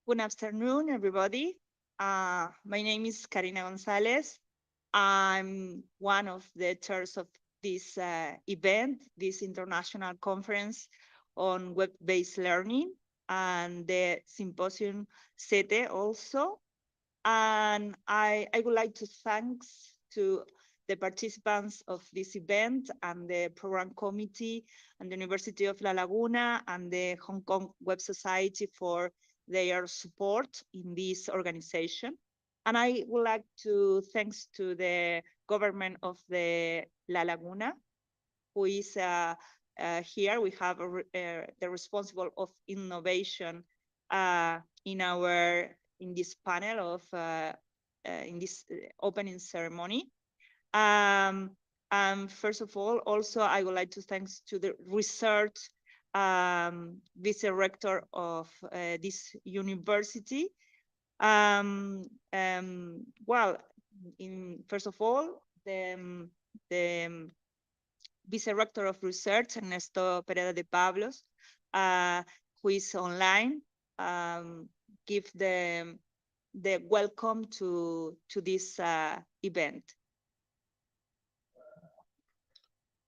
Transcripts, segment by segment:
Good afternoon, everybody. My name is Karina Gonzalez. I'm one of the chairs of this event, this international conference on web-based learning, and the symposium SETE also. And I would like to thank to the participants of this event and the program committee and the University of La Laguna and the Hong Kong Web Society for their support in this organization. And I would like to thanks to the government of the La Laguna, who is here. We have the responsible of innovation in this panel of in this opening ceremony. First of all, also I would like to thanks to the research vice rector of this university. Well, first of all, the vice rector of research, Ernesto Pereda de Pablos, who is online, give the welcome to this event.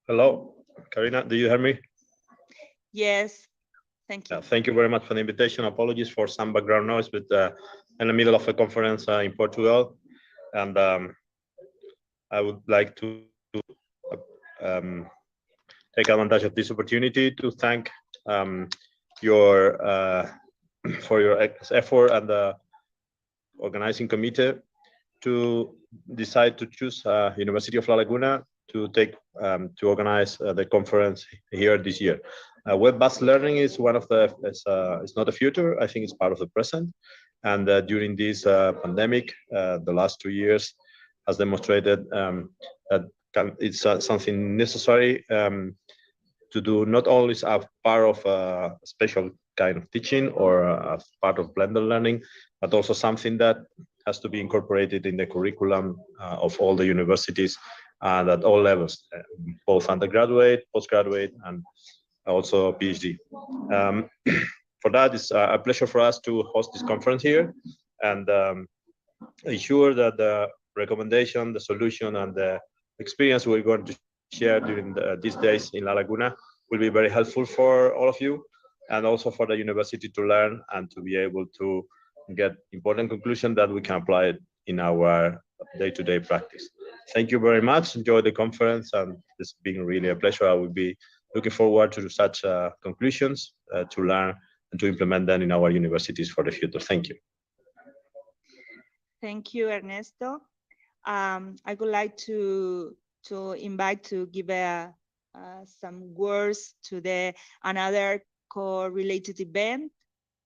Hello, Karina, do you hear me? Yes, thank you. Thank you very much for the invitation. Apologies for some background noise, but in the middle of a conference in Portugal, and I would like to take advantage of this opportunity to thank your for your effort and the organizing committee to decide to choose University of La Laguna to take to organize the conference here this year. Web-based learning is one of the it's not the future. I think it's part of the present. And during this pandemic, the last 2 years has demonstrated that it's something necessary to do, not only as a part of a special kind of teaching or as part of blended learning, but also something that has to be incorporated in the curriculum of all the universities and at all levels, both undergraduate, postgraduate, and also PhD. For that, it's a pleasure for us to host this conference here and ensure that the recommendation, the solution, and the experience we're going to share during these days in La Laguna will be very helpful for all of you and also for the university to learn and to be able to get important conclusions that we can apply in our day-to-day practice. Thank you very much. Enjoy the conference, and it's been really a pleasure. I will be looking forward to such conclusions to learn and to implement them in our universities for the future. Thank you. Thank you, Ernesto. I would like to invite to give some words to the another co-related event,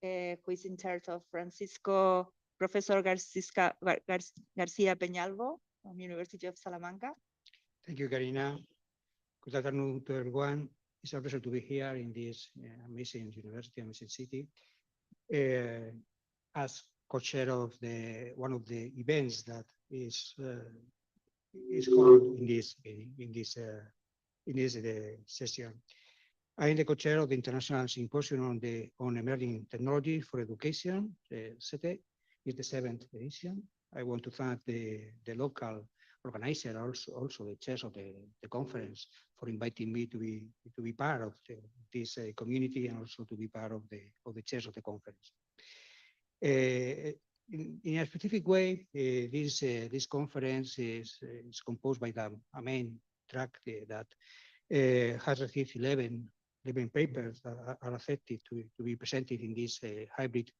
who is in charge of Francisco, Professor Garcia Peñalvo from University of Salamanca. Thank you, Karina. Good afternoon to everyone. It's a pleasure to be here in this amazing university, amazing city. As co-chair of one of the events that is called in this session. I am the co-chair of the International Symposium on Emerging Technology for Education, SETE. It's the 7th edition. I want to thank the local organizer, also the chairs of the conference, for inviting me to be part of this community, and also to be part of the chairs of the conference. In a specific way, this conference is composed by a main track that has received 11 papers that are accepted to be presented in this hybrid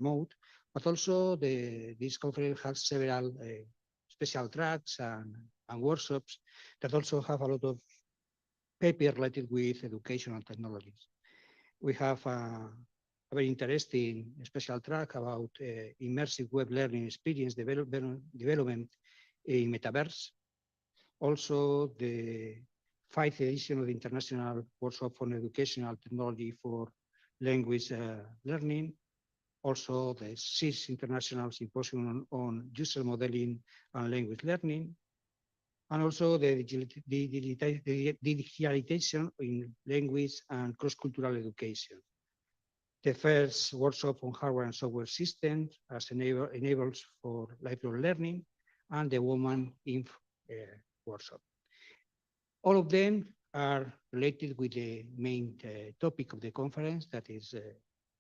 mode, but also this conference has several special tracks and workshops that also have a lot of papers related with educational technologies. We have a very interesting special track about immersive web learning experience development in metaverse. Also, the 5th edition of the International Workshop on Educational Technology for Language Learning. Also, the 6th International Symposium on User Modeling and Language Learning. And also the digitalization in language and cross-cultural education. The first workshop on hardware and software systems as enablers for lifelong learning, and the Woman Inf workshop. All of them are related with the main topic of the conference, that is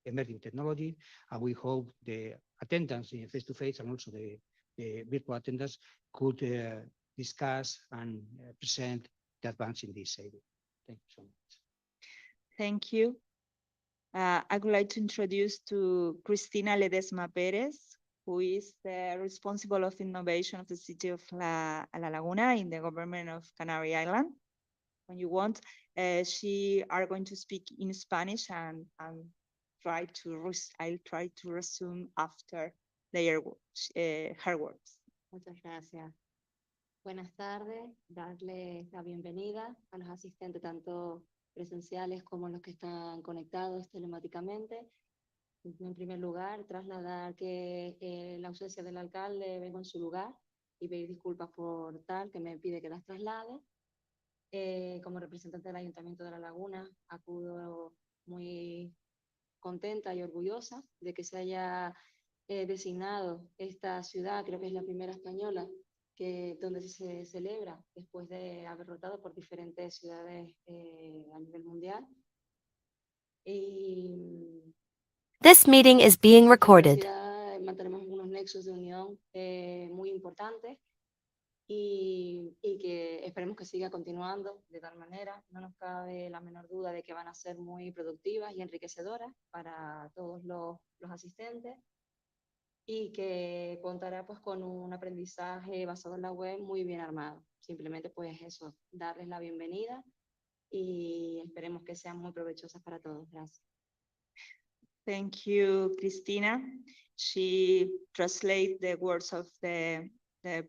emerging technology, and we hope the attendance in face-to-face and also the virtual attendance could discuss and present the advance in this area. Thank you so much. Thank you. I would like to introduce to Cristina Ledesma Perez, who is the responsible of innovation of the city of La Laguna in the government of Canary Island. When you want, she are going to speak in Spanish, and I'll try to resume after her words. Muchas gracias. Buenas tardes, darles la bienvenida a los asistentes tanto presenciales como los que están conectados telemáticamente. En primer lugar, trasladar que la ausencia del alcalde vengo en su lugar y pedir disculpas por tal, que me pide que las traslade. Como representante del Ayuntamiento de La Laguna, acudo muy contenta y orgullosa de que se haya designado esta ciudad, creo que es la primera española, donde se celebra después de haber rotado por diferentes ciudades a nivel mundial. This meeting is being recorded. Mantenemos unos nexos de unión muy importantes y que esperemos que siga continuando de tal manera. No nos cabe la menor duda de que van a ser muy productivas y enriquecedoras para todos los asistentes, y que contará pues con un aprendizaje basado en la web muy bien armado. Simplemente pues eso, darles la bienvenida y esperemos que sean muy provechosas para todos. Gracias. Thank you, Cristina. She translates the words of the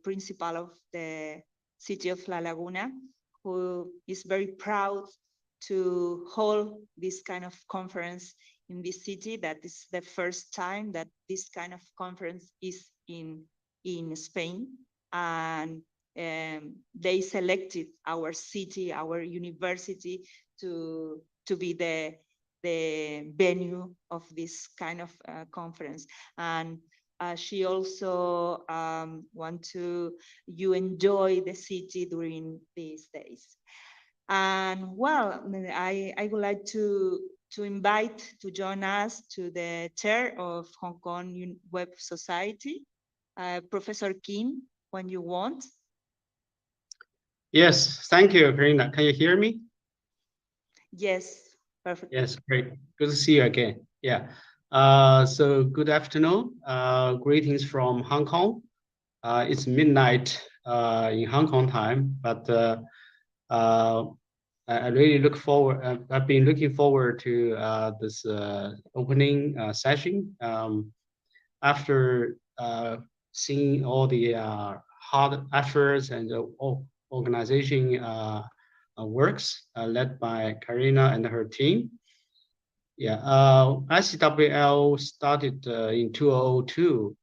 principal of the city of La Laguna, who is very proud to hold this kind of conference in this city. That is the first time that this kind of conference is in Spain, and they selected our city, our university, to be the venue of this kind of conference. And she also want you enjoy the city during these days. And well, I would like to invite to join us to the chair of Hong Kong Web Society, Professor Kim, when you want. Yes, thank you, Karina. Can you hear me? Yes, perfect. Yes, great. Good to see you again. Yeah. So good afternoon. Greetings from Hong Kong. It's midnight in Hong Kong time, but I really look forward. I've been looking forward to this opening session. After seeing all the hard efforts and organization works led by Karina and her team. Yeah, ICWL started in 2002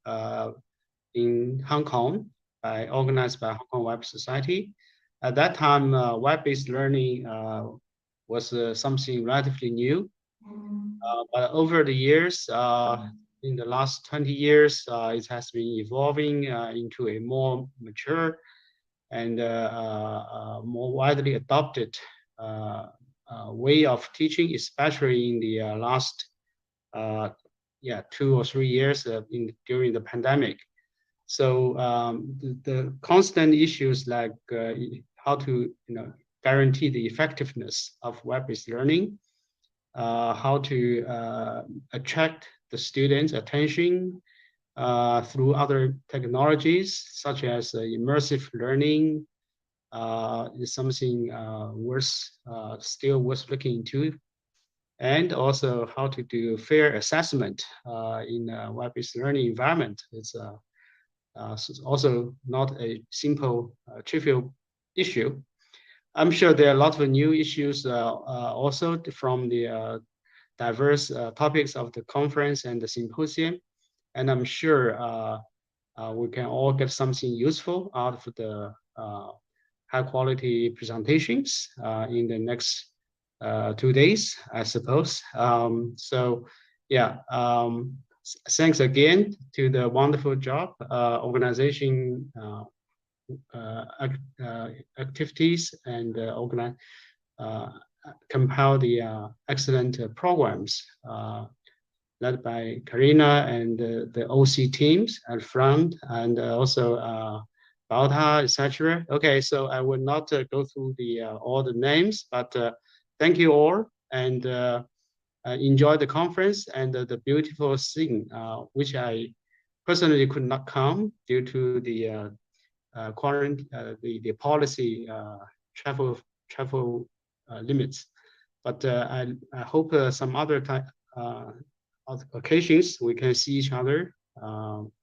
in Hong Kong, organized by Hong Kong Web Society. At that time, web-based learning was something relatively new. But over the years, in the last 20 years, it has been evolving into a more mature and more widely adopted way of teaching, especially in the last 2 or 3 years during the pandemic. So the constant issues like how to guarantee the effectiveness of web-based learning, how to attract the students' attention through other technologies such as immersive learning is something still worth looking into, and also how to do fair assessment in a web-based learning environment. It's also not a simple, trivial issue. I'm sure there are a lot of new issues also from the diverse topics of the conference and the symposium. And I'm sure we can all get something useful out of the high quality presentations in the next 2 days, I suppose. So yeah, thanks again to the wonderful job organization activities and compile the excellent programs led by Karina and the OC teams at front, and also Balta, etc. Okay, so I will not go through all the names, but thank you all, and enjoy the conference and the beautiful scene, which I personally could not come due to the quarantine, the policy travel limits. But I hope some other time occasions we can see each other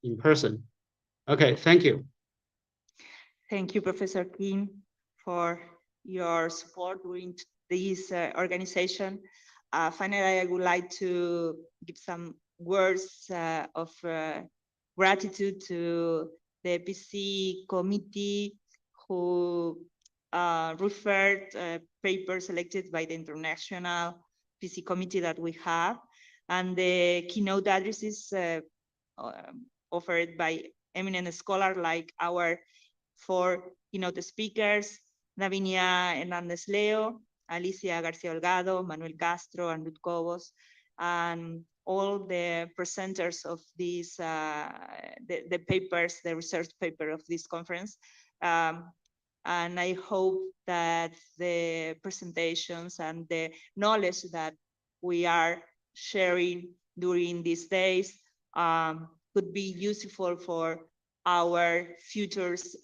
in person. Okay, thank you. Thank you, Professor Kim, for your support during this organization. Finally, I would like to give some words of gratitude to the PC committee who referred papers selected by the international PC committee that we have, and the keynote addresses offered by eminent scholars like our 4 keynote speakers, Davinia Hernandez Leo, Alicia Garcia Holgado, Manuel Castro, and Ruth Cobos, and all the presenters of these, the papers, the research paper of this conference. And I hope that the presentations and the knowledge that we are sharing during these days could be useful for our futures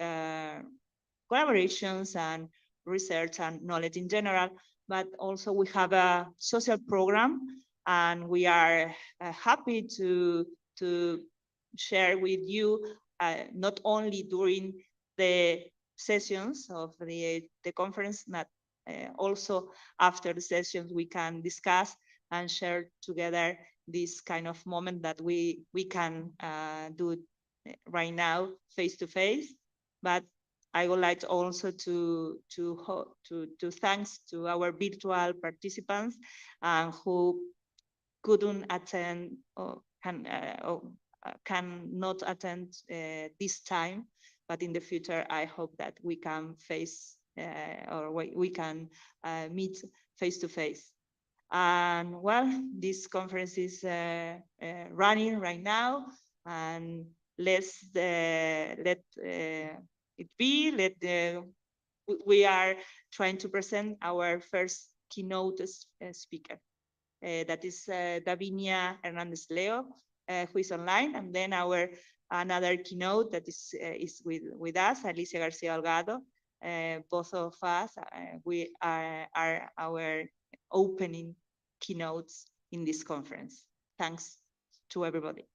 collaborations and research and knowledge in general. But also we have a social program, and we are happy to share with you not only during the sessions of the conference, but also after the sessions we can discuss and share together this kind of moment that we can do right now face to face. But I would like also to thanks to our virtual participants who couldn't attend or cannot attend this time, but in the future I hope that we can face or we can meet face to face. And well, this conference is running right now, and let's let it be. We are trying to present our first keynote speaker. That is Davinia Hernandez Leo, who is online, and then another keynote that is with us, Alicia Garcia Delgado. Both of us, we are our opening keynotes in this conference. Thanks to everybody.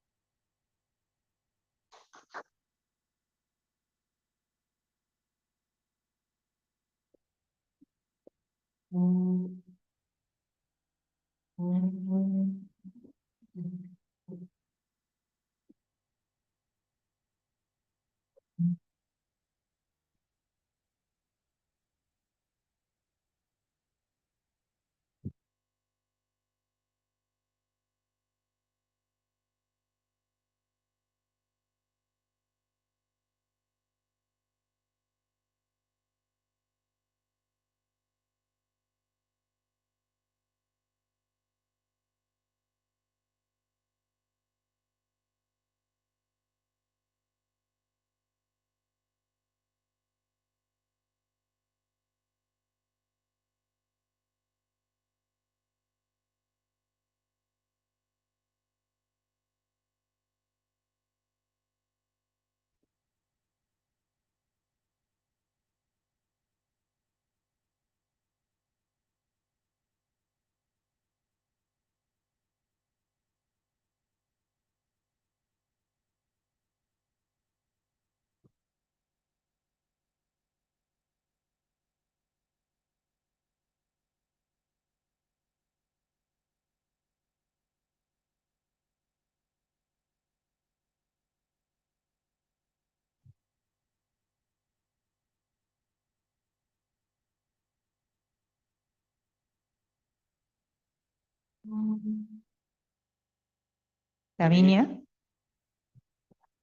Davinia?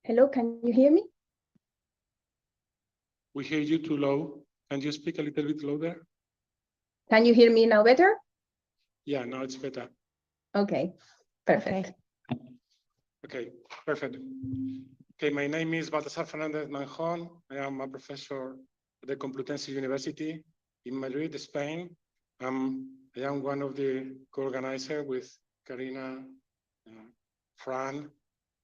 Hello, can you hear me? We hear you too low. Can you speak a little bit louder? Can you hear me now better? Yeah, now it's better. Okay, perfect. Okay, perfect. Okay, my name is Baltasar Fernandez Manjon. I am a professor at the Complutense University in Madrid, Spain. I am one of the co-organizers with Karina, Fran,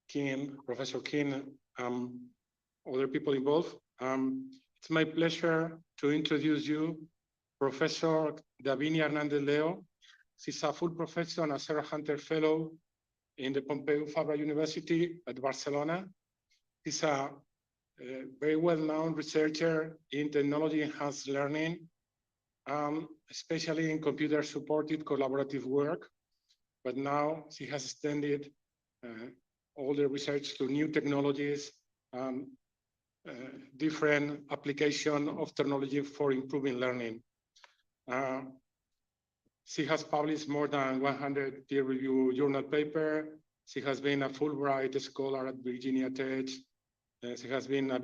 Kim, Professor Kim, other people involved. It's my pleasure to introduce you Professor Davinia Hernandez Leo. She's a full professor and a Sarah Hunter Fellow in the Pompeu Fabra University at Barcelona. She's a very well-known researcher in technology-enhanced learning, especially in computer-supported collaborative work. But now she has extended all the research to new technologies, different application of technology for improving learning. She has published more than 100 peer-reviewed journal papers. She has been a Fulbright scholar at Virginia Tech. She has been a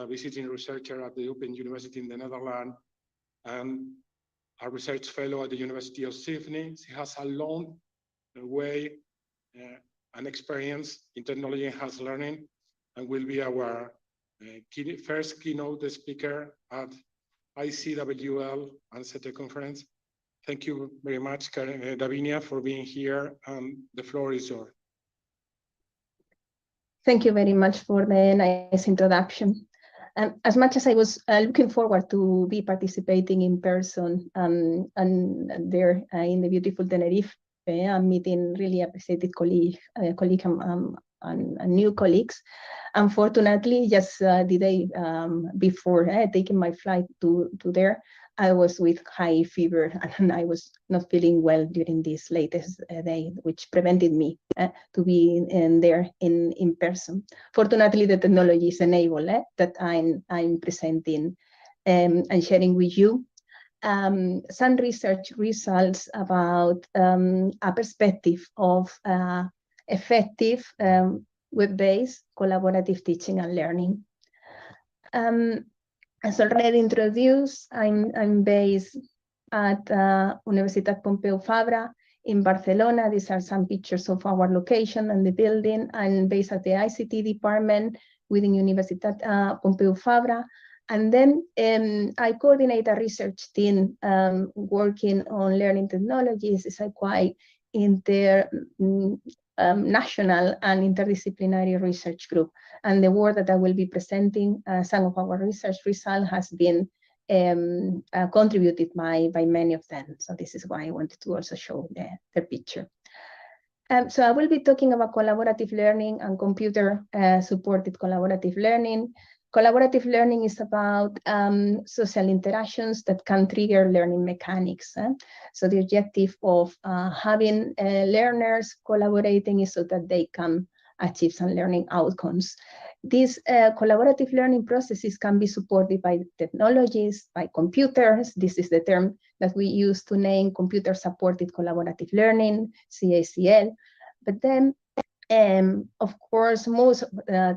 visiting researcher at the Open University in the Netherlands and a research fellow at the University of Sydney. She has a long way and experience in technology-enhanced learning and will be our first keynote speaker at ICWL and SETE conference. Thank you very much, Davinia, for being here. The floor is yours. Thank you very much for the nice introduction. As much as I was looking forward to be participating in person and there in the beautiful Tenerife, I'm meeting really appreciated colleague and new colleagues. Unfortunately, just the day before taking my flight to there, I was with high fever and I was not feeling well during this latest day, which prevented me to be there in person. Fortunately, the technology is enabled that I'm presenting and sharing with you some research results about a perspective of effective web-based collaborative teaching and learning. As already introduced, I'm based at Universitat Pompeu Fabra in Barcelona. These are some pictures of our location and the building. I'm based at the ICT department within Universitat Pompeu Fabra. And then I coordinate a research team working on learning technologies. It's a quite national and interdisciplinary research group. And the work that I will be presenting, some of our research results has been contributed by many of them. So this is why I wanted to also show the picture. So I will be talking about collaborative learning and computer supported collaborative learning. Collaborative learning is about social interactions that can trigger learning mechanics. So the objective of having learners collaborating is so that they can achieve some learning outcomes. These collaborative learning processes can be supported by technologies, by computers. This is the term that we use to name computer-supported collaborative learning, CACL. But then, of course, most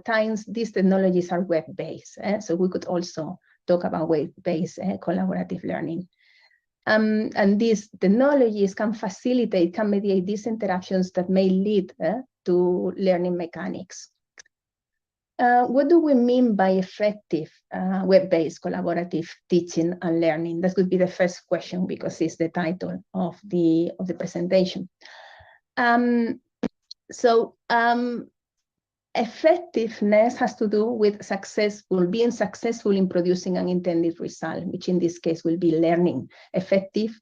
times these technologies are web-based. So we could also talk about web-based collaborative learning. And these technologies can facilitate, can mediate these interactions that may lead to learning mechanics. What do we mean by effective web-based collaborative teaching and learning? That would be the first question because it's the title of the presentation. Effectiveness has to do with being successful in producing an intended result, which in this case will be learning. Effective,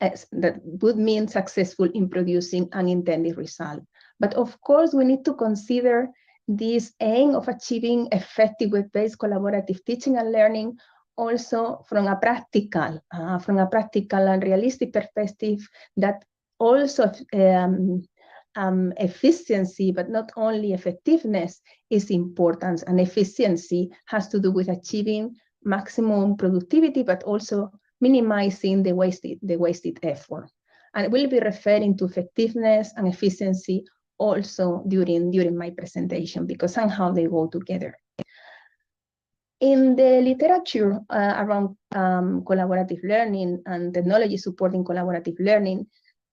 that would mean successful in producing an intended result. But of course, we need to consider this aim of achieving effective web-based collaborative teaching and learning also from a practical and realistic perspective, that also efficiency, but not only effectiveness, is important. And efficiency has to do with achieving maximum productivity, but also minimizing the wasted effort. And we'll be referring to effectiveness and efficiency also during my presentation, because somehow they go together. In the literature around collaborative learning and technology supporting collaborative learning,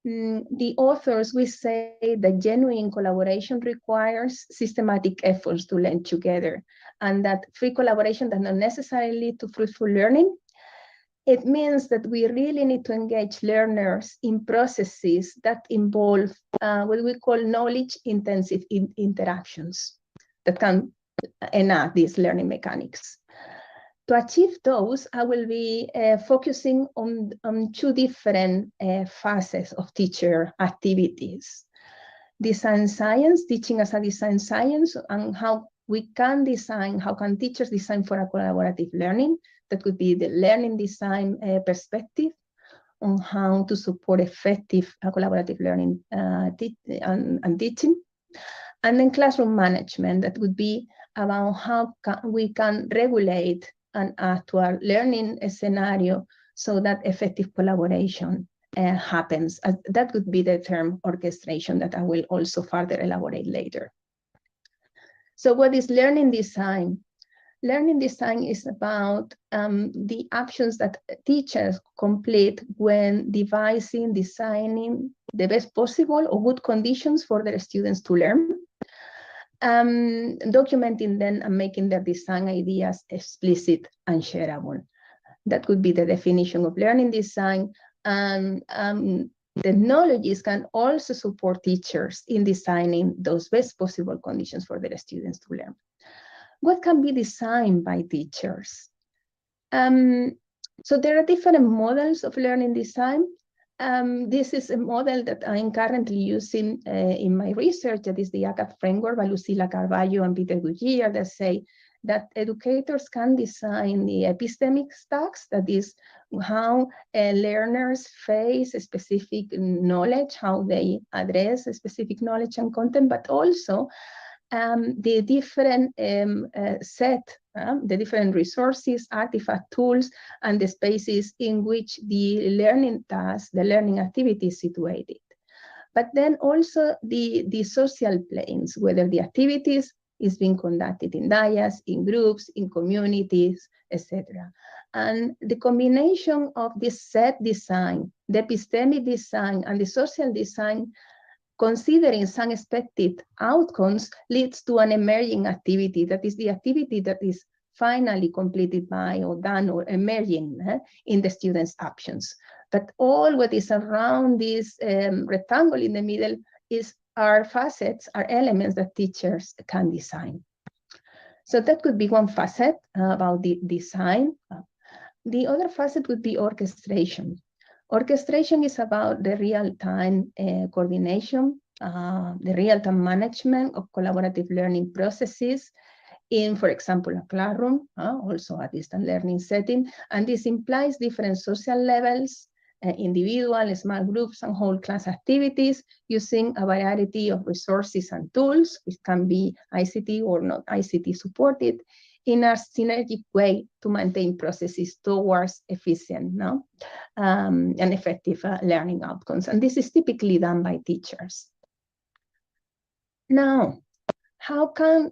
the authors will say that genuine collaboration requires systematic efforts to learn together, and that free collaboration does not necessarily lead to fruitful learning. It means that we really need to engage learners in processes that involve what we call knowledge-intensive interactions that can enact these learning mechanics. To achieve those, I will be focusing on two different phases of teacher activities. Design science, teaching as a design science, and how we can design, how can teachers design for a collaborative learning. That could be the learning design perspective on how to support effective collaborative learning and teaching. And then classroom management, that would be about how we can regulate an actual learning scenario so that effective collaboration happens. That would be the term orchestration that I will also further elaborate later. So what is learning design? Learning design is about the actions that teachers complete when devising, designing the best possible or good conditions for their students to learn. Documenting them and making their design ideas explicit and shareable. That could be the definition of learning design. And technologies can also support teachers in designing those best possible conditions for their students to learn. What can be designed by teachers? So there are different models of learning design. This is a model that I'm currently using in my research, that is the ACAD framework by Lucila Carballo and Peter Guggier, that say that educators can design the epistemic stacks, that is how learners face a specific knowledge, how they address a specific knowledge and content, but also the different the different resources, artifact tools, and the spaces in which the learning task, the learning activity is situated. But then also the social planes, whether the activities is being conducted in dyas, in groups, in communities, etc. And the combination of this SETE design, the epistemic design, and the social design, considering some expected outcomes, leads to an emerging activity, that is the activity that is finally completed by or done or emerging in the students' actions. But all what is around this rectangle in the middle are facets, are elements that teachers can design. So that could be one facet about the design. The other facet would be orchestration. Orchestration is about the real-time coordination, the real-time management of collaborative learning processes in, for example, a classroom, also a distant learning setting. And this implies different social levels, individual, small groups, and whole class activities using a variety of resources and tools, which can be ICT or not ICT supported, in a synergic way to maintain processes towards efficient and effective learning outcomes. And this is typically done by teachers. Now, how can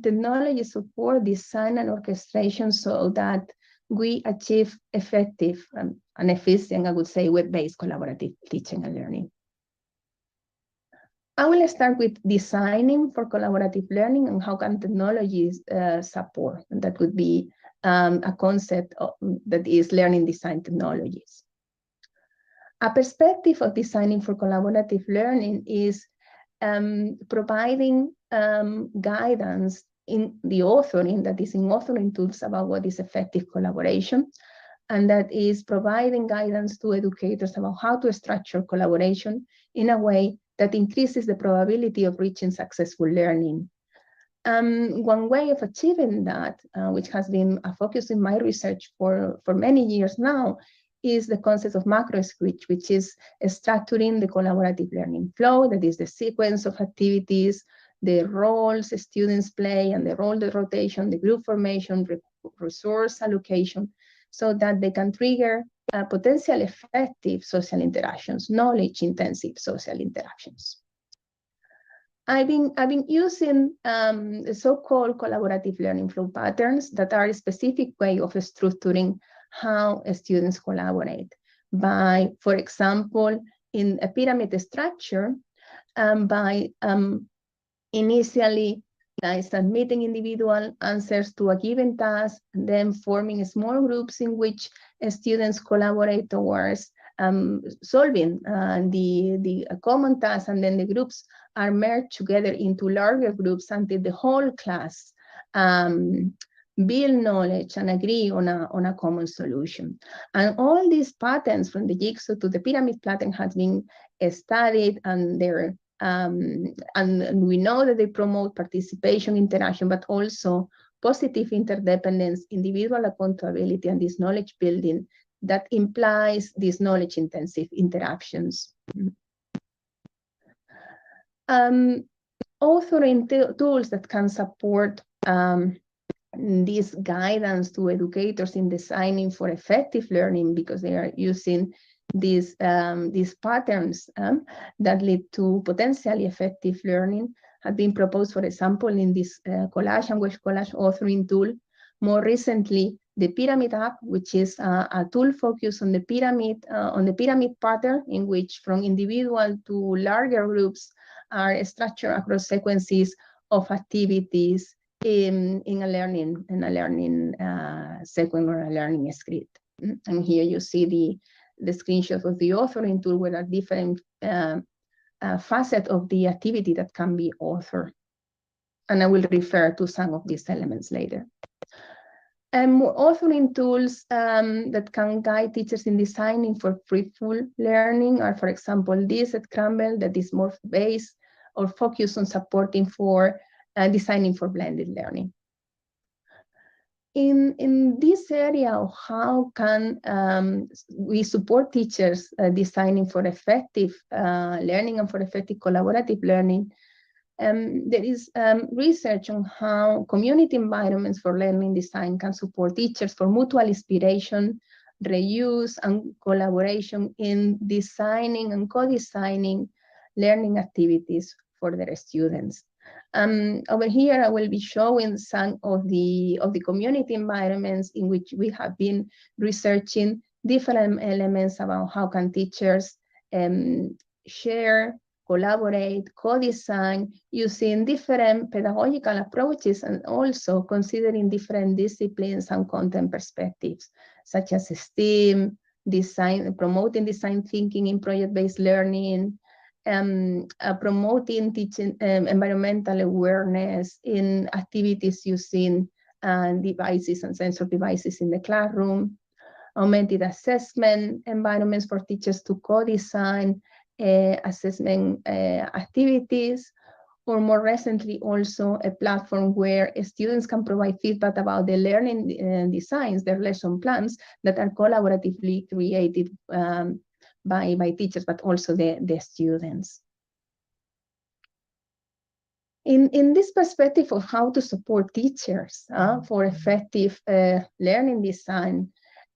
technology support design and orchestration so that we achieve effective and efficient, I would say, web-based collaborative teaching and learning? I will start with designing for collaborative learning and how can technologies support. And that would be a concept that is learning design technologies. A perspective of designing for collaborative learning is providing guidance in the authoring, that is in authoring tools about what is effective collaboration, and that is providing guidance to educators about how to structure collaboration in a way that increases the probability of reaching successful learning. One way of achieving that, which has been a focus in my research for many years now, is the concept of macro switch, which is structuring the collaborative learning flow, that is the sequence of activities, the roles students play, and the role, the rotation, the group formation, resource allocation, so that they can trigger potential effective social interactions, knowledge-intensive social interactions. I've been using so-called collaborative learning flow patterns that are a specific way of structuring how students collaborate by, for example, in a pyramid structure, by initially submitting individual answers to a given task, then forming small groups in which students collaborate towards solving the common task, and then the groups are merged together into larger groups until the whole class build knowledge and agree on a common solution. And all these patterns, from the jigsaw to the pyramid pattern, has been studied, and they're and we know that they promote participation, interaction, but also positive interdependence, individual accountability, and this knowledge building that implies these knowledge-intensive interactions. Authoring tools that can support this guidance to educators in designing for effective learning, because they are using these patterns that lead to potentially effective learning, have been proposed, for example, in this collage and wedge collage authoring tool. More recently, the pyramid app, which is a tool focused on the pyramid pattern, in which from individual to larger groups are structured across sequences of activities in a learning sequence or a learning script. And here you see the screenshot of the authoring tool, where are different facets of the activity that can be authored. And I will refer to some of these elements later. And more authoring tools that can guide teachers in designing for fruitful learning are, for example, this at Crumble, that is more based or focused on supporting for designing for blended learning. In this area of how can we support teachers designing for effective learning and for effective collaborative learning, there is research on how community environments for learning design can support teachers for mutual inspiration, reuse, and collaboration in designing and co-designing learning activities for their students. Over here, I will be showing some of the community environments in which we have been researching different elements about how can teachers share, collaborate, co-design using different pedagogical approaches and also considering different disciplines and content perspectives, such as STEAM, design, promoting design thinking in project-based learning, promoting teaching environmental awareness in activities using devices and sensor devices in the classroom, augmented assessment environments for teachers to co-design assessment activities, or more recently also a platform where students can provide feedback about the learning designs, their lesson plans that are collaboratively created by teachers, but also the students. In this perspective of how to support teachers for effective learning design,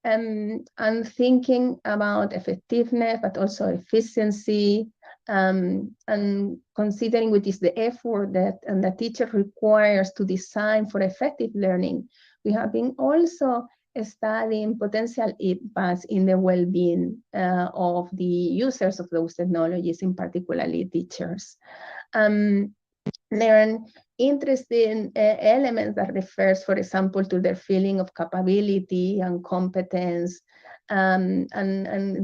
I'm thinking about effectiveness, but also efficiency, and considering what is the effort that the teacher requires to design for effective learning. We have been also studying potential impacts in the well-being of the users of those technologies, in particularly teachers. Learn interesting elements that refers, for example, to their feeling of capability and competence, and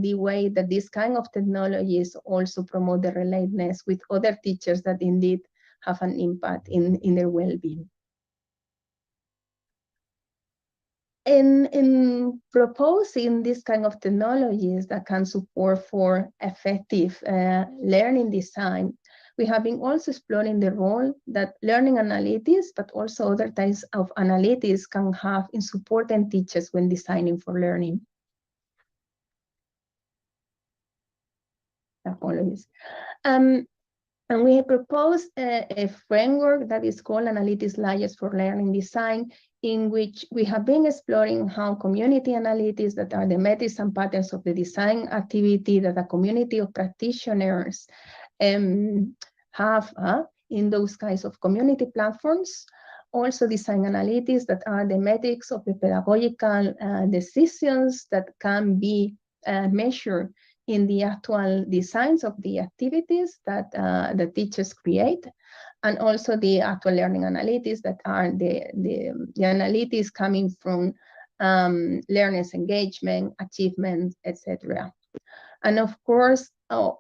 the way that this kind of technologies also promote the relatedness with other teachers that indeed have an impact in their well-being. In proposing this kind of technologies that can support for effective learning design, we have been also exploring the role that learning analytics, but also other types of analytics can have in supporting teachers when designing for learning. Apologies. And we have proposed a framework that is called Analytics Layers for Learning Design, in which we have been exploring how community analytics, that are the metrics and patterns of the design activity that a community of practitioners have in those kinds of community platforms. Also design analytics that are the metrics of the pedagogical decisions that can be measured in the actual designs of the activities that the teachers create, and also the actual learning analytics that are the analytics coming from learners' engagement, achievement, etc. And of course,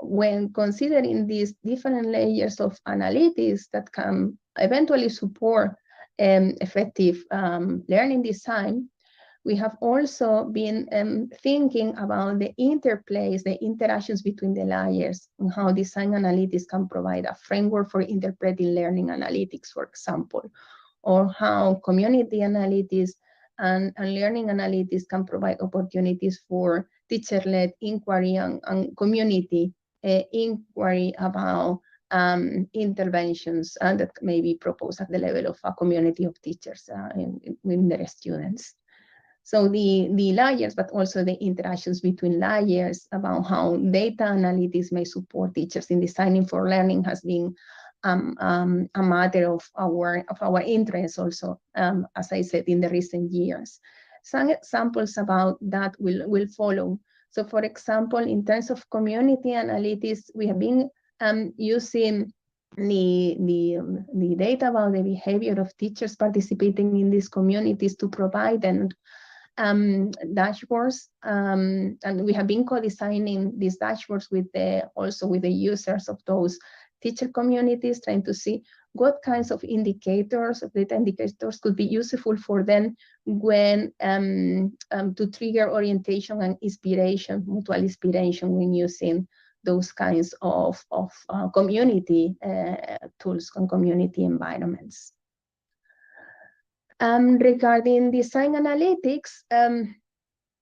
when considering these different layers of analytics that can eventually support effective learning design, we have also been thinking about the interplays, the interactions between the layers, and how design analytics can provide a framework for interpreting learning analytics, for example, or how community analytics and learning analytics can provide opportunities for teacher-led inquiry and community inquiry about interventions that may be proposed at the level of a community of teachers in their students. So the layers, but also the interactions between layers about how data analytics may support teachers in designing for learning has been a matter of our interest also, as I said, in the recent years. Some examples about that will follow. So for example, in terms of community analytics, we have been using the data about the behavior of teachers participating in these communities to provide them dashboards, and we have been co-designing these dashboards with also with the users of those teacher communities, trying to see what kinds of indicators, data indicators, could be useful for them when to trigger orientation and inspiration, mutual inspiration, when using those kinds of community tools and community environments. Regarding design analytics,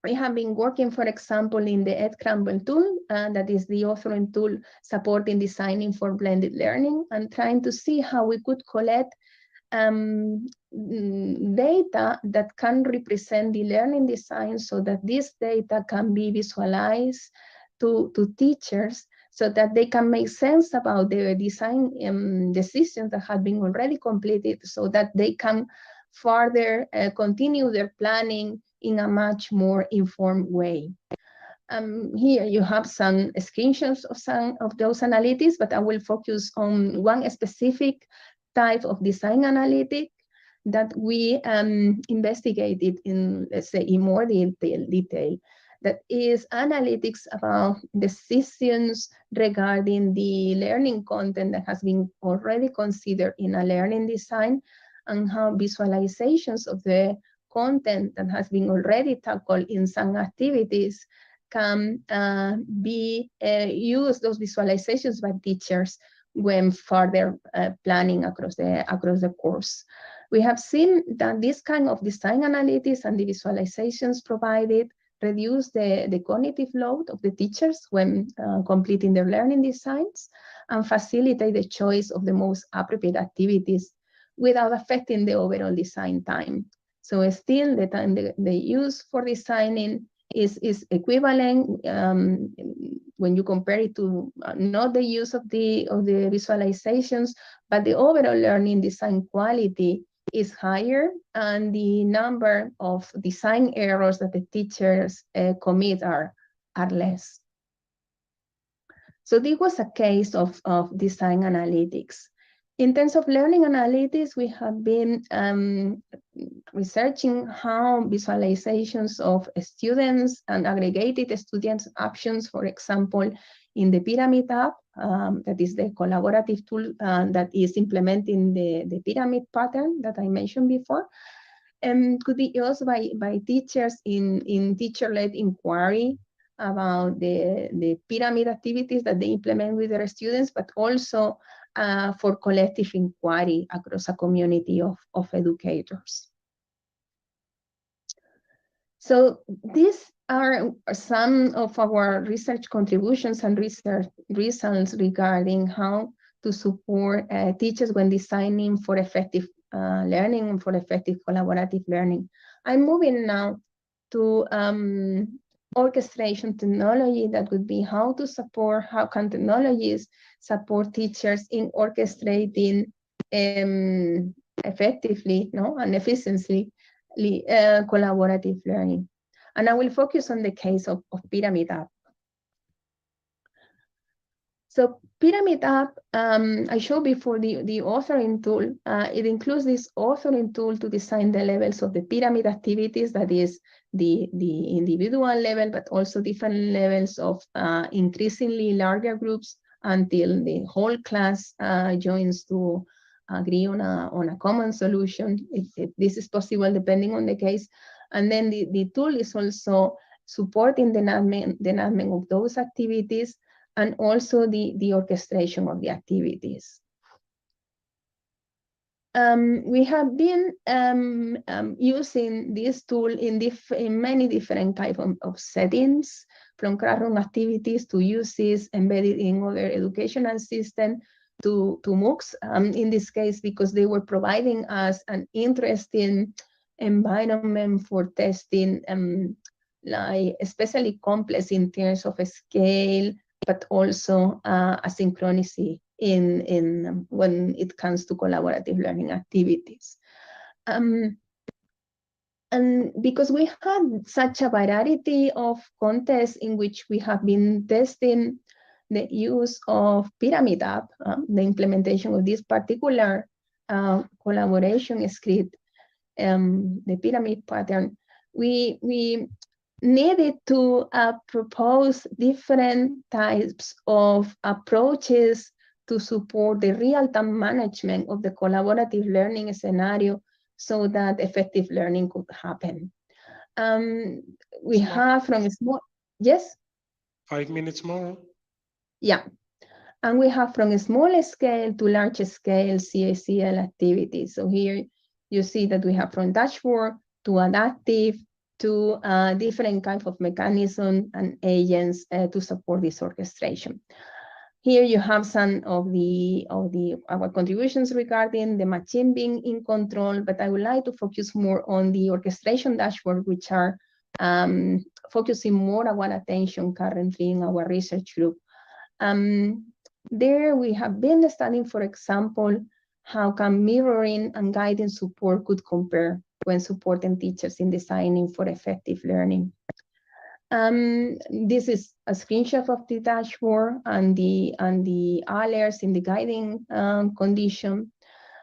we have been working, for example, in the EdCrumble tool, that is the authoring tool supporting designing for blended learning, and trying to see how we could collect data that can represent the learning design, so that this data can be visualized to teachers, so that they can make sense about their design decisions that have been already completed, so that they can further continue their planning in a much more informed way. Here you have some screenshots of some of those analytics, but I will focus on one specific type of design analytic that we investigated in, let's say, in more detail. That is analytics about decisions regarding the learning content that has been already considered in a learning design, and how visualizations of the content that has been already tackled in some activities can be used, those visualizations, by teachers when further planning across the course. We have seen that this kind of design analytics and the visualizations provided reduce the cognitive load of the teachers when completing their learning designs, and facilitate the choice of the most appropriate activities without affecting the overall design time. So still the time they use for designing is equivalent when you compare it to not the use of the visualizations, but the overall learning design quality is higher, and the number of design errors that the teachers commit are less. So this was a case of design analytics. In terms of learning analytics, we have been researching how visualizations of students and aggregated students' actions, for example, in the Pyramid app, that is the collaborative tool that is implementing the pyramid pattern that I mentioned before, could be used by teachers in teacher-led inquiry about the pyramid activities that they implement with their students, but also for collective inquiry across a community of educators. So these are some of our research contributions and research results regarding how to support teachers when designing for effective learning and for effective collaborative learning. I'm moving now to orchestration technology. That would be how to support, how can technologies support teachers in orchestrating effectively and efficiently collaborative learning. And I will focus on the case of Pyramid app. So Pyramid app, I showed before the authoring tool. It includes this authoring tool to design the levels of the pyramid activities, that is the individual level, but also different levels of increasingly larger groups until the whole class joins to agree on a common solution. If this is possible, depending on the case. And then the tool is also supporting the enablement of those activities, and also the orchestration of the activities. We have been using this tool in many different types of settings, from classroom activities to uses embedded in other educational systems to MOOCs, in this case, because they were providing us an interesting environment for testing, like especially complex in terms of a scale, but also asynchronicity in when it comes to collaborative learning activities. And because we had such a variety of contests in which we have been testing the use of Pyramid app, the implementation of this particular collaboration script, the pyramid pattern, we needed to propose different types of approaches to support the real-time management of the collaborative learning scenario so that effective learning could happen. We have from small, yes? 5 minutes more. Yeah. And we have from a small scale to large scale ICWL activities. So here you see that we have from dashboard to adaptive to different kinds of mechanisms and agents to support this orchestration. Here you have some of our contributions regarding the machine being in control, but I would like to focus more on the orchestration dashboard, which are focusing more our attention currently in our research group. There we have been studying, for example, how can mirroring and guiding support could compare when supporting teachers in designing for effective learning. This is a screenshot of the dashboard and the alerts in the guiding condition.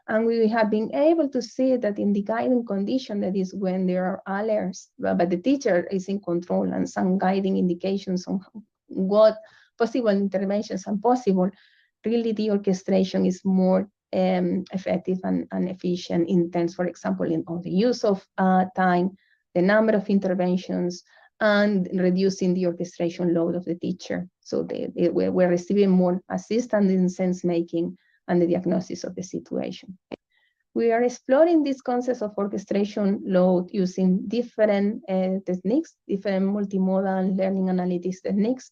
And we have been able to see that in the guiding condition, that is when there are alerts, but the teacher is in control and some guiding indications on what possible interventions are possible, really the orchestration is more effective and efficient in terms, for example, in the use of time, the number of interventions, and reducing the orchestration load of the teacher. So we're receiving more assistance in sense making and the diagnosis of the situation. We are exploring this concept of orchestration load using different techniques, different multimodal learning analytics techniques.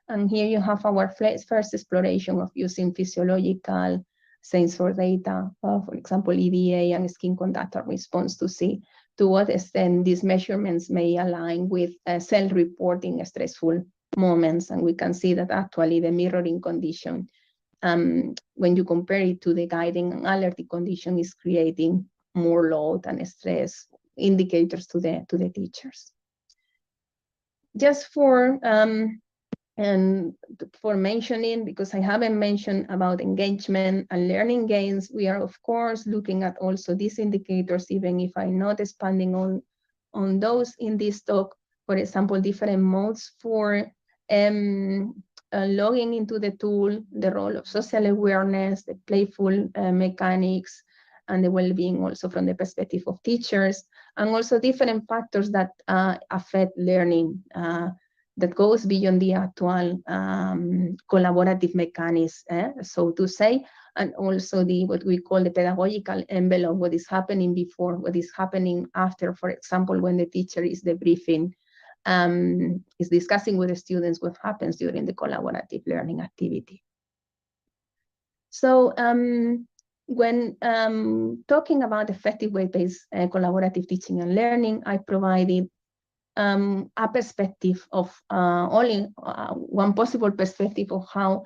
And here you have our first exploration of using physiological sensor data, for example, EDA and skin conductor response to see to what extent these measurements may align with self-reporting stressful moments. And we can see that actually the mirroring condition, when you compare it to the guiding and alerting condition, is creating more load and stress indicators to the teachers. Just for mentioning, because I haven't mentioned about engagement and learning gains, we are of course looking at also these indicators, even if I'm not expanding on those in this talk. For example, different modes for logging into the tool, the role of social awareness, the playful mechanics, and the well-being also from the perspective of teachers, and also different factors that affect learning that goes beyond the actual collaborative mechanism, so to say, and also what we call the pedagogical envelope, what is happening before, what is happening after, for example, when the teacher is debriefing, is discussing with the students what happens during the collaborative learning activity. So when talking about effective way-based collaborative teaching and learning, I provided a perspective of only one possible perspective of how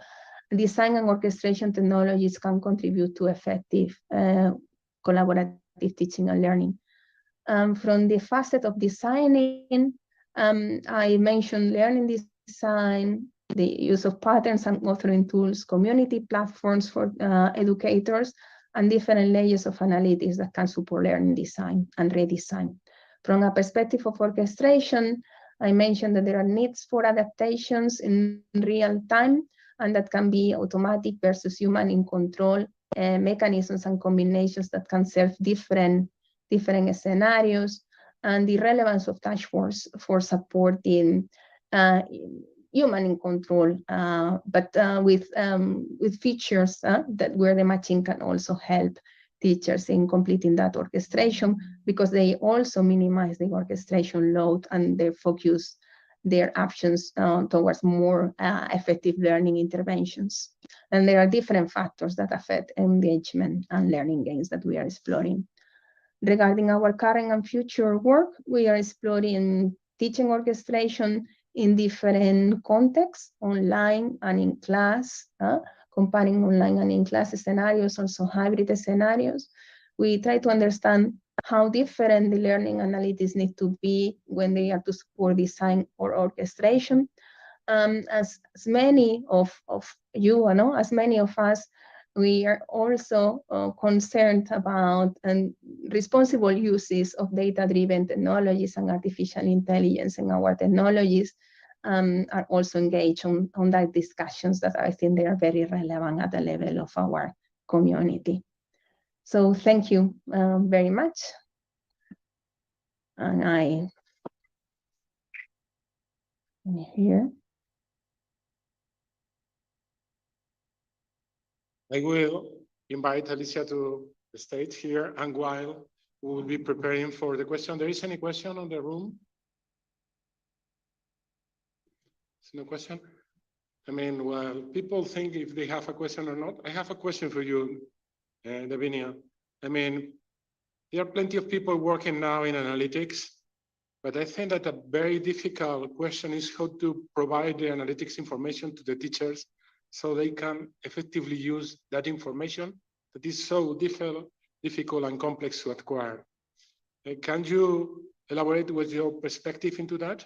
design and orchestration technologies can contribute to effective collaborative teaching and learning. From the facet of designing, I mentioned learning design, the use of patterns and authoring tools, community platforms for educators, and different layers of analytics that can support learning design and redesign. From a perspective of orchestration, I mentioned that there are needs for adaptations in real time, and that can be automatic versus human in control mechanisms and combinations that can serve different scenarios, and the relevance of dashboards for supporting human in control, but with features that where the machine can also help teachers in completing that orchestration, because they also minimize the orchestration load and they focus their actions towards more effective learning interventions. And there are different factors that affect engagement and learning gains that we are exploring. Regarding our current and future work, we are exploring teaching orchestration in different contexts, online and in class, comparing online and in class scenarios, also hybrid scenarios. We try to understand how different the learning analytics need to be when they are to support design or orchestration. As many of you know, as many of us, we are also concerned about responsible uses of data-driven technologies and artificial intelligence, and our technologies are also engaged on that discussions that I think they are very relevant at the level of our community. So thank you very much. And I here. I will invite Alicia to the stage here, and while we will be preparing for the question, there is any question on the room? No question? I mean, well, people think if they have a question or not. I have a question for you, Davinia. I mean, there are plenty of people working now in analytics, but I think that a very difficult question is how to provide the analytics information to the teachers so they can effectively use that information that is so difficult and complex to acquire. Can you elaborate with your perspective into that?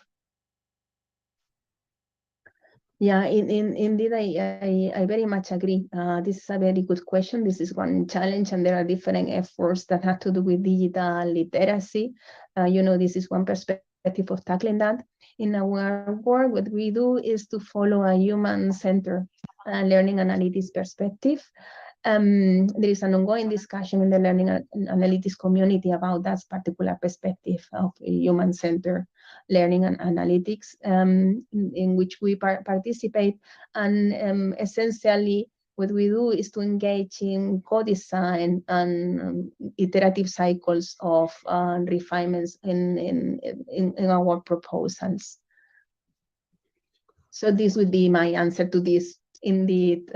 Yeah, indeed, I very much agree. This is a very good question. This is one challenge, and there are different efforts that have to do with digital literacy. This is one perspective of tackling that. In our work, what we do is to follow a human-centered learning analytics perspective. There is an ongoing discussion in the learning analytics community about that particular perspective of human-centered learning and analytics, in which we participate. And essentially, what we do is to engage in co-design and iterative cycles of refinements in our proposals. So this would be my answer to this indeed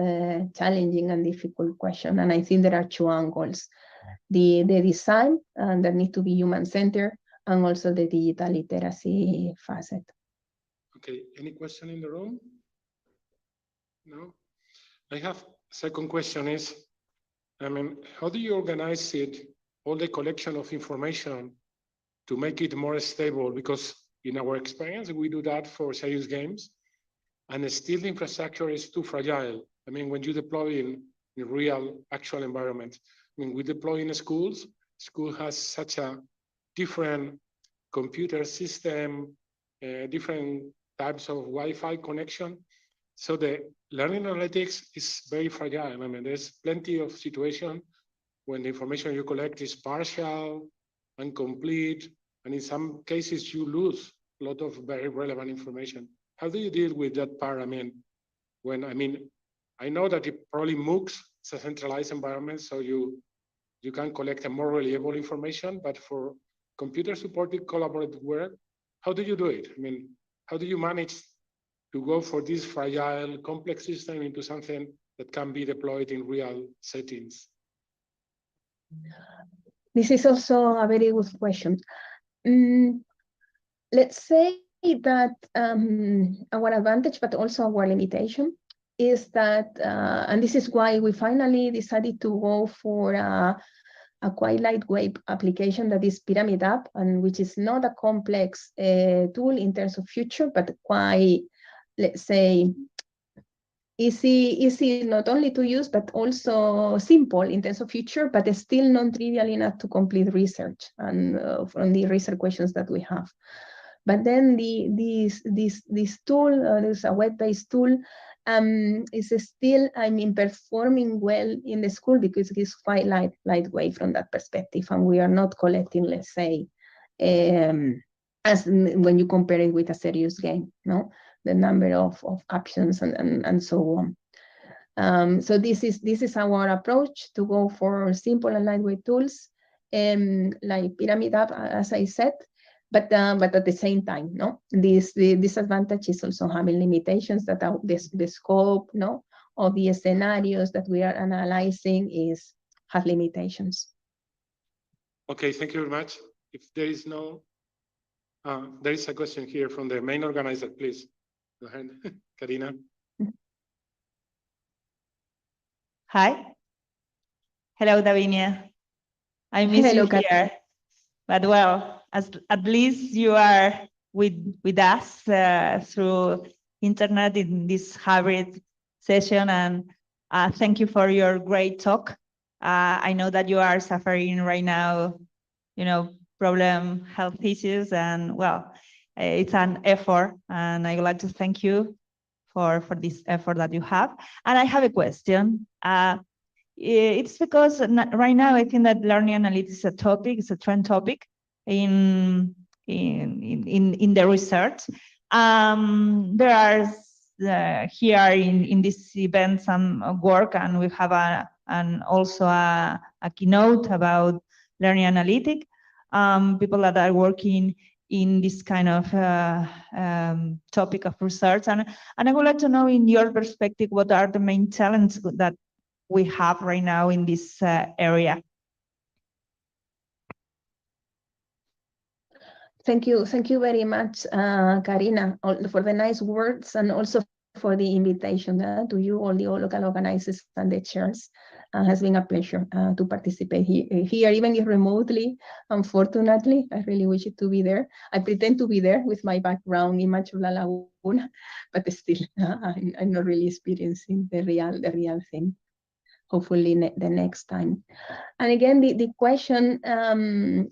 challenging and difficult question. And I think there are two angles: the design that need to be human-centered, and also the digital literacy facet. Okay, any question in the room? No? I have second question is, how do you organize all the collection of information to make it more stable? Because in our experience, we do that for serious games, and still the infrastructure is too fragile. When you deploy in real, actual environment, we deploy in schools, school has such a different computer system, different types of Wi-Fi connection. So the learning analytics is very fragile. There's plenty of situations when the information you collect is partial, incomplete, and in some cases you lose a lot of very relevant information. How do you deal with that part? I know that it probably MOOCs, it's a centralized environment, so you can collect a more reliable information, but for computer-supported collaborative work, how do you do it? How do you manage to go for this fragile, complex system into something that can be deployed in real settings? This is also a very good question. Let's say that our advantage, but also our limitation, is that, and this is why we finally decided to go for a quite lightweight application that is Pyramid App, and which is not a complex tool in terms of feature, but quite, let's say, easy not only to use, but also simple in terms of feature, but still non-trivial enough to complete research and from the research questions that we have. But then this tool, there's a web-based tool, is still, performing well in the school because it is quite lightweight from that perspective, and we are not collecting, let's say, as when you compare it with a serious game, no, the number of options and so on. So this is our approach, to go for simple and lightweight tools, like Pyramid App, as I said. But at the same time, no, the disadvantage is also having limitations that are the scope, no, of the scenarios that we are analyzing has limitations. Okay, thank you very much. If there is no, there is a question here from the main organizer, please. Go ahead, Karina. Hi. Hello, Davinia. I miss you here. But well, at least you are with us through internet in this hybrid session, and thank you for your great talk. I know that you are suffering right now, health issues, and well, it's an effort, and I would like to thank you for this effort that you have. And I have a question. It's because right now I think that learning analytics is a topic, it's a trend topic in the research. There are here in this event some work, and we have also a keynote about learning analytics. People that are working in this kind of topic of research, and I would like to know, in your perspective, what are the main challenges that we have right now in this area? Thank you very much, Karina, for the nice words, and also for the invitation to you, all the local organizers and the chairs. Has been a pleasure to participate here, even if remotely. Unfortunately, I really wish it to be there. I pretend to be there with my background in Machula Laguna, but still, I'm not really experiencing the real thing. Hopefully, the next time. And again, the question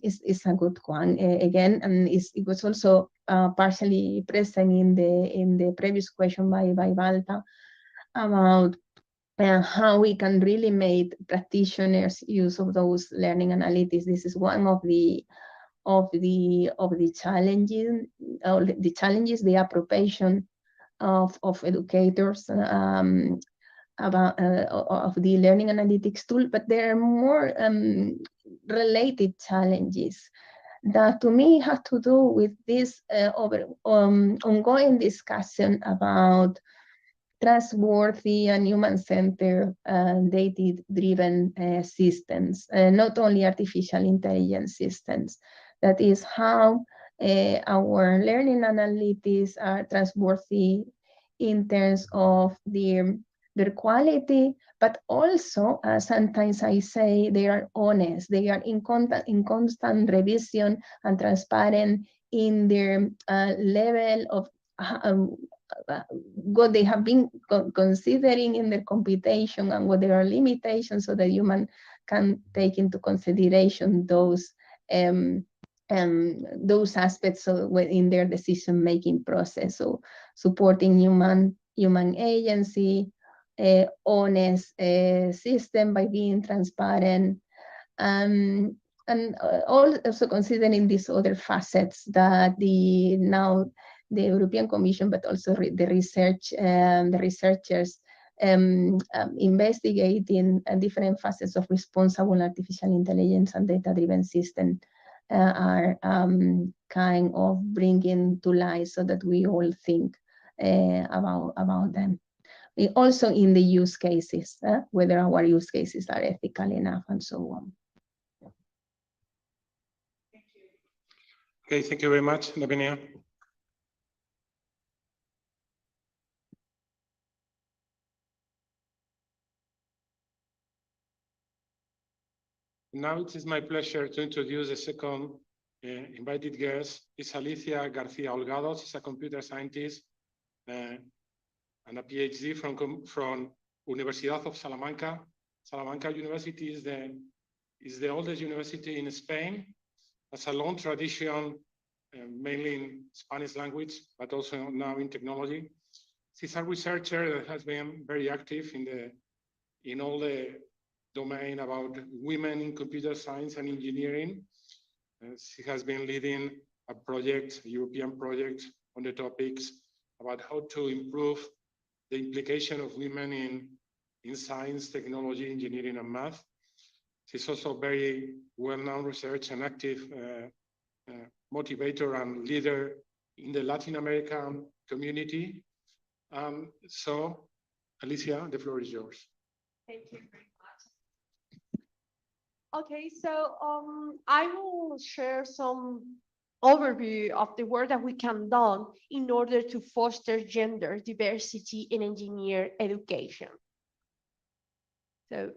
is a good one. Again, and it was also partially present in the previous question by Valta about how we can really make practitioners use of those learning analytics. This is one of the challenges. The appropriation of educators about of the learning analytics tool, but there are more related challenges that to me have to do with this ongoing discussion about trustworthy and human-centered data-driven systems, not only artificial intelligence systems. That is how our learning analytics are trustworthy in terms of their quality, but also sometimes I say they are honest. They are in constant revision and transparent in their level of what they have been considering in their computation and what there are limitations, so that human can take into consideration those aspects in their decision-making process. So supporting human agency, honest system by being transparent, and also considering these other facets that the European Commission, but also the researchers investigating different facets of responsible artificial intelligence and data-driven system are kind of bringing to light, so that we all think about them. Also in the use cases, whether our use cases are ethical enough and so on. Okay, thank you very much, Lavinia. Now it is my pleasure to introduce the second invited guest. It's Alicia Garcia Holgado. She's a computer scientist and a PhD from Universidad of Salamanca. Salamanca University is the oldest university in Spain. Has a long tradition, mainly in Spanish language, but also now in technology. She's a researcher that has been very active in all the domain about women in computer science and engineering. She has been leading a project, a European project, on the topics about how to improve the implication of women in science, technology, engineering, and math. She's also very well-known research and active motivator and leader in the Latin American community. So, Alicia, the floor is yours. Thank you very much. Okay, so I will share some overview of the work that we can do in order to foster gender diversity in engineer education. So,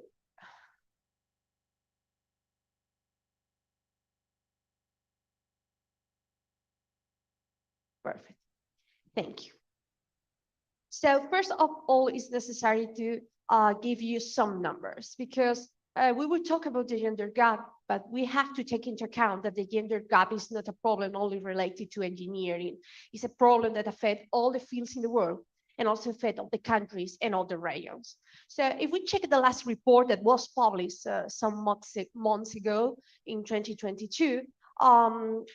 perfect. Thank you. So first of all, it's necessary to give you some numbers, because we will talk about the gender gap, but we have to take into account that the gender gap is not a problem only related to engineering. It's a problem that affects all the fields in the world, and also affect all the countries and all the regions. So if we check the last report that was published some months ago in 2022,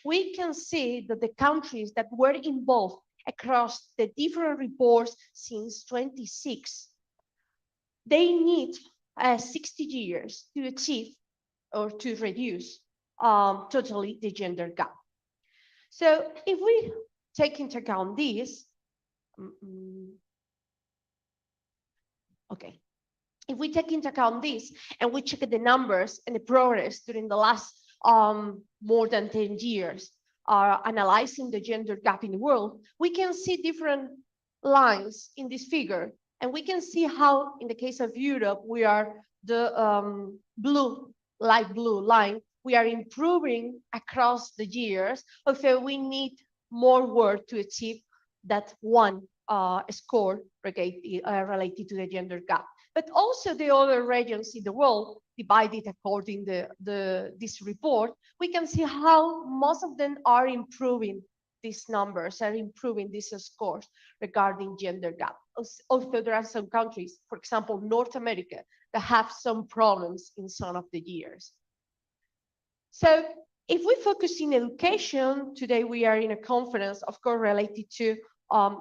we can see that the countries that were involved across the different reports since 26, they need 60 years to achieve or to reduce totally the gender gap. So if we take into account this, okay, if we take into account this and we check the numbers and the progress during the last more than 10 years, analyzing the gender gap in the world, we can see different lines in this figure, and we can see how, in the case of Europe, we are the light blue line. We are improving across the years, although we need more work to achieve that one score related to the gender gap. But also the other regions in the world, divided according to this report, we can see how most of them are improving these numbers, are improving these scores regarding gender gap. Also, there are some countries, for example, North America, that have some problems in some of the years. So if we focus in education, today we are in a conference, of course, related to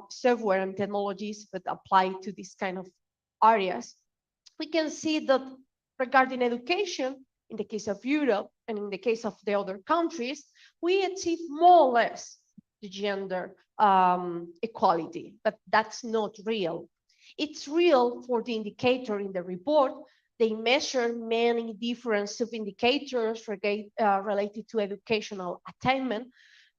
software and technologies, but applied to this kind of areas. We can see that regarding education, in the case of Europe and in the case of the other countries, we achieve more or less the gender equality, but that's not real. It's real for the indicator in the report. They measure many different sub-indicators related to educational attainment,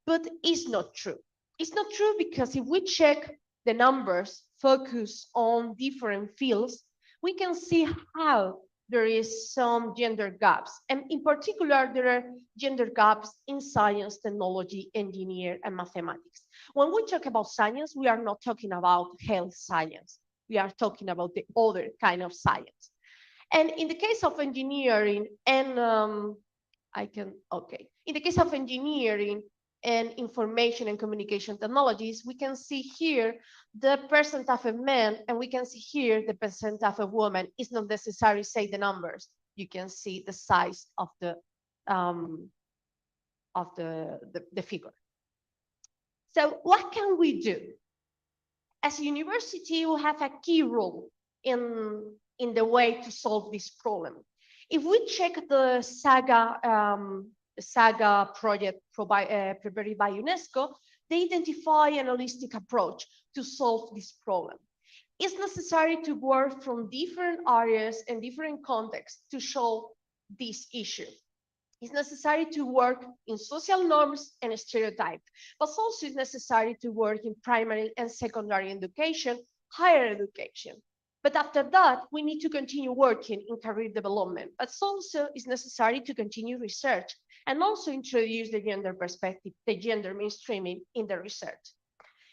but it's not true. It's not true because if we check the numbers focus on different fields, we can see how there is some gender gaps. And in particular, there are gender gaps in science, technology, engineering, and mathematics. When we talk about science, we are not talking about health science. We are talking about the other kind of science. And in the case of engineering and in the case of engineering and information and communication technologies, we can see here the percentage of men, and we can see here the percentage of women. It's not necessary to say the numbers. You can see the size of the figure. So what can we do? As a university, we have a key role in the way to solve this problem. If we check the SAGA project prepared by UNESCO, they identify an holistic approach to solve this problem. It's necessary to work from different areas and different contexts to solve this issue. It's necessary to work in social norms and stereotypes, but also it's necessary to work in primary and secondary education, higher education. But after that, we need to continue working in career development. But also it's necessary to continue research and also introduce the gender perspective, the gender mainstreaming in the research.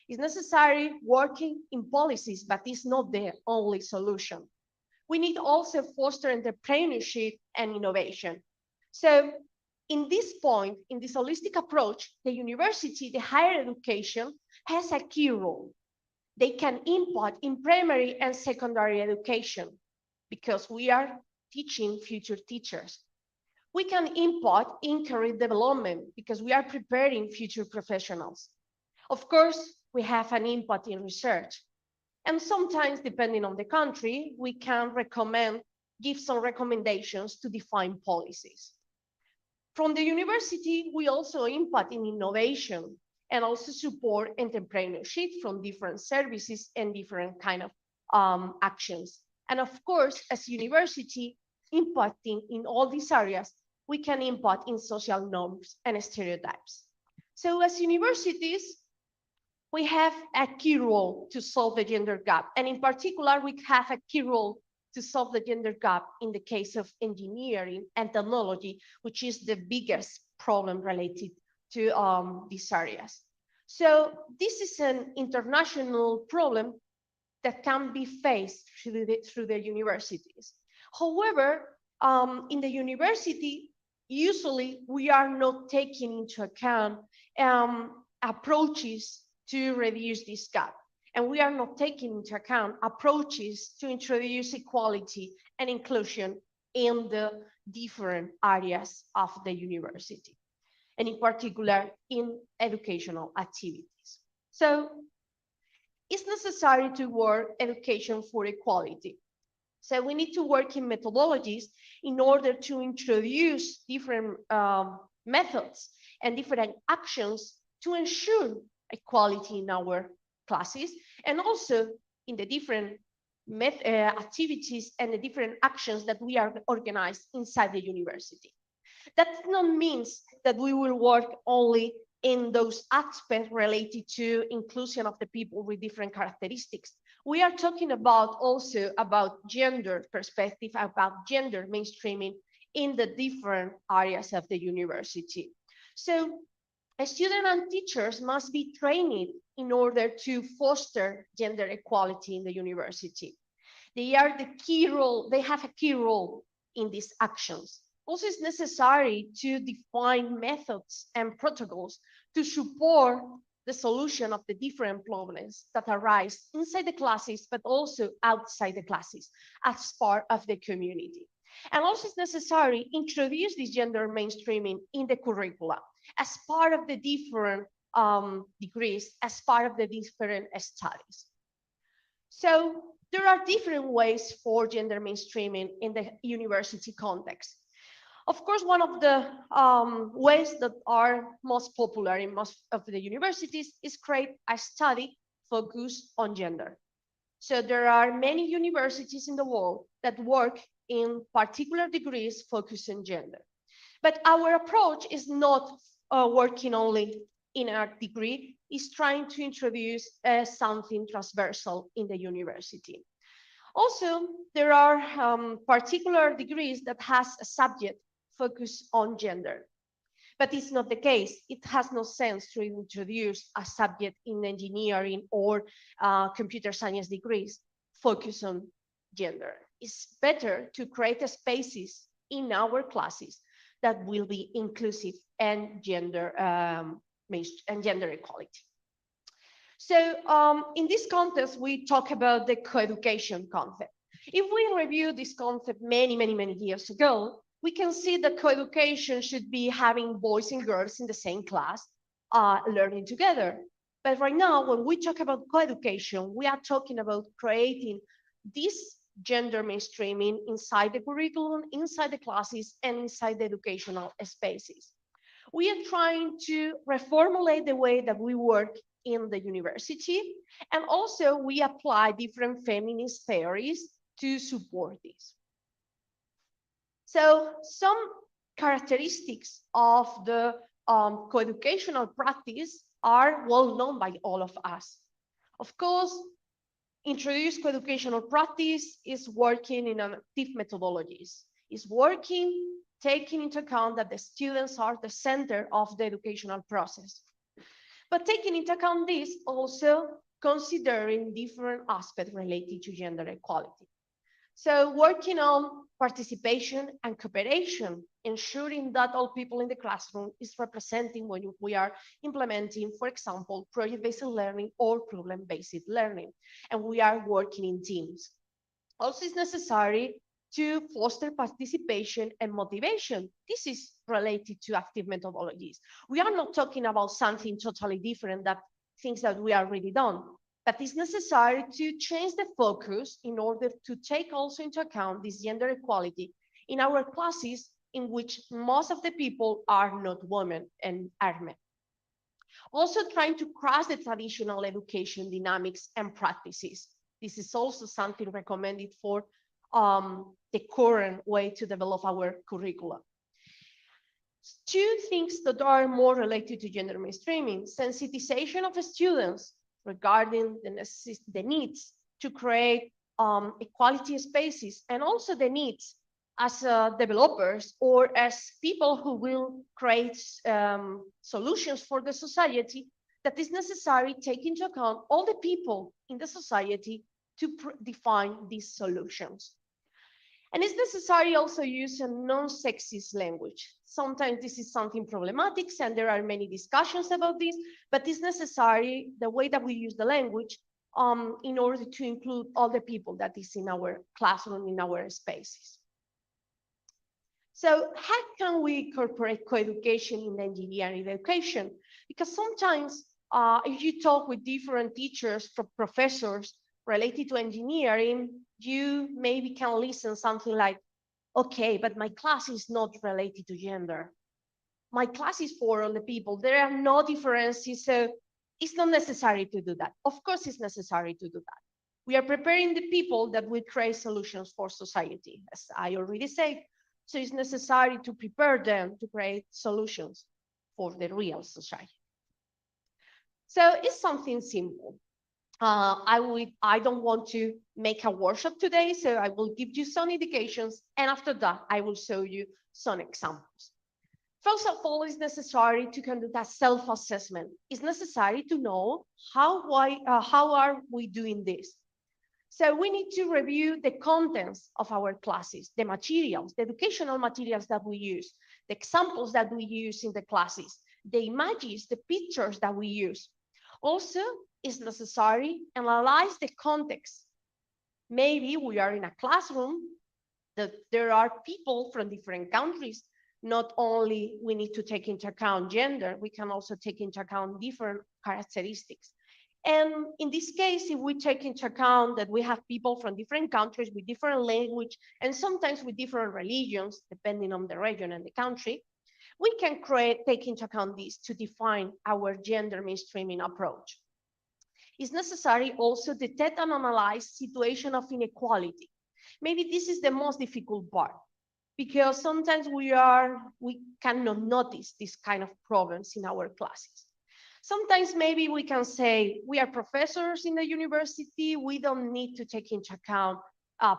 It's necessary working in policies, but it's not the only solution. We need also foster entrepreneurship and innovation. So in this point, in this holistic approach, the university, the higher education has a key role. They can input in primary and secondary education because we are teaching future teachers. We can input in career development because we are preparing future professionals. Of course, we have an input in research. And sometimes, depending on the country, we can give some recommendations to define policies. From the university, we also input in innovation and also support entrepreneurship from different services and different kind of actions. And of course, as university, impacting in all these areas, we can input in social norms and stereotypes. So as universities, we have a key role to solve the gender gap. And in particular, we have a key role to solve the gender gap in the case of engineering and technology, which is the biggest problem related to these areas. So this is an international problem that can be faced through the universities. However, in the university, usually we are not taking into account approaches to reduce this gap. And we are not taking into account approaches to introduce equality and inclusion in the different areas of the university, and in particular in educational activities. So it's necessary to work education for equality. So we need to work in methodologies in order to introduce different methods and different actions to ensure equality in our classes, and also in the different activities and the different actions that we are organized inside the university. That does not mean that we will work only in those aspects related to inclusion of the people with different characteristics. We are talking about also about gender perspective, about gender mainstreaming in the different areas of the university. So students and teachers must be trained in order to foster gender equality in the university. They have a key role in these actions. Also, it's necessary to define methods and protocols to support the solution of the different problems that arise inside the classes, but also outside the classes as part of the community. And also it's necessary to introduce this gender mainstreaming in the curricula as part of the different degrees, as part of the different studies. So there are different ways for gender mainstreaming in the university context. Of course, one of the ways that are most popular in most of the universities is create a study focused on gender. So there are many universities in the world that work in particular degrees focused on gender. But our approach is not working only in our degree, is trying to introduce something transversal in the university. Also, there are particular degrees that has a subject focused on gender. But it's not the case. It has no sense to introduce a subject in engineering or computer science degrees focused on gender. It's better to create spaces in our classes that will be inclusive and gender equality. So in this context, we talk about the co-education concept. If we review this concept many years ago, we can see that co-education should be having boys and girls in the same class learning together. But right now, when we talk about co-education, we are talking about creating this gender mainstreaming inside the curriculum, inside the classes, and inside the educational spaces. We are trying to reformulate the way that we work in the university, and also we apply different feminist theories to support this. So some characteristics of the co-educational practice are well known by all of us. Of course, introduced co-educational practice is working in active methodologies. It's working, taking into account that the students are the center of the educational process. But taking into account this, also considering different aspects related to gender equality. So working on participation and cooperation, ensuring that all people in the classroom is representing when we are implementing, for example, project-based learning or problem-based learning, and we are working in teams. Also, it's necessary to foster participation and motivation. This is related to active methodologies. We are not talking about something totally different than things that we already done. But it's necessary to change the focus in order to take also into account this gender equality in our classes in which most of the people are not women and are men. Also trying to cross the traditional education dynamics and practices. This is also something recommended for the current way to develop our curriculum. Two things that are more related to gender mainstreaming: sensitization of students regarding the needs to create equality spaces, and also the needs as developers or as people who will create solutions for the society, that is necessary to take into account all the people in the society to define these solutions. And it's necessary also use a non-sexist language. Sometimes this is something problematic, and there are many discussions about this, but it's necessary the way that we use the language in order to include all the people that is in our classroom, in our spaces. So how can we incorporate co-education in engineering education? Because sometimes if you talk with different teachers, professors related to engineering, you maybe can listen something like, okay, but my class is not related to gender. My class is for all the people. There are no differences, so it's not necessary to do that. Of course, it's necessary to do that. We are preparing the people that will create solutions for society, as I already said. So it's necessary to prepare them to create solutions for the real society. So it's something simple. I don't want to make a workshop today, so I will give you some indications, and after that, I will show you some examples. First of all, it's necessary to conduct a self-assessment. It's necessary to know how are we doing this. So we need to review the contents of our classes, the materials, the educational materials that we use, the examples that we use in the classes, the images, the pictures that we use. Also, it's necessary to analyze the context. Maybe we are in a classroom that there are people from different countries. Not only we need to take into account gender, we can also take into account different characteristics. And in this case, if we take into account that we have people from different countries with different language and sometimes with different religions, depending on the region and the country, we can take into account this to define our gender mainstreaming approach. It's necessary also to detect and analyze situation of inequality. Maybe this is the most difficult part, because sometimes we cannot notice this kind of problems in our classes. Sometimes maybe we can say we are professors in the university, we don't need to take into account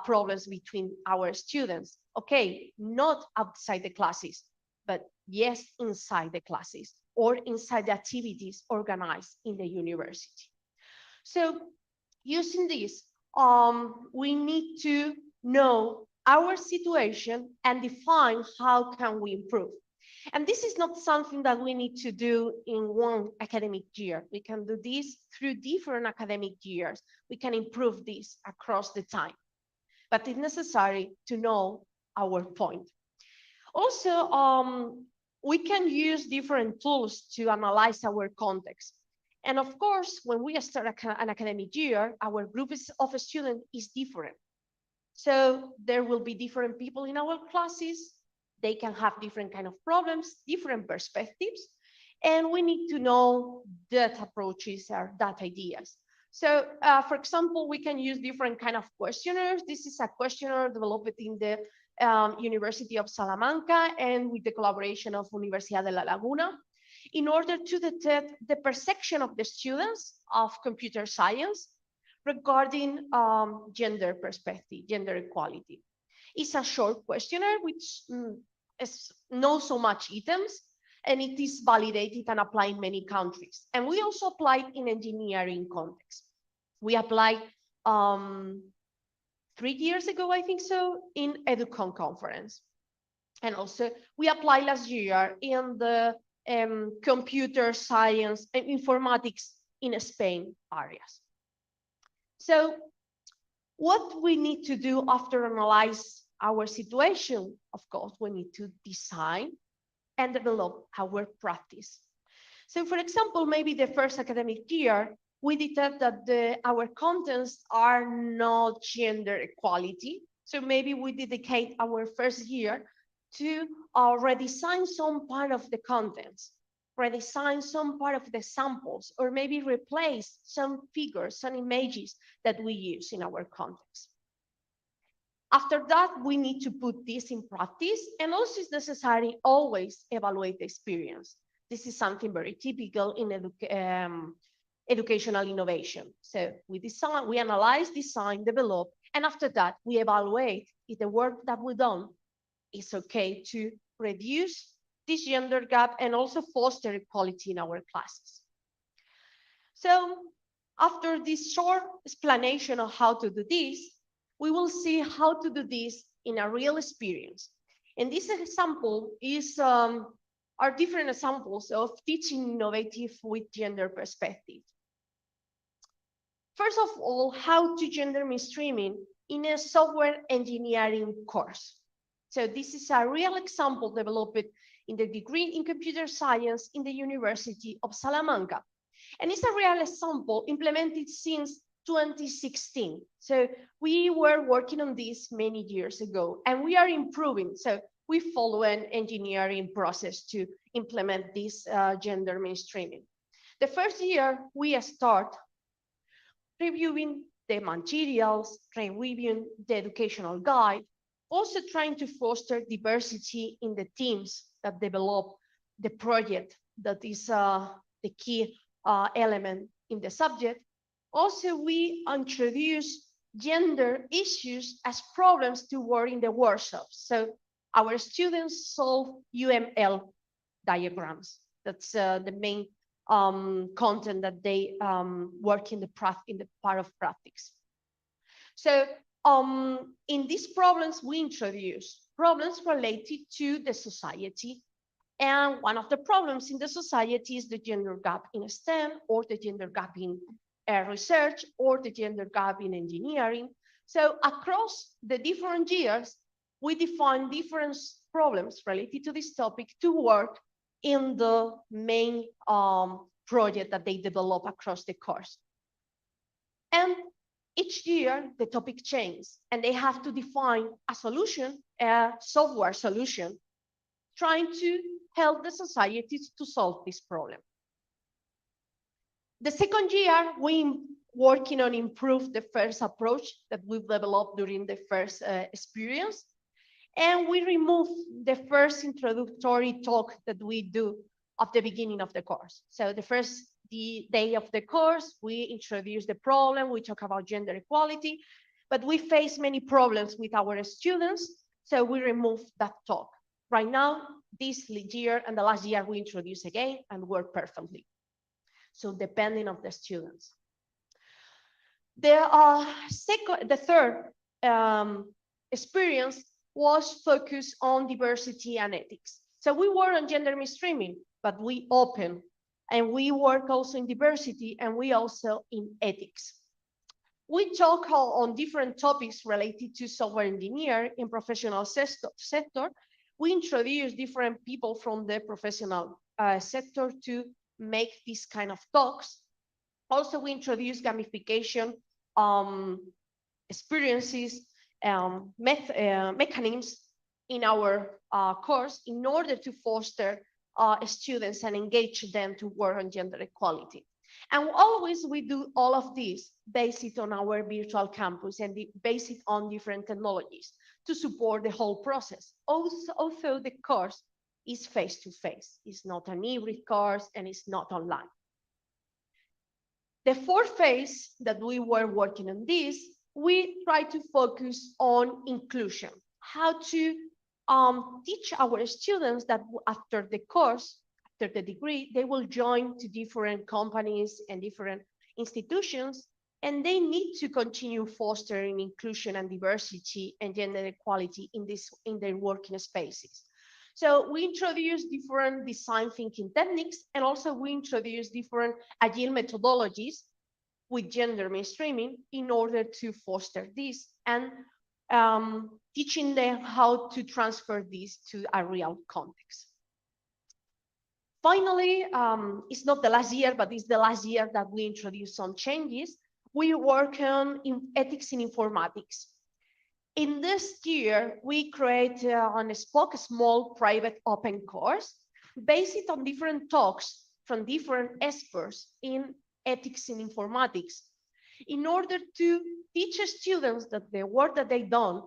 problems between our students. Okay, not outside the classes, but yes, inside the classes or inside the activities organized in the university. So using this, we need to know our situation and define how can we improve. And this is not something that we need to do in one academic year. We can do this through different academic years. We can improve this across the time, but it's necessary to know our point. Also, we can use different tools to analyze our context. And of course, when we start an academic year, our group of students is different. So there will be different people in our classes. They can have different kind of problems, different perspectives, and we need to know that approaches or that ideas. So, for example, we can use different kind of questionnaires. This is a questionnaire developed in the University of Salamanca and with the collaboration of Universidad de La Laguna, in order to detect the perception of the students of computer science regarding gender perspective, gender equality. It's a short questionnaire which is not so much items, and it is validated and applied in many countries. And we also applied in engineering context. We applied 3 years ago, I think so, in EduCon conference. And also we applied last year in the computer science and informatics in Spain areas. So what we need to do after analyze our situation, of course, we need to design and develop our practice. So for example, maybe the first academic year, we detect that our contents are not gender equality. So maybe we dedicate our first year to redesign some part of the contents, redesign some part of the samples, or maybe replace some figures, some images that we use in our context. After that, we need to put this in practice, and also it's necessary always evaluate the experience. This is something very typical in educational innovation. So we design, we analyze, design, develop, and after that, we evaluate if the work that we've done is okay to reduce this gender gap and also foster equality in our classes. So after this short explanation of how to do this, we will see how to do this in a real experience. And this example is are different examples of teaching innovative with gender perspective. First of all, how to gender mainstreaming in a software engineering course. So this is a real example developed in the degree in computer science in the University of Salamanca. And it's a real example implemented since 2016. So we were working on this many years ago, and we are improving. So we follow an engineering process to implement this gender mainstreaming. The first year, we start reviewing the materials, reviewing the educational guide, also trying to foster diversity in the teams that develop the project that is the key element in the subject. Also, we introduce gender issues as problems to work in the workshops. So our students solve UML diagrams. That's the main content that they work in the part of practice. So in these problems, we introduce problems related to the society. And one of the problems in the society is the gender gap in STEM, or the gender gap in research, or the gender gap in engineering. So across the different years, we define different problems related to this topic to work in the main project that they develop across the course. And each year, the topic changes, and they have to define a solution, a software solution, trying to help the societies to solve this problem. The second year, we working on improve the first approach that we've developed during the first experience. And we remove the first introductory talk that we do at the beginning of the course. So the first day of the course, we introduce the problem, we talk about gender equality, but we face many problems with our students, so we remove that talk. Right now, this year and the last year, we introduce again and work perfectly. So depending on the students. The third experience was focused on diversity and ethics. So we work on gender mainstreaming, but we open, and we work also in diversity, and we also in ethics. We talk on different topics related to software engineer in professional sector. We introduce different people from the professional sector to make these kind of talks. Also, we introduce gamification experiences, mechanisms in our course in order to foster students and engage them to work on gender equality. And always we do all of this based on our virtual campus and based on different technologies to support the whole process. Also the course is face-to-face. It's not an hybrid course and it's not online. The fourth phase that we were working on this, we try to focus on inclusion, how to teach our students that after the course, after the degree, they will join to different companies and different institutions, and they need to continue fostering inclusion and diversity and gender equality in their working spaces. So we introduce different design thinking techniques, and also we introduce different agile methodologies with gender mainstreaming in order to foster this and teaching them how to transfer this to a real context. Finally, it's not the last year, but it's the last year that we introduce some changes. We work on ethics in informatics. In this year, we create on a small private open course based on different talks from different experts in ethics in informatics in order to teach students that the work that they've done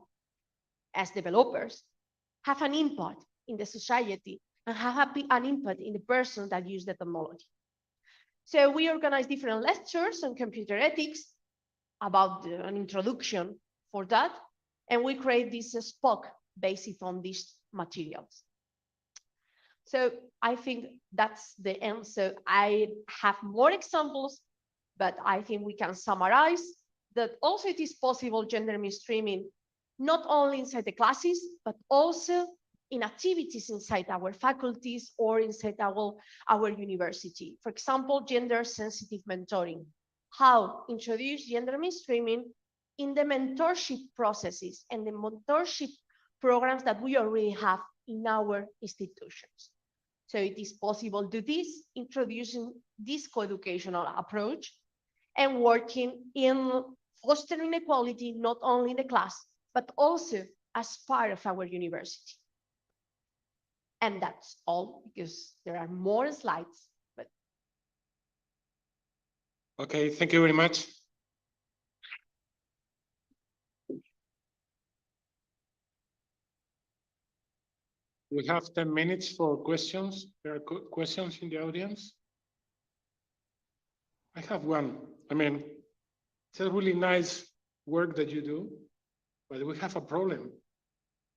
as developers have an impact in the society and have an impact in the person that use the technology. So we organize different lectures on computer ethics about an introduction for that, and we create this SPOC based on these materials. So I think that's the end. So I have more examples, but I think we can summarize that also it is possible gender mainstreaming, not only inside the classes, but also in activities inside our faculties or inside our university. For example, gender sensitive mentoring. How introduce gender mainstreaming in the mentorship processes and the mentorship programs that we already have in our institutions. So it is possible to do this, introducing this co-educational approach and working in fostering equality, not only in the class, but also as part of our university. And that's all, because there are more slides. But okay, thank you very much. We have 10 minutes for questions. There are questions in the audience. I have one. I mean, it's a really nice work that you do, but we have a problem.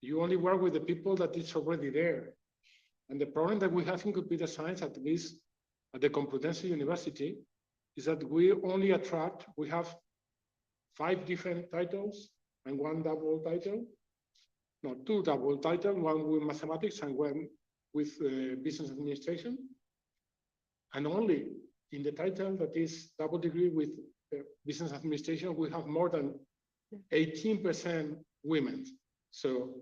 You only work with the people that is already there. And the problem that we have in computer science, at least at the Complutense University, is that we only attract, we have 5 different titles and 1 double title. No, 2 double titles, 1 with mathematics and 1 with business administration. And only in the title that is double degree with business administration, we have more than 18% women. So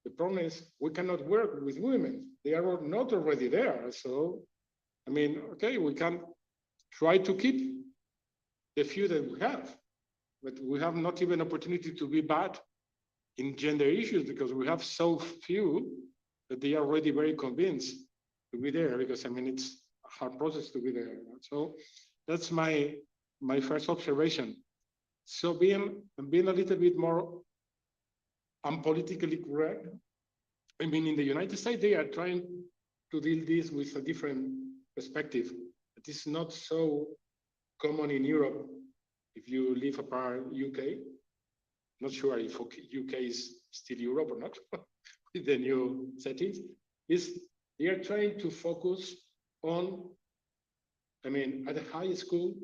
the problem is we cannot work with women. They are not already there. So, I mean, okay, we can try to keep the few that we have, but we have not even opportunity to be bad in gender issues because we have so few that they are already very convinced to be there, because I mean, it's a hard process to be there. So that's my first observation. So being a little bit more unpolitically correct, I mean, in the United States, they are trying to deal this with a different perspective. It is not so common in Europe if you live apart UK. Not sure if UK is still Europe or not with the new settings. They are trying to focus on, I mean, at a high school,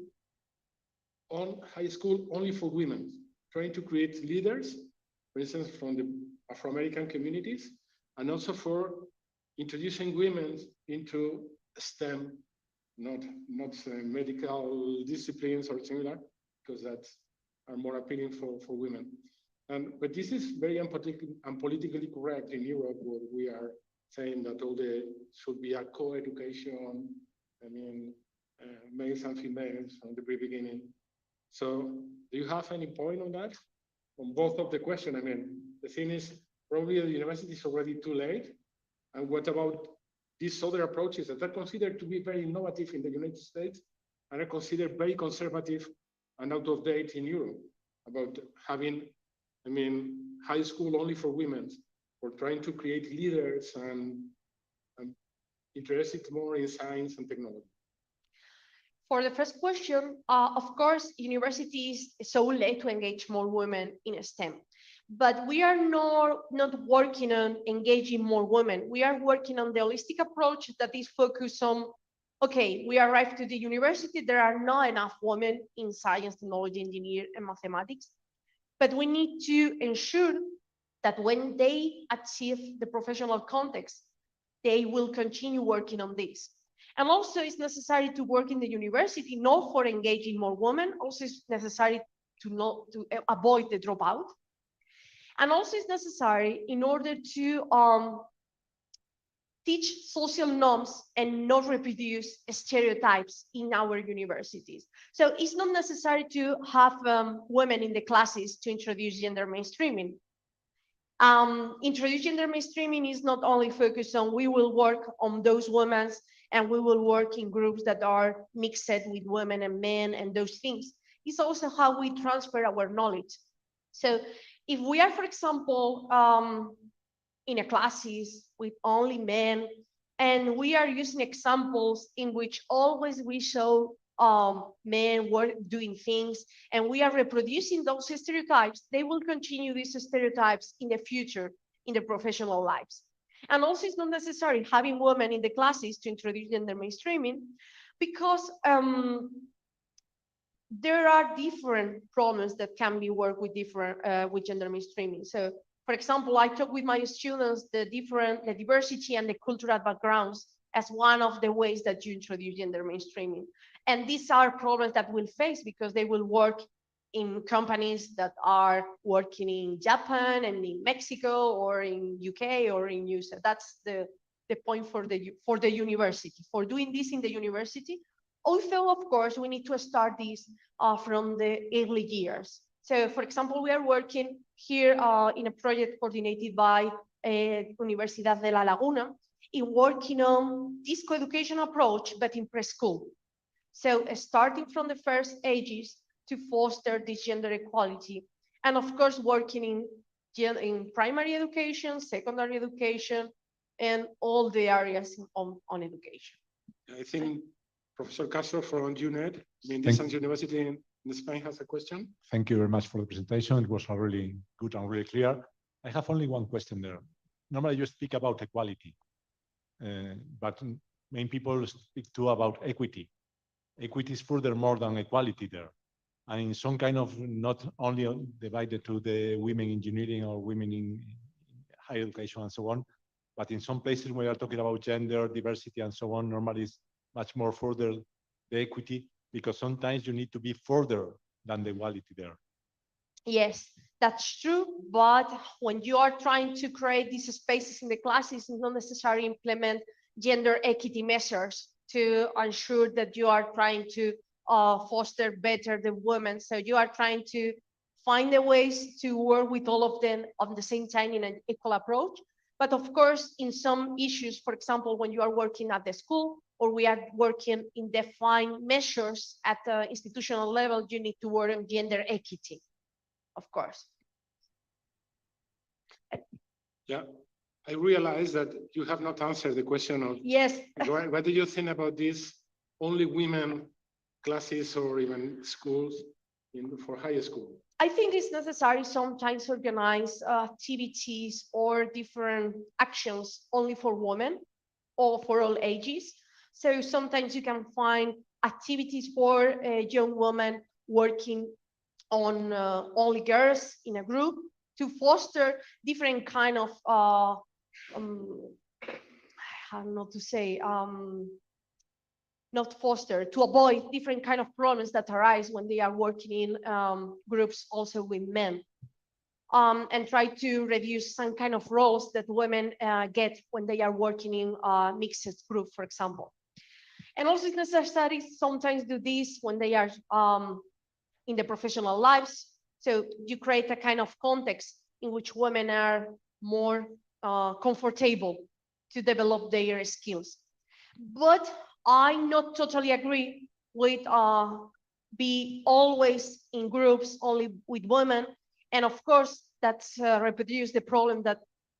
only for women, trying to create leaders, for instance, from the Afro-American communities, and also for introducing women into STEM, not medical disciplines or similar, because that are more appealing for women. But this is very unpolitically correct in Europe, where we are saying that all should be a co-education, I mean, males and females from the very beginning. So do you have any point on that? On both of the question, I mean, the thing is, probably the university is already too late. And what about these other approaches that are considered to be very innovative in the United States and are considered very conservative and out of date in Europe, about having, I mean, high school only for women, or trying to create leaders and interested more in science and technology? For the first question, of course, universities so late to engage more women in STEM, but we are not working on engaging more women. We are working on the holistic approach that is focused on, okay, we arrived to the university, there are not enough women in science, technology, engineering, and mathematics, but we need to ensure that when they achieve the professional context, they will continue working on this. And also it's necessary to work in the university, not for engaging more women, also it's necessary to avoid the dropout. And also it's necessary in order to teach social norms and not reproduce stereotypes in our universities. So it's not necessary to have women in the classes to introduce gender mainstreaming. Introduce gender mainstreaming is not only focused on, we will work on those women and we will work in groups that are mixed with women and men and those things. It's also how we transfer our knowledge. So if we are, for example, in a classes with only men, and we are using examples in which always we show men were doing things, and we are reproducing those stereotypes, they will continue these stereotypes in the future in their professional lives. And also it's not necessary having women in the classes to introduce gender mainstreaming, because there are different problems that can be worked with with gender mainstreaming. So for example, I talk with my students the diversity and the cultural backgrounds as one of the ways that you introduce gender mainstreaming. And these are problems that we'll face because they will work in companies that are working in Japan and in Mexico or in UK or in USA. That's the point for the university, for doing this in the university. Also, of course, we need to start this from the early years. So for example, we are working here in a project coordinated by Universidad de La Laguna in working on this co-education approach, but in preschool. So starting from the first ages to foster this gender equality. And of course, working in primary education, secondary education, and all the areas on education. I think Professor Castro from UNED Distance University in Spain has a question. Thank you very much for the presentation. It was really good and really clear. I have only one question there. Normally you speak about equality, but many people speak too about equity. Equity is further more than equality there. And in some kind of, not only divided to the women engineering or women in higher education and so on, but in some places we are talking about gender, diversity and so on, normally it's much more further the equity, because sometimes you need to be further than the equality there. Yes, that's true. But when you are trying to create these spaces in the classes, it's not necessary implement gender equity measures to ensure that you are trying to foster better the women. So you are trying to find the ways to work with all of them at the same time in an equal approach. But of course, in some issues, for example, when you are working at the school or we are working in defined measures at the institutional level, you need to work on gender equity, of course. Yeah, I realize that you have not answered the question of yes. What do you think about this? Only women classes or even schools for high school? I think it's necessary sometimes organize activities or different actions only for women or for all ages. So sometimes you can find activities for young women working on only girls in a group to foster different kind of how not to say not foster, to avoid different kind of problems that arise when they are working in groups also with men, and try to reduce some kind of roles that women get when they are working in a mixed group, for example. And also it's necessary sometimes do this when they are in the professional lives. So you create a kind of context in which women are more comfortable to develop their skills. But I not totally agree with be always in groups only with women. And of course, that's reproduce the problem that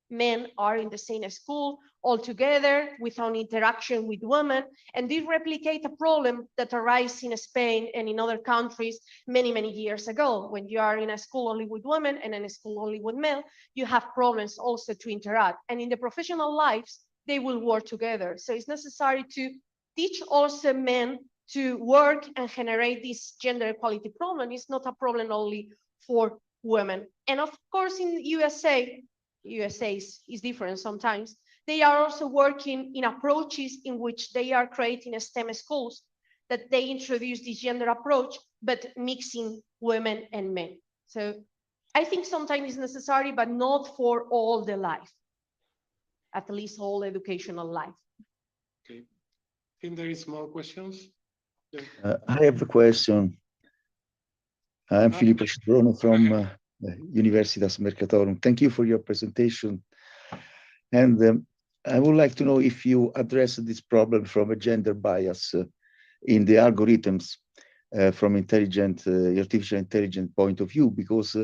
men are in the same school all together without interaction with women. And this replicate a problem that arises in Spain and in other countries many, many years ago. When you are in a school only with women and in a school only with men, you have problems also to interact. And in the professional lives, they will work together. So it's necessary to teach also men to work and generate this gender equality problem. It's not a problem only for women. And of course, in USA is different sometimes. They are also working in approaches in which they are creating STEM schools that they introduce this gender approach, but mixing women and men. So I think sometimes it's necessary, but not for all the life, at least all educational life. Okay. I think there is more questions. Yeah. I have a question. I'm Filippo Citrone from Universitas Mercatorum. Thank you for your presentation. And I would like to know if you address this problem from a gender bias in the algorithms from artificial intelligence point of view, because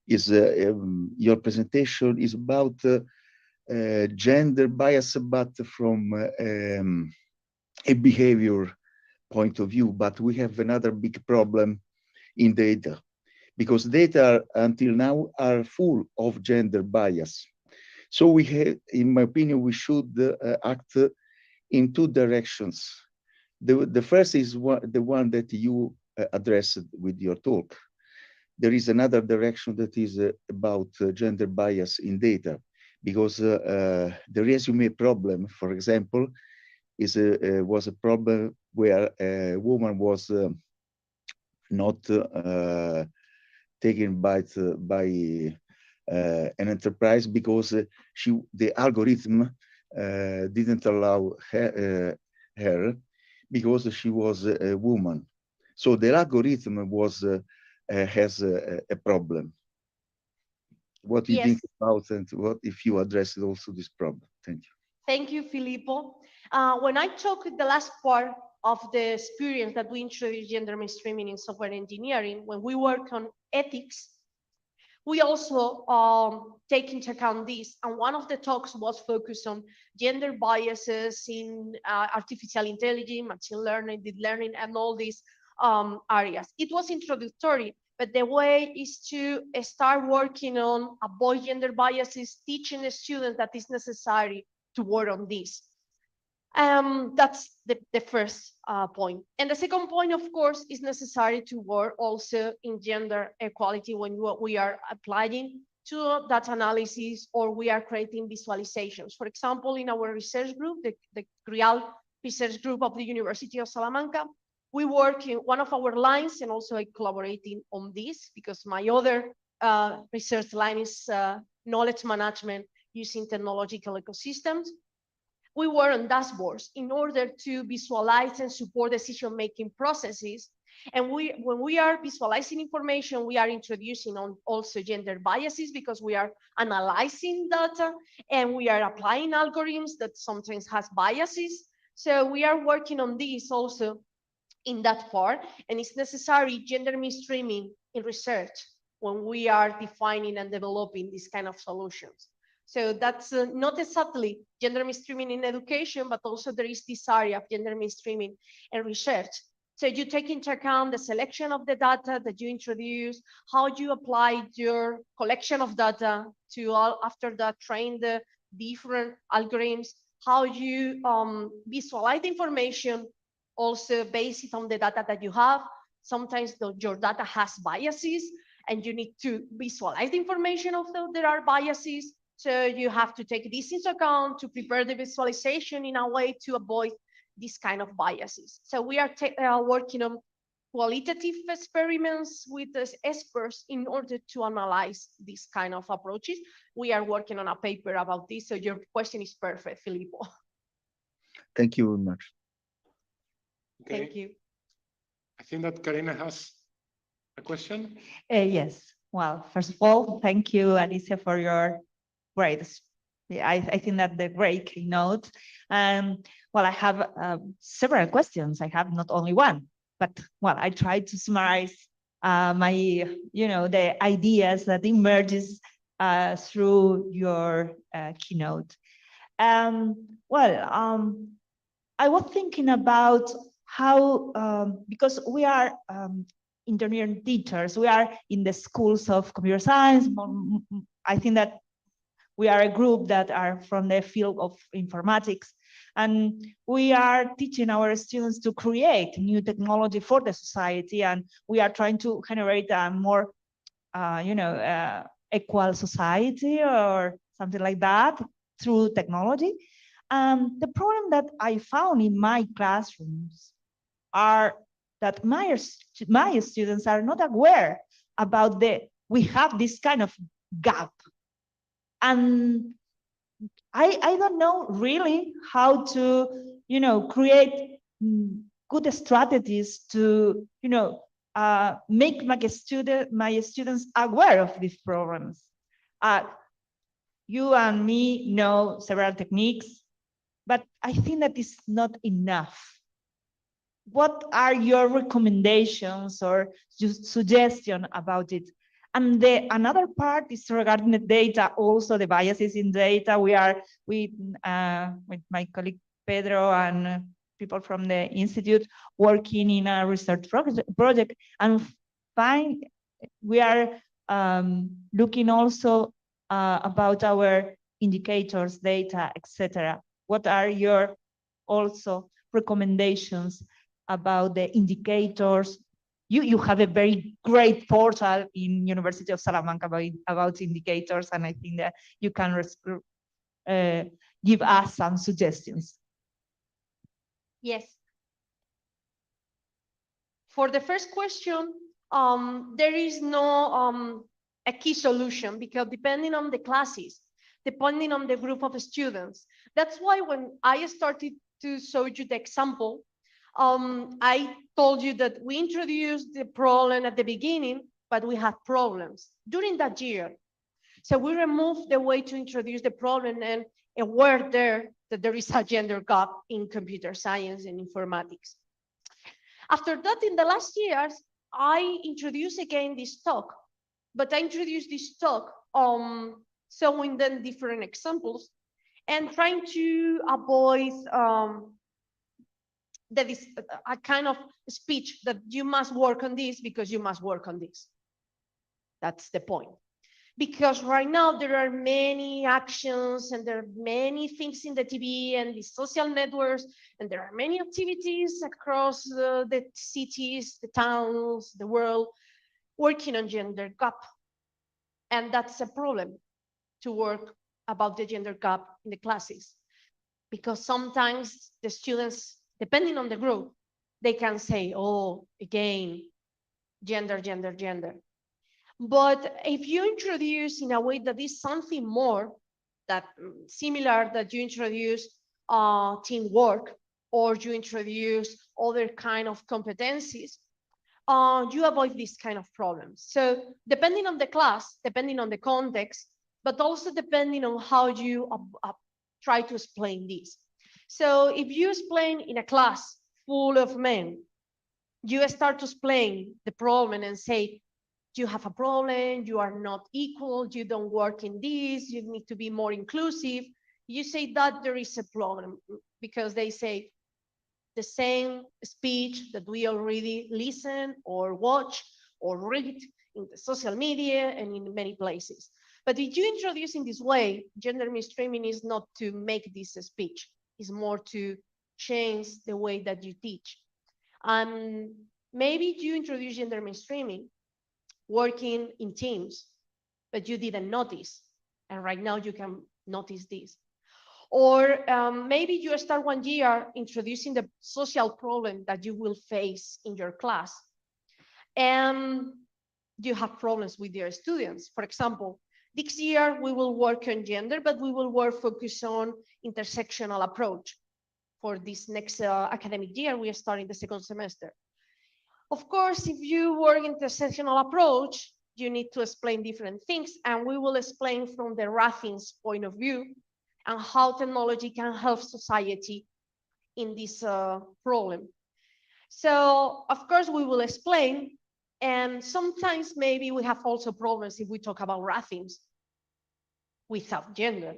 your presentation is about gender bias, but from a behavior point of view. But we have another big problem in data, because data until now are full of gender bias. So we have, in my opinion, we should act in two directions. The first is the one that you addressed with your talk. There is another direction that is about gender bias in data, because the resume problem, for example, was a problem where a woman was not taken by an enterprise because the algorithm didn't allow her because she was a woman. So the algorithm was has a problem. What do you think about, and what if you addressed also this problem? Thank you. Thank you, Filippo. When I talk the last part of the experience that we introduced gender mainstreaming in software engineering, when we work on ethics, we also take into account this. And one of the talks was focused on gender biases in artificial intelligence, machine learning, deep learning, and all these areas. It was introductory, but the way is to start working on avoid gender biases, teaching the students that it's necessary to work on this. That's the first point. And the second point, of course, is necessary to work also in gender equality when we are applying to data analysis or we are creating visualizations. For example, in our research group, the CRIAL research group of the University of Salamanca, we work in one of our lines, and also collaborating on this because my other research line is knowledge management using technological ecosystems. We work on dashboards in order to visualize and support decision-making processes. And when we are visualizing information, we are introducing on also gender biases because we are analyzing data and we are applying algorithms that sometimes has biases. So we are working on this also in that part, and it's necessary gender mainstreaming in research when we are defining and developing these kind of solutions. So that's not exactly gender mainstreaming in education, but also there is this area of gender mainstreaming in research. So you take into account the selection of the data that you introduce, how you apply your collection of data to after that train the different algorithms, how you visualize the information also based on the data that you have. Sometimes your data has biases and you need to visualize the information of there are biases. So you have to take this into account to prepare the visualization in a way to avoid this kind of biases. So we are working on qualitative experiments with the experts in order to analyze these kind of approaches. We are working on a paper about this. So your question is perfect, Filippo. Thank you very much. Okay. Thank you. I think that Karina has a question. Yes. Well, first of all, thank you, Alicia, for your great. I think that the great keynote. Well, I have several questions. I have not only one, but well, I tried to summarize the ideas that emerges through your keynote. I was thinking about how, because we are engineering teachers, we are in the schools of computer science. I think that we are a group that are from the field of informatics, and we are teaching our students to create new technology for the society, and we are trying to generate a more, equal society or something like that through technology. The problem that I found in my classrooms are that my students are not aware about we have this kind of gap. And I don't know really how to, create good strategies to, make my students aware of these problems. You and me know several techniques, but I think that is not enough. What are your recommendations or suggestions about it? And another part is regarding the data, also the biases in data. We are with my colleague Pedro and people from the institute working in a research project, and we are looking also about our indicators, data, etc. What are your also recommendations about the indicators? You have a very great portal in University of Salamanca about indicators, and I think that you can give us some suggestions. Yes. For the first question, there is no a key solution, because depending on the classes, depending on the group of students. That's why when I started to show you the example, I told you that we introduced the problem at the beginning, but we had problems during that year. So we removed the way to introduce the problem and aware that there is a gender gap in computer science and informatics. After that, in the last years, I introduced again this talk, but I introduced this talk showing them different examples and trying to avoid that is a kind of speech that you must work on this because you must work on this. That's the point. Because right now there are many actions and there are many things in the TV and the social networks, and there are many activities across the cities, the towns, the world, working on gender gap. And that's a problem to work about the gender gap in the classes, because sometimes the students, depending on the group, they can say, oh, again, gender, gender, gender. But if you introduce in a way that is something more that similar, that you introduce teamwork, or you introduce other kind of competencies, you avoid this kind of problems. So depending on the class, depending on the context, but also depending on how you try to explain this. So if you explain in a class full of men, you start to explain the problem and say, you have a problem, you are not equal, you don't work in this, you need to be more inclusive. You say that there is a problem, because they say the same speech that we already listen or watch or read in the social media and in many places. But if you introduce in this way, gender mainstreaming is not to make this a speech, it's more to change the way that you teach. And maybe you introduce gender mainstreaming working in teams, but you didn't notice. And right now you can notice this. Or maybe you start 1 year introducing the social problem that you will face in your class. And you have problems with your students. For example, this year we will work on gender, but we will work focus on intersectional approach. For this next academic year, we are starting the 2nd semester. Of course, if you work intersectional approach, you need to explain different things, and we will explain from the Rafin's point of view and how technology can help society in this problem. So, of course, we will explain, and sometimes maybe we have also problems if we talk about Rafin's without gender.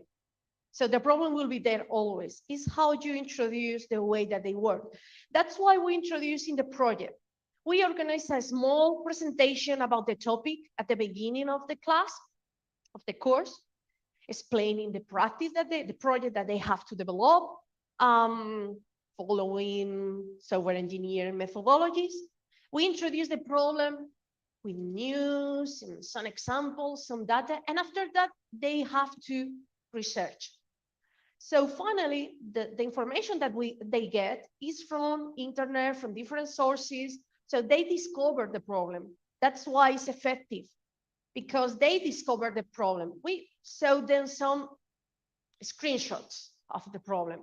So the problem will be there always, is how you introduce the way that they work. That's why we introduce in the project. We organize a small presentation about the topic at the beginning of the class, of the course, explaining the practice that the project that they have to develop, following software engineering methodologies. We introduce the problem with news and some examples, some data, and after that, they have to research. So finally, the information that they get is from internet, from different sources. So they discover the problem. That's why it's effective, because they discover the problem. We show them some screenshots of the problem,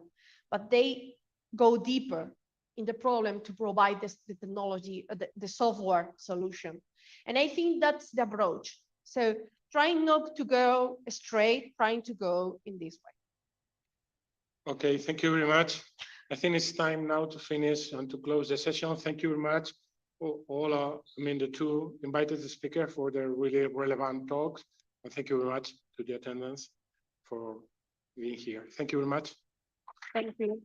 but they go deeper in the problem to provide the technology, the software solution. And I think that's the approach. So trying not to go straight, trying to go in this way. Okay, thank you very much. I think it's time now to finish and to close the session. Thank you very much. All, the 2 invited speakers for their really relevant talks. And thank you very much to the attendants for being here. Thank you very much. Thank you.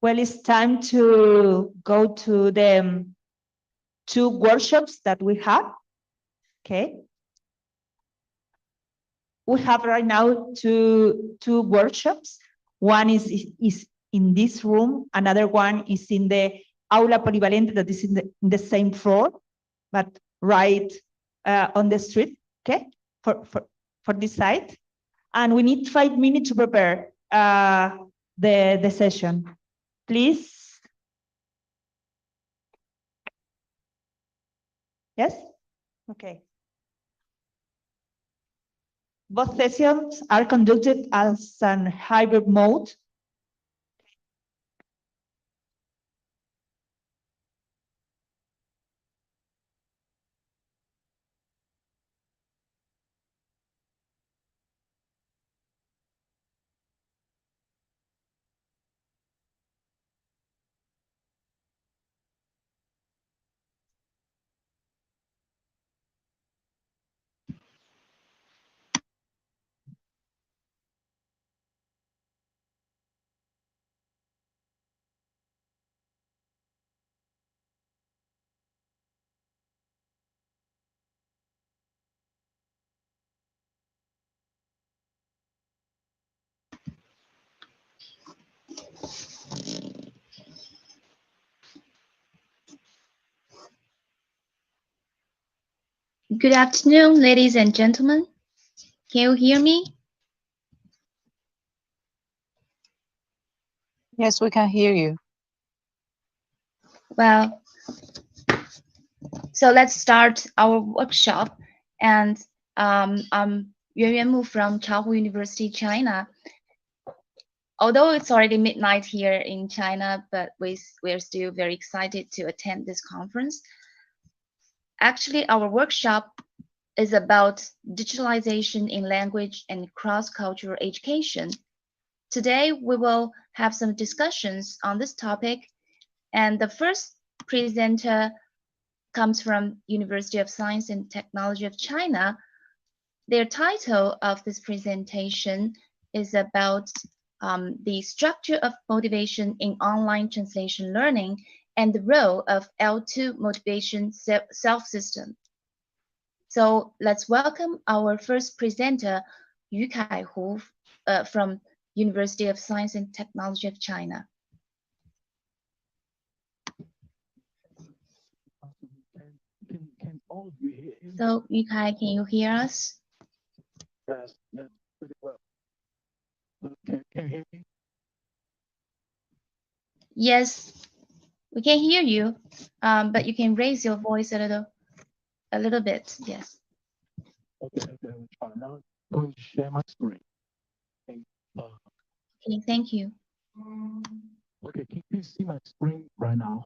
Well, it's time to go to the 2 workshops that we have. Okay. We have right now two workshops. One is in this room. Another one is in the Aula Polivalente that is in the same floor, but right on the street. Okay, for this site. And we need 5 minutes to prepare the session. Please. Yes? Okay. Both sessions are conducted as an hybrid mode. Good afternoon, ladies and gentlemen. Can you hear me? Yes, we can hear you. Well, so let's start our workshop. And I'm Yuan Yuanmu from Chaohu University, China. Although it's already midnight here in China, but we're still very excited to attend this conference. Actually, our workshop is about digitalization in language and cross-cultural education. Today, we will have some discussions on this topic. And the first presenter comes from University of Science and Technology of China. Their title of this presentation is about the structure of motivation in online translation learning and the role of L2 motivation self-system. So let's welcome our first presenter, Yu Kai Hu from University of Science and Technology of China. Can all of you hear him? So Yu Kai, can you hear us? Yes, pretty well. Can you hear me? Yes, we can hear you, but you can raise your voice a little bit. Yes. Okay, we'll try now. I'm going to share my screen. Okay, thank you. Okay, can you see my screen right now?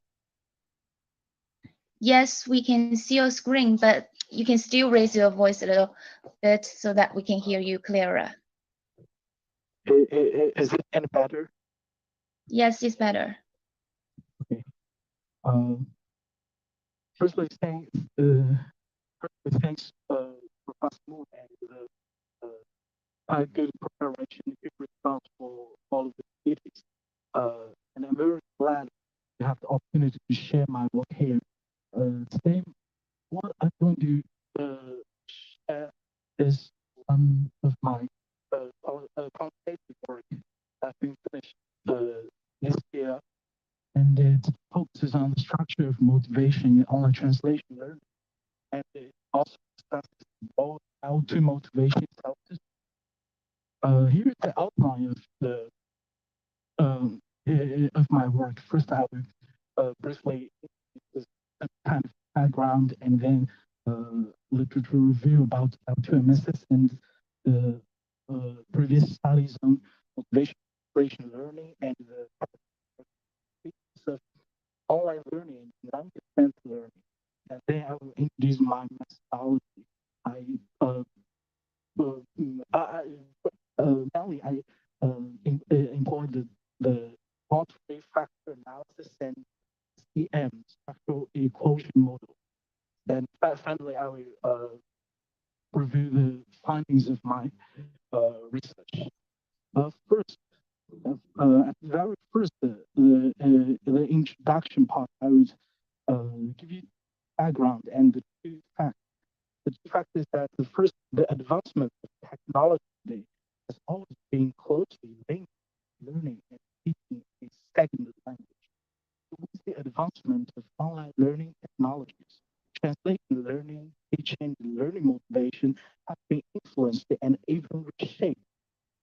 Yes, we can see your screen, but you can still raise your voice a little bit so that we can hear you clearer. Is it any better? Yes, it's better. Okay. Firstly, thanks, Professor Moon and a good preparation, good response for all of the activities. And I'm very glad to have the opportunity to share my work here. Today, what I'm going to share is one of my quantitative work that's been finished this year, and it focuses on the structure of motivation in online translation learning, and it also discusses both how to motivation self-system. Here is the outline of my work. First, I will briefly introduce a kind of background, and then literature review about L2MSS and the previous studies on motivation learning and the features of online learning and non-distance learning. And then I will introduce my methodology. Mainly I employed the multi factor analysis and CM, structural equation model. And finally, I will review the findings of my research. First, at the very first, the introduction part, I would give you background and the two facts. The two facts is that the advancement of technology today has always been closely linked to learning and teaching a second language. With the advancement of online learning technologies, translation learning, teaching, and learning motivation have been influenced and even reshaped.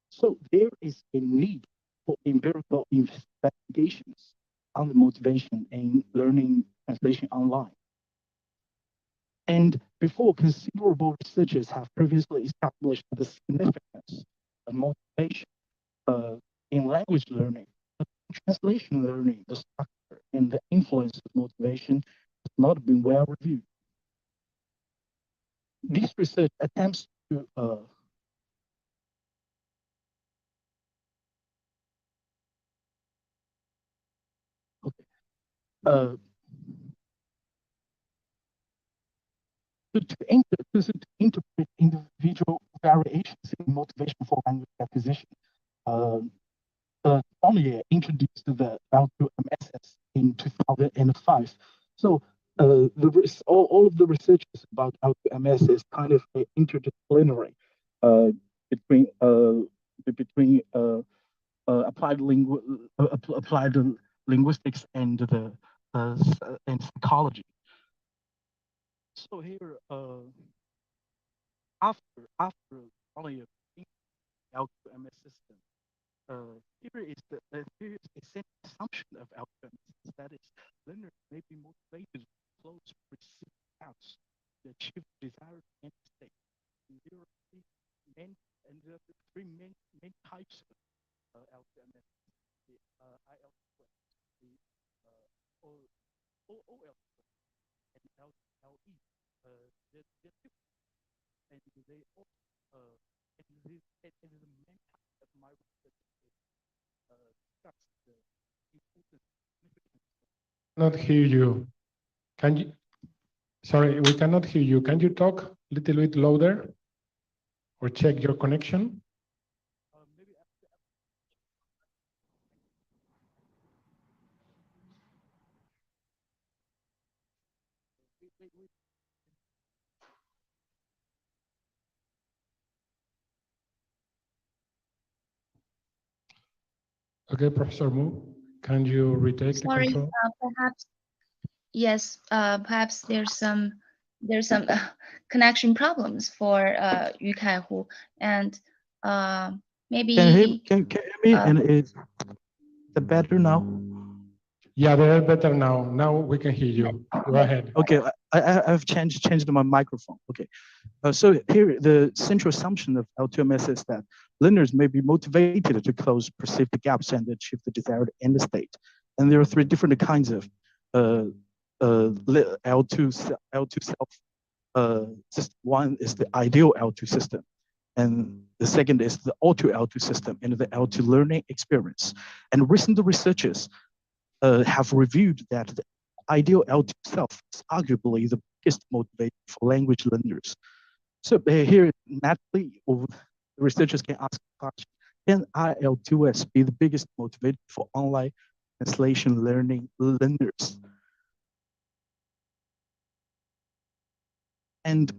So there is a need for empirical investigations on the motivation in learning translation online. And before, considerable researchers have previously established the significance of motivation in language learning. But in translation learning, the structure and the influence of motivation has not been well reviewed. This research attempts to to interpret individual variations in motivation for language acquisition. Fournier introduced the L2MSS in 2005. So all of the researches about L2MS is kind of interdisciplinary between applied linguistics and and psychology. So here after only a L2MS system. Here is here is a simple assumption of L2MS, that is, learners may be motivated to close specific gaps to achieve desired end state. And there are three main types of L2MS: the IL2, the OL, and LE. And they all and the main type of my research discuss the important significance. Not hear you. Can you? Sorry, we cannot hear you. Can you talk a little bit louder or check your connection? Okay, Professor Mu, can you retake the Sorry, control? perhaps yes. Perhaps there's some connection problems for Yu Kai-hu, and maybe. Can you hear me? And is it better now? Yeah, they're better now. Now we can hear you. Go ahead. Okay, I've changed my microphone. Okay, so here the central assumption of L2MS is that learners may be motivated to close perceived gaps and achieve the desired end state. And there are three different kinds of L2 self system. One is the ideal L2 system, and the second is the auto L2 system and the L2 learning experience. And recent researchers have reviewed that the ideal L2 self is arguably the biggest motivator for language learners. So here, naturally, the researchers can ask the question, can IL2S be the biggest motivator for online translation learning learners? And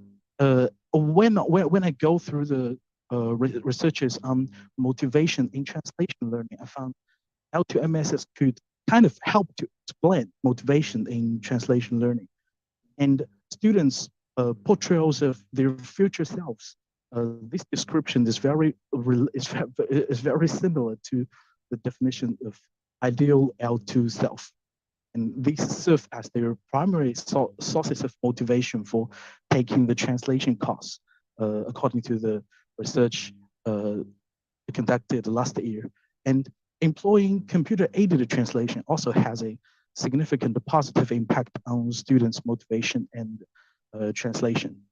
when I go through the researchers on motivation in translation learning, I found L2MSs could kind of help to explain motivation in translation learning. And students' portrayals of their future selves, this description is very similar to the definition of ideal L2 self. And these serve as their primary sources of motivation for taking the translation course, according to the research conducted last year. And employing computer-aided translation also has a significant positive impact on students' motivation and translation.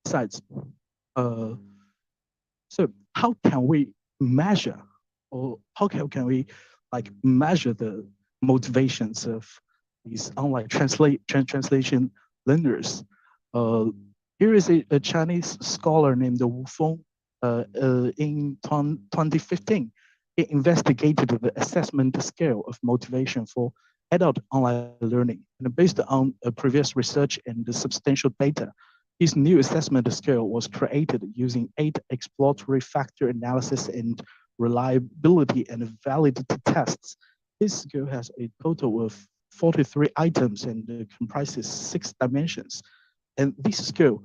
Besides, so how can we measure, or how can we measure the motivations of these online translation learners? Here is a Chinese scholar named Wu Feng. In 2015, he investigated the assessment scale of motivation for adult online learning. And based on previous research and the substantial data, his new assessment scale was created using 8 exploratory factor analysis and reliability and validity tests. This scale has a total of 43 items and comprises 6 dimensions. And this scale,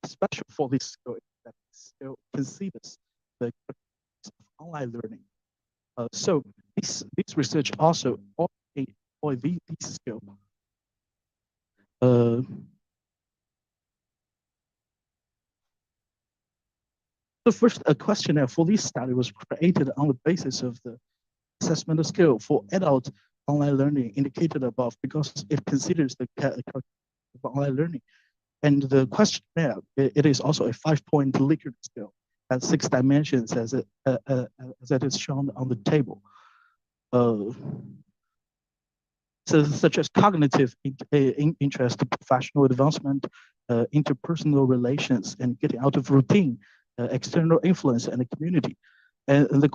special for this scale, that scale considers the online learning. So this research also employ this scale. The first questionnaire for this study was created on the basis of the assessment scale for adult online learning indicated above, because it considers the online learning. And the questionnaire, it is also a 5-point Likert scale at 6 dimensions as it is shown on the table. So such as cognitive interest, professional advancement, interpersonal relations, and getting out of routine, external influence, and the community. And the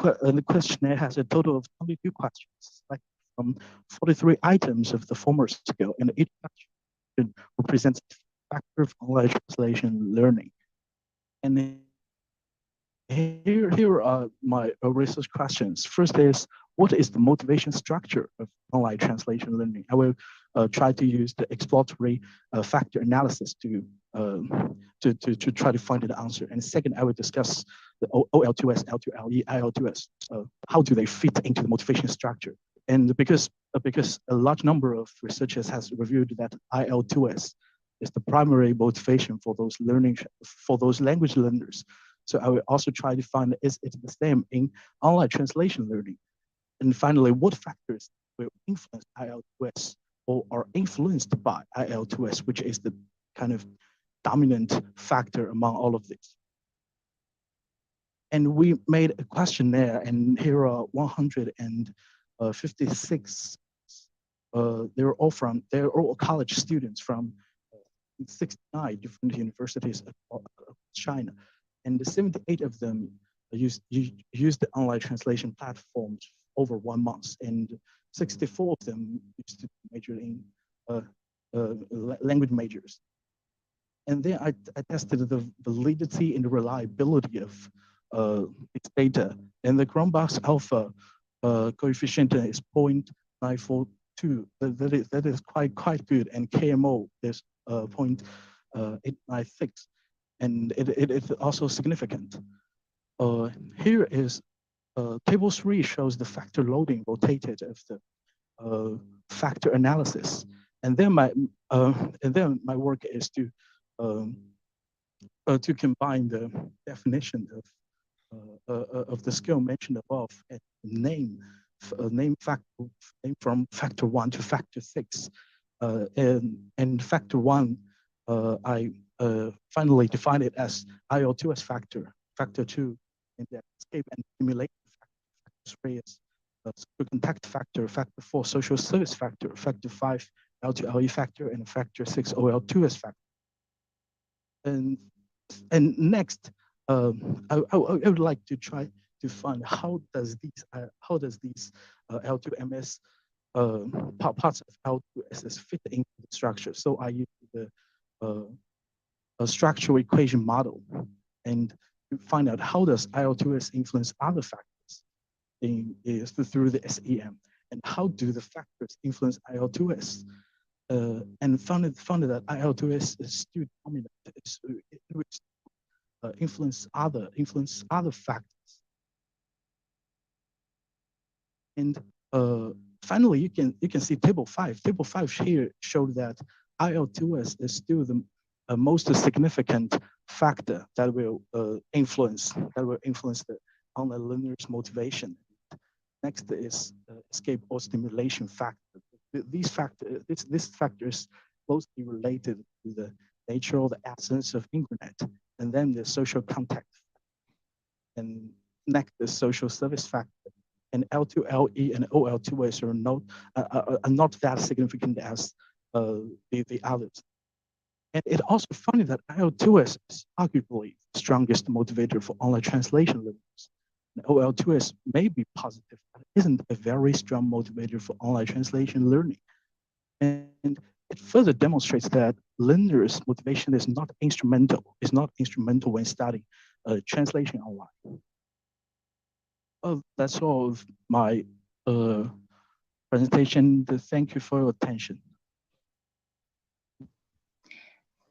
questionnaire has a total of 22 questions, like from 43 items of the former scale, and each question represents a factor of online translation learning. And here are my research questions. First is, what is the motivation structure of online translation learning? I will try to use the exploratory factor analysis to try to find the answer. And second, I will discuss the OL2S, L2LE, IL2S. How do they fit into the motivation structure? And because a large number of researchers has reviewed that IL2S is the primary motivation for those language learners. So I will also try to find, is it the same in online translation learning? And finally, what factors will influence IL2S or are influenced by IL2S, which is the kind of dominant factor among all of these? And we made a questionnaire, and here are 156. They're all college students from 69 different universities across China, and 78 of them used the online translation platforms over 1 month, and 64 of them used to major in language majors. And then I tested the validity and the reliability of its data, and the Chromebox alpha coefficient is 0.942. That is quite good, and KMO is 0.896, and it is also significant. Here is table 3 shows the factor loading rotated of the factor analysis, and then my work is to combine the definition of the skill mentioned above and name from factor 1 to factor 6, and factor 1 I finally define it as IL2S factor, factor 2 in the escape and stimulation factor, factor 3 is contact factor, factor 4 social service factor, factor 5 L2LE factor, and factor 6 OL2S factor. And next, I would like to try to find how does these L2MS parts of L2SS fit into the structure. So I use the structural equation model and to find out how does IL2S influence other factors through the SEM, and how do the factors influence IL2S. And found that IL2S is still dominant. It influence other factors. And finally, you can see table 5. Table 5 here showed that IL2S is still the most significant factor that will influence the online learner's motivation. Next is escape or stimulation factor. This factor is closely related to the nature or the absence of internet, and then the social contact. And next, the social service factor. And L2LE and OL2S are not that significant as the others. And it also funny that IL2S is arguably the strongest motivator for online translation learners. OL2S may be positive, but it isn't a very strong motivator for online translation learning. And it further demonstrates that learners' motivation is not instrumental when studying translation online. That's all of my presentation. Thank you for your attention.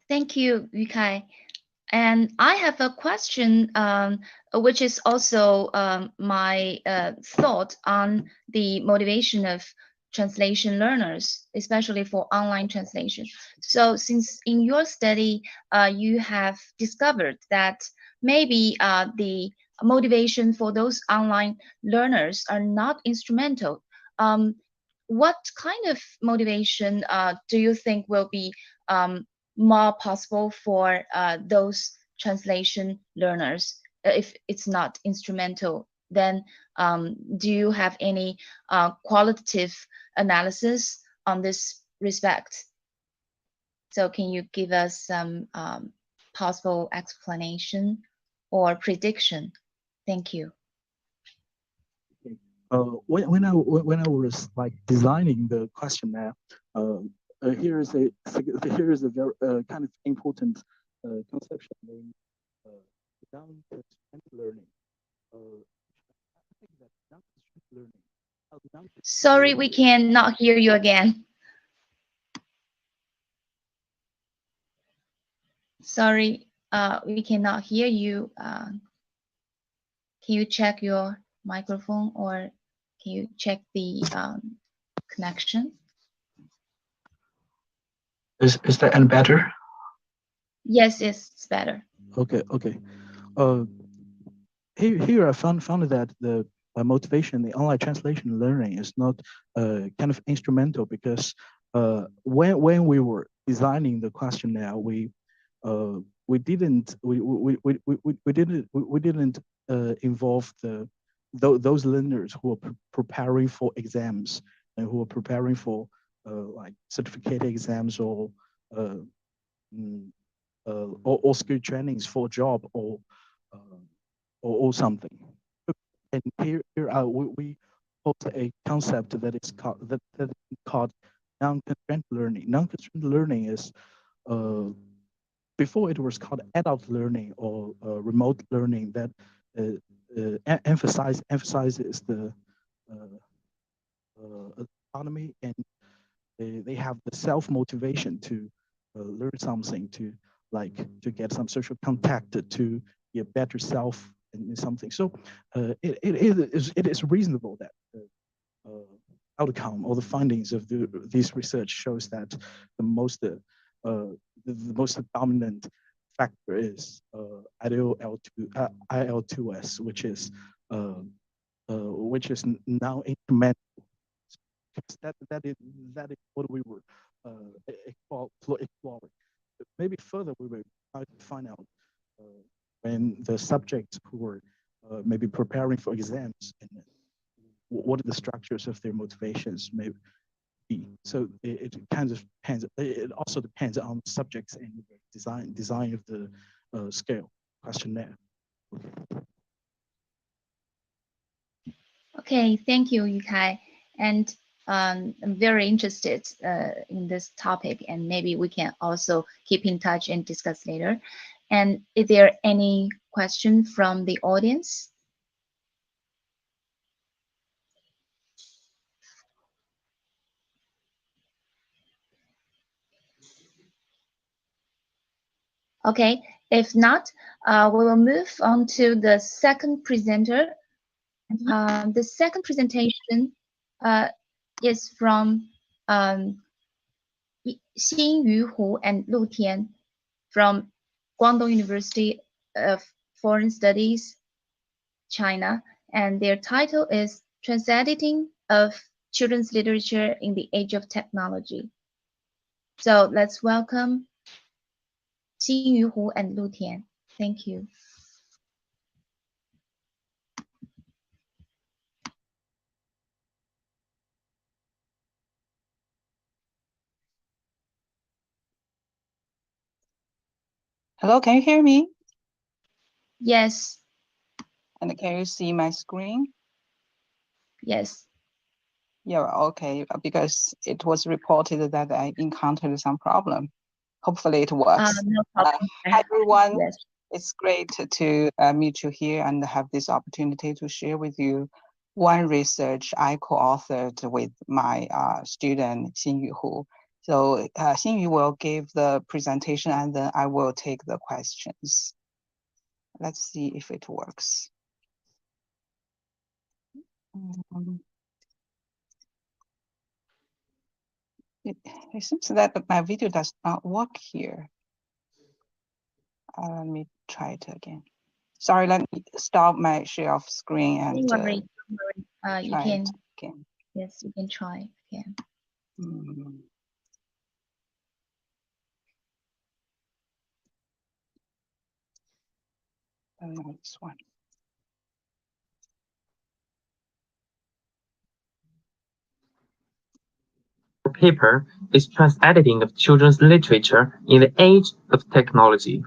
Thank you, Yukai. And I have a question, which is also my thought on the motivation of translation learners, especially for online translation. So since in your study, you have discovered that maybe the motivation for those online learners are not instrumental, what kind of motivation do you think will be more possible for those translation learners if it's not instrumental? Then do you have any qualitative analysis on this respect? So can you give us some possible explanation or prediction? Thank you. When I was like designing the questionnaire, here is a very kind of important conception named down-to-strength learning. Sorry, we cannot hear you again. Sorry, we cannot hear you. Can you check your microphone or can you check the connection? Is that any better? Yes, it's better. Okay. Here I found that the motivation, the online translation learning is not kind of instrumental, because when we were designing the questionnaire, we didn't involve those learners who are preparing for exams and who are preparing for like certificate exams or skill trainings for a job or something. And here we put a concept that is called non-constraint learning. Non-constraint learning is before it was called adult learning or remote learning, that emphasizes the autonomy, and they have the self-motivation to learn something, to get some social contact, to be a better self in something. So it is reasonable that the outcome or the findings of this research shows that the most dominant factor is IL2S, which is now incremental. That is what we were exploring. Maybe further, we will try to find out when the subjects who were maybe preparing for exams, and what the structures of their motivations may be. So it kind of depends. It also depends on the subjects and the design of the scale questionnaire. Okay, thank you, Yukai. And I'm very interested in this topic, and maybe we can also keep in touch and discuss later. And is there any question from the audience? Okay, if not, we will move on to the second presenter. The second presentation is from Xinyu Hu and Lu Tian from Guangdong University of Foreign Studies, China, and their title is Transediting of Children's Literature in the Age of Technology. So let's welcome Xinyu Hu and Lu Tian. Thank you. Hello, can you hear me? Yes. And can you see my screen? Yes. Yeah, okay, because it was reported that I encountered some problem. Hopefully it works. No problem. Hi everyone. Yes. It's great to meet you here and have this opportunity to share with you one research I co-authored with my student, Xinyu Hu. So Xinyu will give the presentation and then I will take the questions. Let's see if it works. It seems that my video does not work here. Let me try it again. Sorry, let me stop my share of screen and don't worry. You can. Again. Yes, you can try again. This one. Paper is Transediting of Children's Literature in the Age of Technology.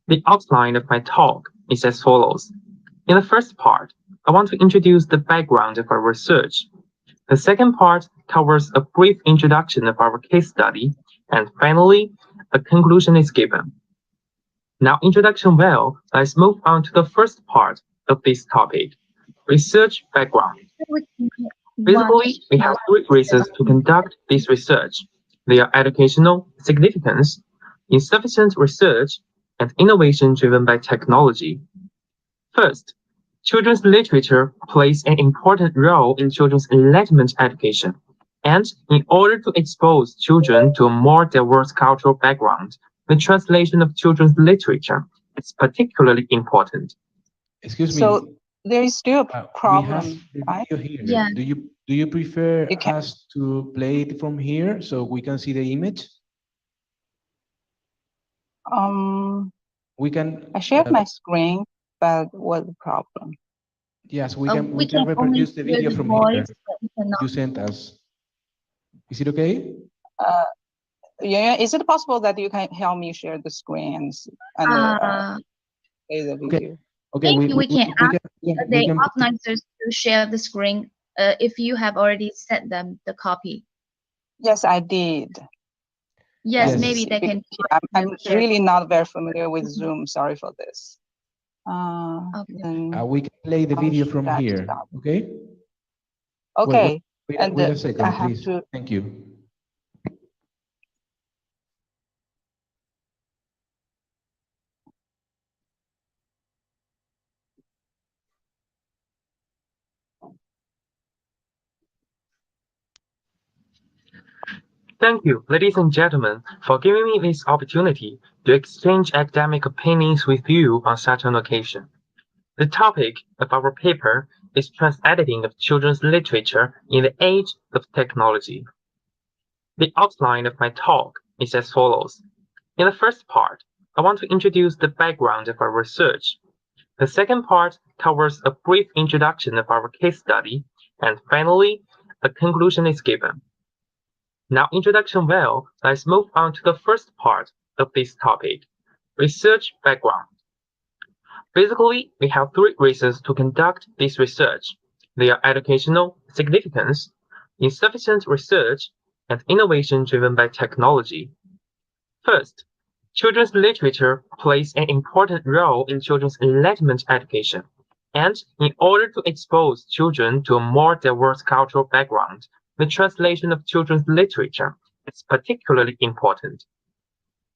The outline of my talk is as follows. In the first part, I want to introduce the background of our research. The second part covers a brief introduction of our case study, and finally, a conclusion is given. Now, introduction well, let's move on to the first part of this topic, research background. Basically, we have three reasons to conduct this research: their educational significance, insufficient research, and innovation driven by technology. First, children's literature plays an important role in children's enlightenment education, and in order to expose children to a more diverse cultural background, the translation of children's literature is particularly important. Excuse me. So there is still a we have problem, the right? video here. Yeah. Do you prefer You can- us to play it from here so we can see the image? We can. I shared my screen, but what's the problem? Yes, we We can can only reproduce the hear video the from voice, here. but we cannot. You sent us. Is it okay? Yeah, is it possible that you can help me share the screen and play the video? Okay, Maybe we can ask we the can organizers to share the screen if you have already sent them the copy. Yes, I did. Yes, Yes. maybe they can. I'm really not very familiar with Zoom. Sorry for this. we can play the video from here. Okay. Okay. Wait a second, I have please. to. Thank you. Thank you, ladies and gentlemen, for giving me this opportunity to exchange academic opinions with you on such an occasion. The topic of our paper is trans-editing of children's literature in the age of technology. The outline of my talk is as follows. In the first part, I want to introduce the background of our research. The second part covers a brief introduction of our case study, and finally, a conclusion is given. Now, introduction well, let's move on to the first part of this topic, research background. Basically, we have three reasons to conduct this research. They are educational significance, insufficient research, and innovation driven by technology. First, children's literature plays an important role in children's enlightenment education, and in order to expose children to a more diverse cultural background, the translation of children's literature is particularly important.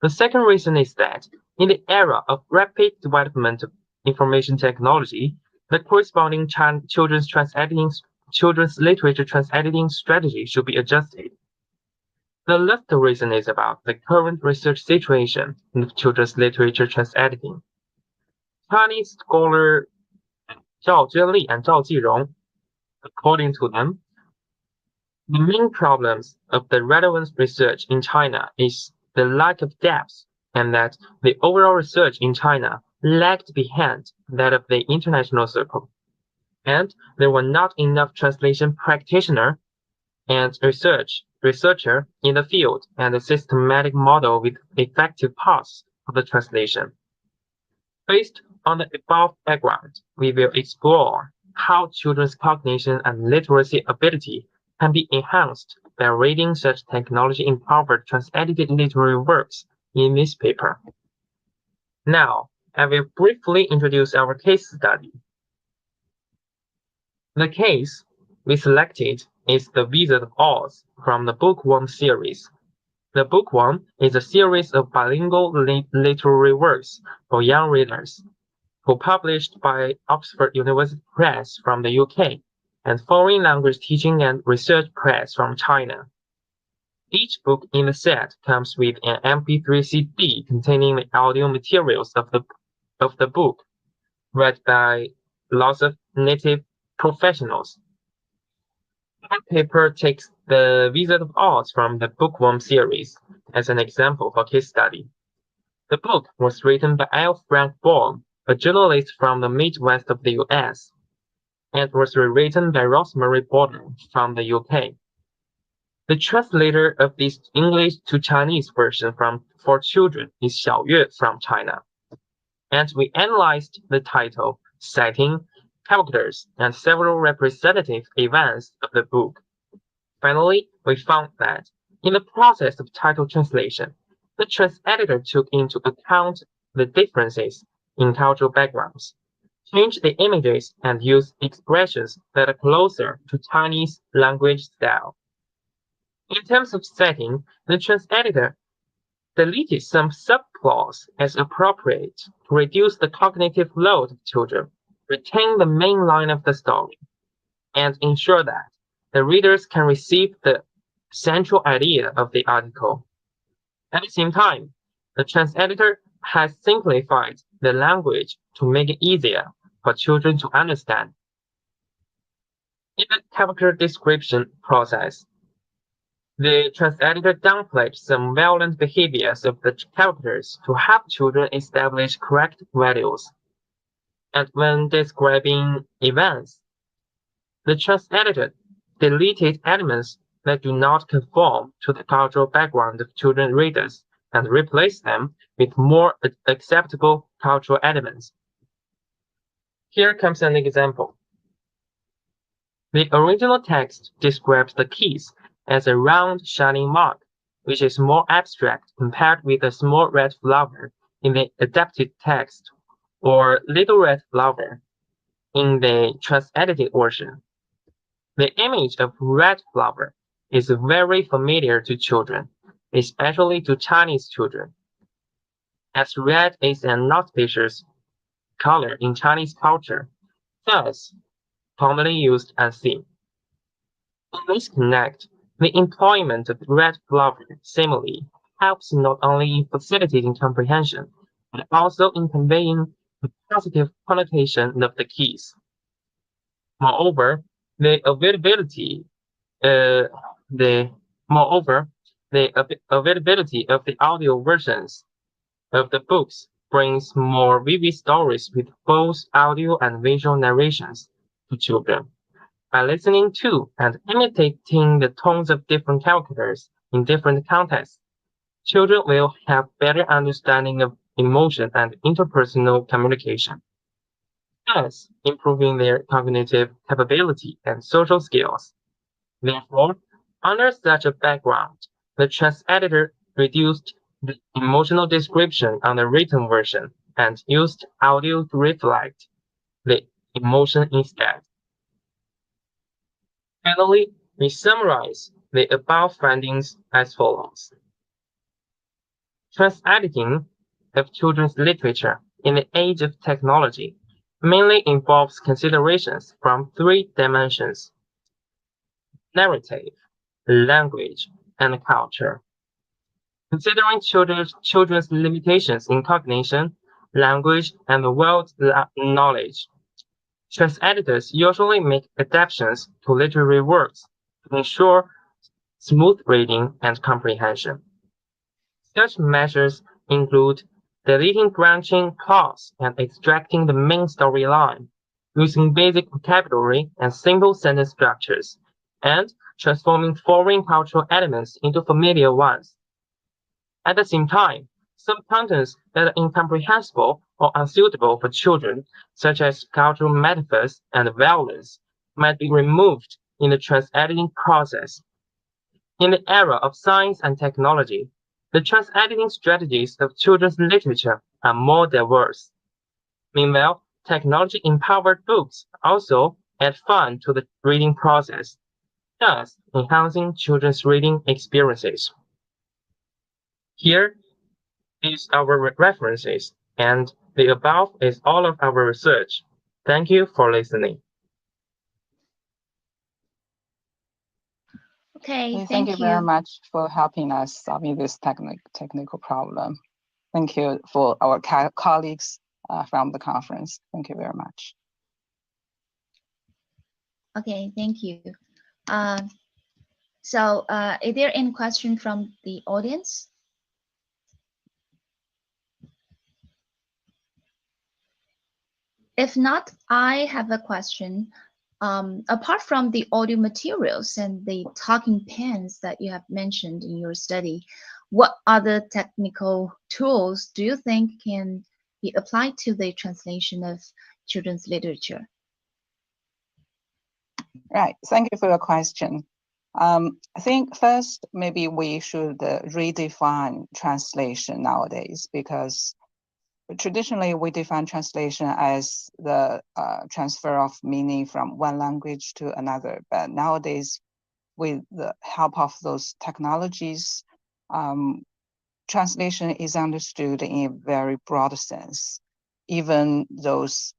The second reason is that in the era of rapid development of information technology, the corresponding children's literature trans-editing strategy should be adjusted. The last reason is about the current research situation in children's literature trans-editing. Chinese scholar Zhao Zhenli and Zhao Jirong, according to them, the main problems of the relevance research in China is the lack of depth, and that the overall research in China lagged behind that of the international circle. And there were not enough translation practitioner and researcher in the field and a systematic model with effective paths of the translation. Based on the above background, we will explore how children's cognition and literacy ability can be enhanced by reading such technology-empowered trans-edited literary works in this paper. Now, I will briefly introduce our case study. The case we selected is The Wizard of Oz from the Bookworm series. The Bookworm is a series of bilingual literary works for young readers, published by Oxford University Press from the UK and Foreign Language Teaching and Research Press from China. Each book in the set comes with an MP3 CD containing the audio materials of the book, read by lots of native professionals. That paper takes The Wizard of Oz from the Bookworm series as an example for case study. The book was written by L. Frank Baum, a journalist from the Midwest of the US, and was rewritten by Rosemary Borden from the UK. The translator of this English to Chinese version for children is Xiaoyue from China. And we analyzed the title, setting, characters, and several representative events of the book. Finally, we found that in the process of title translation, the trans-editor took into account the differences in cultural backgrounds, changed the images, and used expressions that are closer to Chinese language style. In terms of setting, the trans-editor deleted some subplots as appropriate to reduce the cognitive load of children, retain the main line of the story, and ensure that the readers can receive the central idea of the article. At the same time, the trans-editor has simplified the language to make it easier for children to understand. In the character description process, the trans-editor downplayed some violent behaviors of the characters to help children establish correct values. And when describing events, the trans-editor deleted elements that do not conform to the cultural background of children readers and replaced them with more acceptable cultural elements. Here comes an example. The original text describes the keys as a round shining mark, which is more abstract compared with a small red flower in the adapted text or little red flower in the trans-edited version. The image of red flower is very familiar to children, especially to Chinese children, as red is an auspicious color in Chinese culture, thus commonly used and seen. In this connect, the employment of red flower simile helps not only in facilitating comprehension, but also in conveying the positive connotation of the keys. Moreover, the availability of the audio versions of the books brings more vivid stories with both audio and visual narrations to children. By listening to and imitating the tones of different characters in different contexts, children will have better understanding of emotion and interpersonal communication, thus improving their cognitive capability and social skills. Therefore, under such a background, the trans-editor reduced the emotional description on the written version and used audio to reflect the emotion instead. Finally, we summarize the above findings as follows. Trans-editing of children's literature in the age of technology mainly involves considerations from three dimensions: narrative, language, and culture. Considering children's limitations in cognition, language, and world knowledge, trans-editors usually make adaptations to literary works to ensure smooth reading and comprehension. Such measures include deleting branching plots and extracting the main storyline, using basic vocabulary and simple sentence structures, and transforming foreign cultural elements into familiar ones. At the same time, some contents that are incomprehensible or unsuitable for children, such as cultural metaphors and violence, might be removed in the trans-editing process. In the era of science and technology, the trans-editing strategies of children's literature are more diverse. Meanwhile, technology-empowered books also add fun to the reading process, thus enhancing children's reading experiences. Here is our references, and the above is all of our research. Thank you for listening. Okay, Thank you very much for helping us solving this technical problem. Thank you for our colleagues from the conference. Thank you very much. Okay, thank you. So, is there any question from the audience? If not, I have a question. Apart from the audio materials and the talking pens that you have mentioned in your study, what other technical tools do you think can be applied to the translation of children's literature? Right, thank you for your question. I think first, maybe we should redefine translation nowadays, because traditionally we define translation as the transfer of meaning from one language to another. But nowadays, with the help of those technologies, translation is understood in a very broad sense. Even those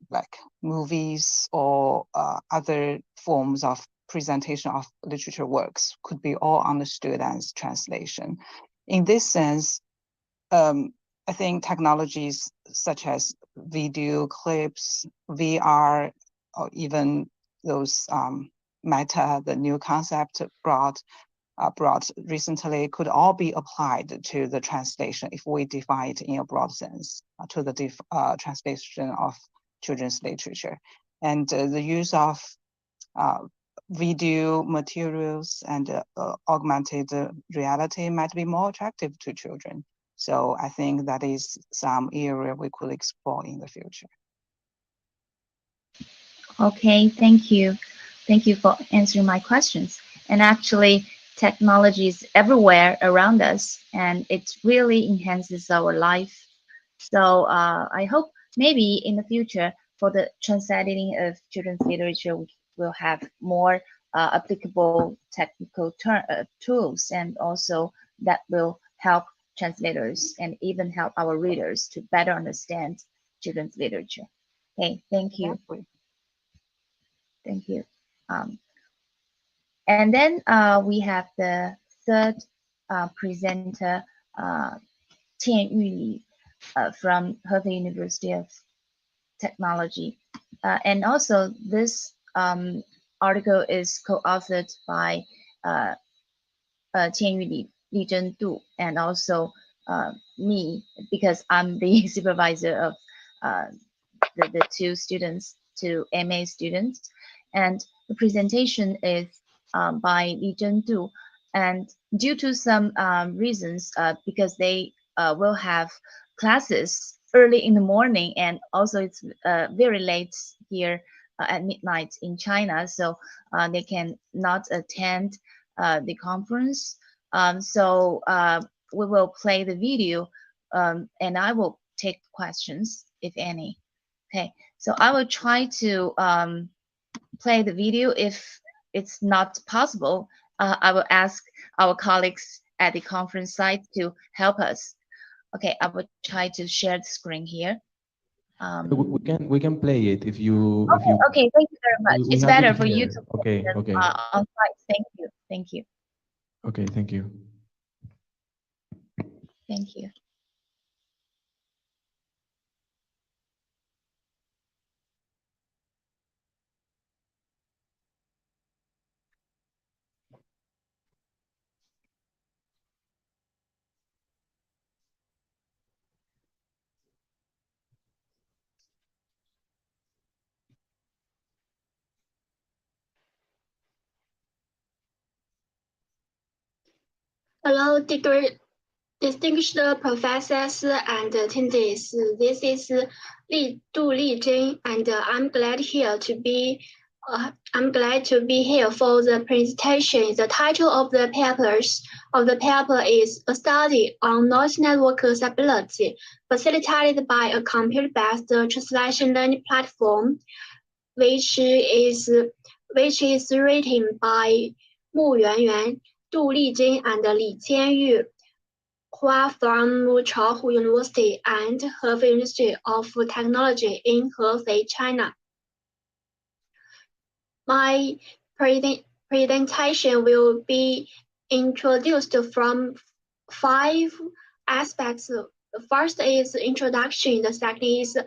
like movies or other forms of presentation of literature works could be all understood as translation. In this sense, I think technologies such as video clips, VR, or even those Meta, the new concept brought recently, could all be applied to the translation if we define it in a broad sense, to the translation of children's literature. And the use of video materials and augmented reality might be more attractive to children. So I think that is some area we could explore in the future. Okay, thank you. Thank you for answering my questions. And actually, technology is everywhere around us, and it really enhances our life. So I hope maybe in the future, for the translating of children's literature, we will have more applicable technical tools, and also that will help translators and even help our readers to better understand children's literature. Okay, thank you. Exactly. Thank you. And then we have the third presenter, Tian Yuli, from Hefei University of Technology. And also this article is co-authored by Tian Yuli, Li Zhendu, and also me, because I'm the supervisor of the two students, two MA students. And the presentation is by Li Zhendu. And due to some reasons, because they will have classes early in the morning, and also it's very late here at midnight in China, so they can not attend the conference. So we will play the video, and I will take questions, if any. Okay, so I will try to play the video. If it's not possible, I will ask our colleagues at the conference site to help us. Okay, I will try to share the screen here. We can play it if you. Okay, thank you very much. It's better for you to okay. On site. Thank you. Thank you. Okay, thank you. Thank you. Hello, distinguished professors and attendees. This is Li Zhen, and I'm glad to be here for the presentation. The title of the paper is A Study on Noise Network Stability, facilitated by a computer-based translation learning platform, which is written by Mu Yuanyuan, Du Lijing, and Li Qianyu, who are from Chaohu University and Hefei University of Technology in Hefei, China. My presentation will be introduced from 5 aspects. The first is introduction, the second is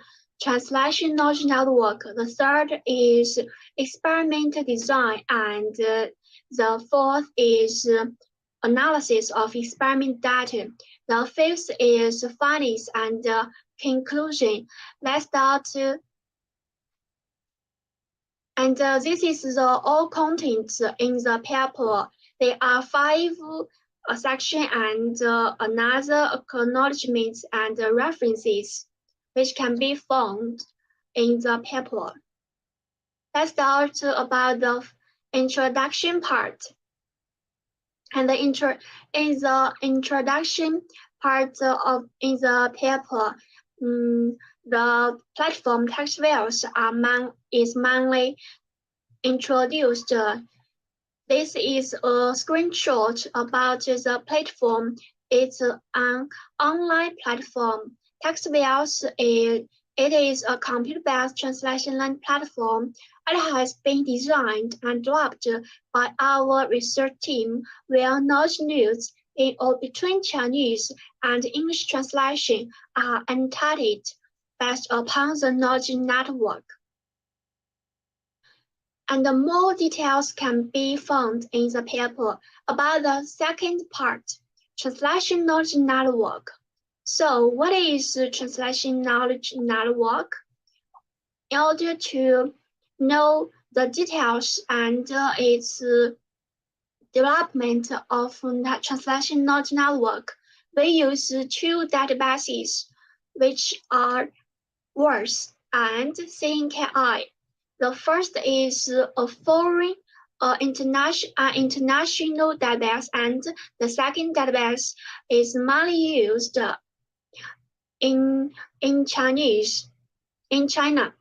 translation knowledge network, the third is experiment design, and the fourth is analysis of experiment data. The fifth is findings and conclusion. Let's start. And this is the all contents in the paper. There are 5 sections and another acknowledgements and references, which can be found in the paper. Let's start about the introduction part. And in the introduction part in the paper, the platform text files is mainly introduced. This is a screenshot about the platform It's an online platform. TextWL it is a computer-based translation learning platform. It has been designed and developed by our research team where knowledge news in or between Chinese and English translation are annotated based upon the knowledge network. And more details can be found in the paper about the second part, Translation Knowledge Network. So what is the Translation Knowledge Network? In order to know the details and its development of the Translation Knowledge Network, we use two databases, which are WORDS and CNKI. The first is a foreign international database, and the second database is mainly used in China.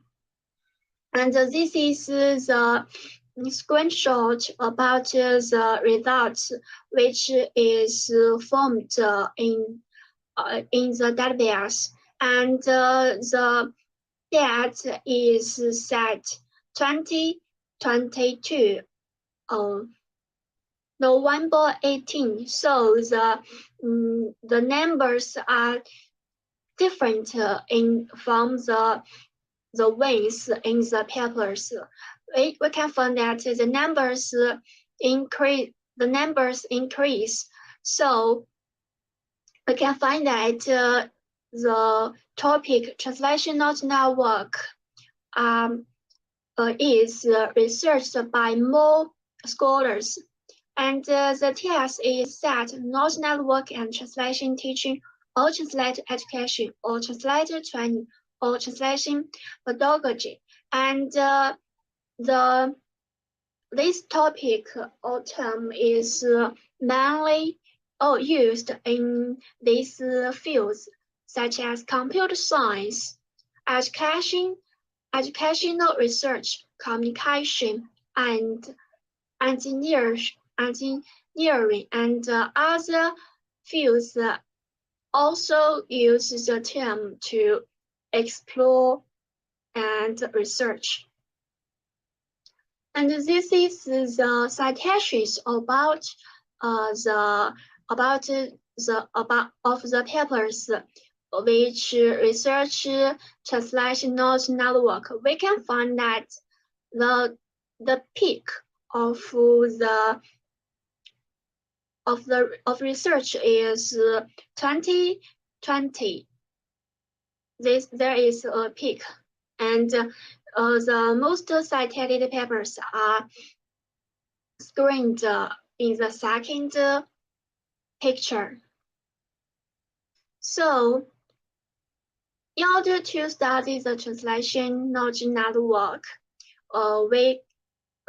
And this is the screenshot about the results, which is formed in the database, and the date is set 2022 November 18. So the numbers are different from the ones in the papers. We can find that the numbers increase. So we can find that the topic Translation Knowledge Network is researched by more scholars. And the test is set Knowledge Network and Translation Teaching or Translator Education or Translator Training or Translation Pedagogy. And this topic or term is mainly used in these fields such as computer science, educational research, communication, and engineering, and other fields also use the term to explore and research. And this is the citations about the papers which research Translation Knowledge Network. We can find that the peak of research is 2020. There is a peak, and the most cited papers are screened in the second picture. So, in order to study the Translation Knowledge Network,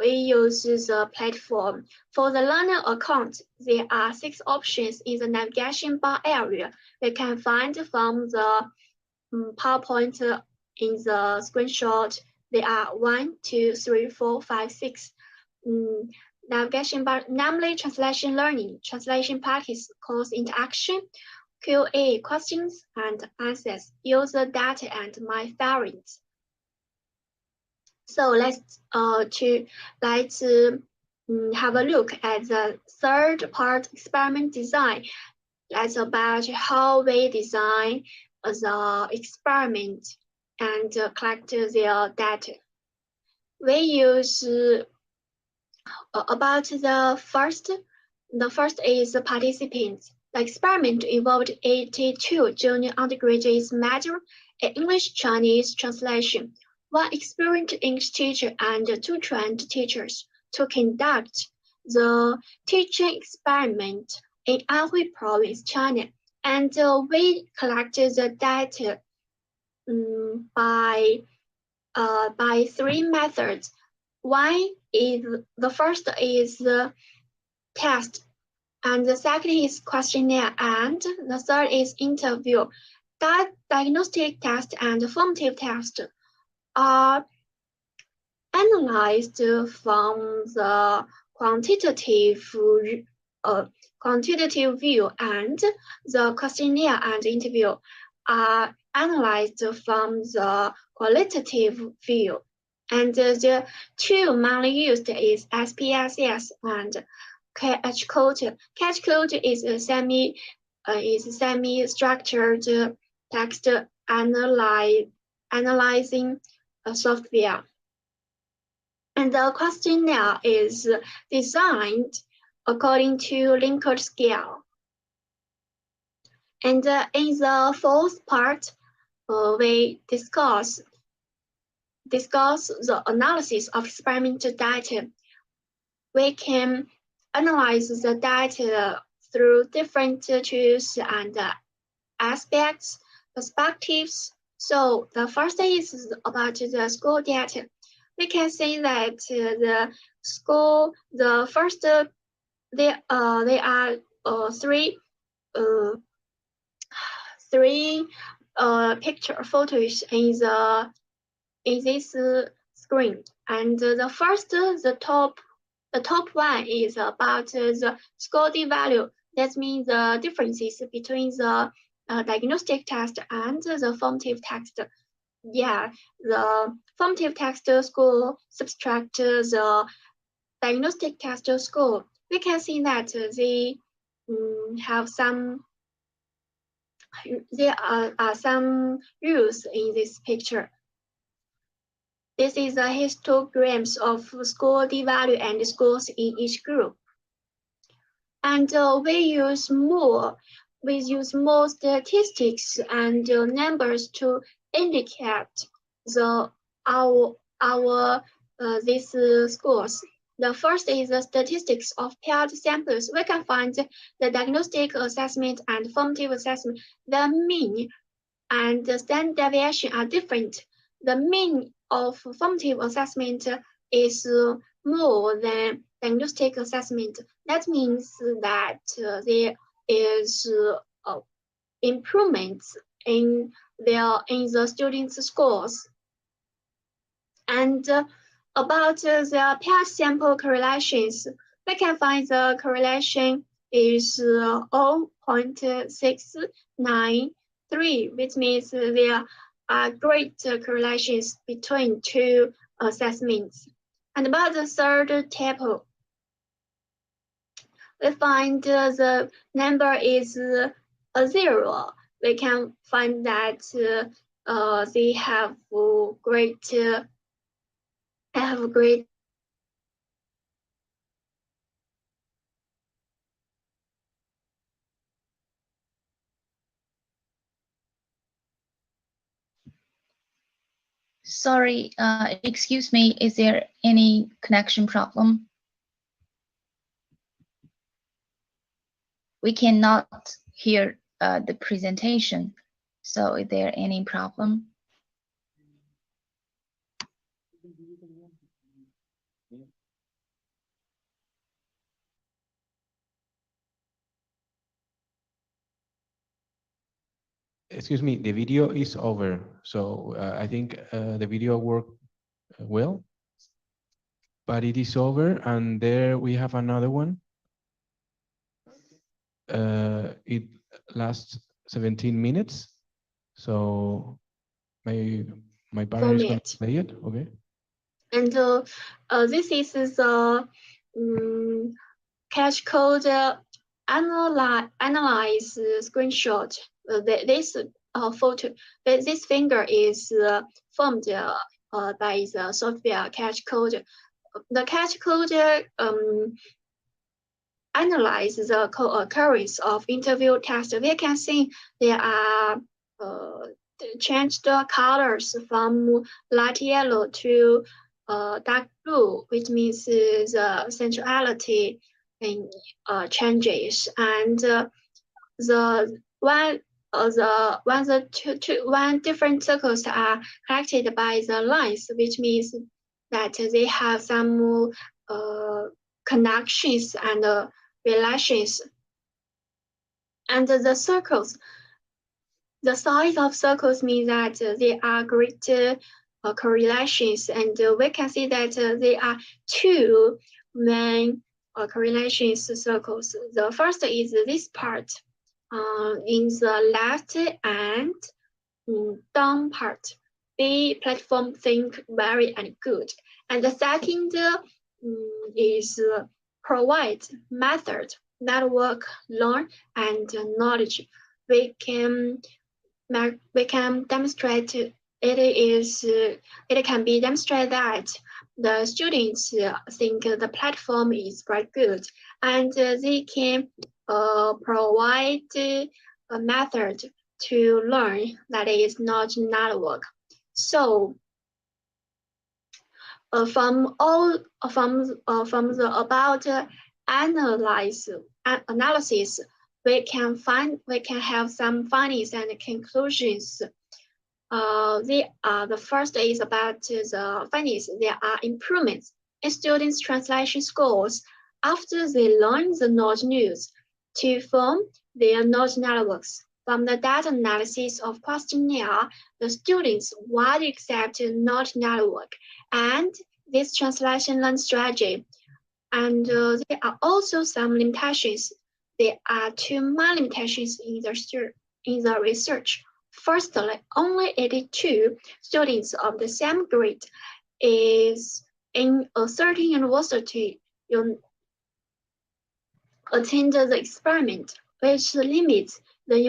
we use the platform. For the learner account, there are 6 options in the navigation bar area. We can find from the PowerPoint in the screenshot. There are 1, 2, 3, 4, 5, 6 navigation bar, namely translation learning, translation practice, course interaction, QA questions and answers, user data, and my favorites. So let's have a look at the third part, experiment design. That's about how we design the experiment and collect their data. We use about the first is the participants. The experiment involved 82 junior undergraduates majoring in English-Chinese translation, 1 experienced English teacher and 2 trained teachers to conduct the teaching experiment in Anhui Province, China. And we collected the data by 3 methods. The first is the test, and the second is questionnaire, and the third is interview. That diagnostic test and formative test are analyzed from the quantitative quantitative view and the questionnaire and interview are analyzed from the qualitative view. And the two mainly used is SPSS and catch code. Catch code is a semi-structured text analyzing software. And the questionnaire is designed according to Likert scale. And in the fourth part, we discuss the analysis of experimental data. We can analyze the data through different tools and aspects, perspectives. So the first is about the school data. We can see that there are three picture photos in this screen, and the first, the top one is about the score D value. That means the differences between the diagnostic test and the formative test. Yeah, the formative test score subtract the diagnostic test score. We can see that they have some. There are some rules in this picture. This is a histograms of score D value and scores in each group. And we use more statistics and numbers to indicate these scores. The first is the statistics of paired samples. We can find the diagnostic assessment and formative assessment. The mean and the standard deviation are different. The mean of formative assessment is more than diagnostic assessment. That means that there is improvements in the students' scores. And about the paired sample correlations, we can find the correlation is 0.693, which means there are great correlations between two assessments. And about the third table, we find the number is 0. We can find that they have great. Sorry, excuse me, is there any connection problem? We cannot hear the presentation. So is there any problem? Excuse me, the video is over. So I think the video worked well, but it is over. And there we have another one. It lasts 17 minutes. So my partner is going to play it. Okay. And this is the catch code analyze screenshot. This photo, this finger is formed by the software catch code. The catch code analyzes the co-occurrence of interview tests. We can see there are changed the colors from light yellow to dark blue, which means the centrality in changes. And when different circles are connected by the lines, which means that they have some connections and relations. And the circles, the size of circles means that there are great correlations, and we can see that there are two main correlations circles. The first is this part in the left and down part. The platform think very and good. And the second is provide method, network, learn, and knowledge. We can demonstrate it can be demonstrated that the students think the platform is very good, and they can provide a method to learn that is not network. So from the about analysis, we can have some findings and conclusions. The first is about the findings. There are improvements in students' translation scores after they learn the knowledge news to form their knowledge networks. From the data analysis of questionnaire, the students widely accept knowledge network and this translation learning strategy. And there are also some limitations. There are two main limitations in the research. Firstly, only 82 students of the same grade is in a certain university attended the experiment, which limits the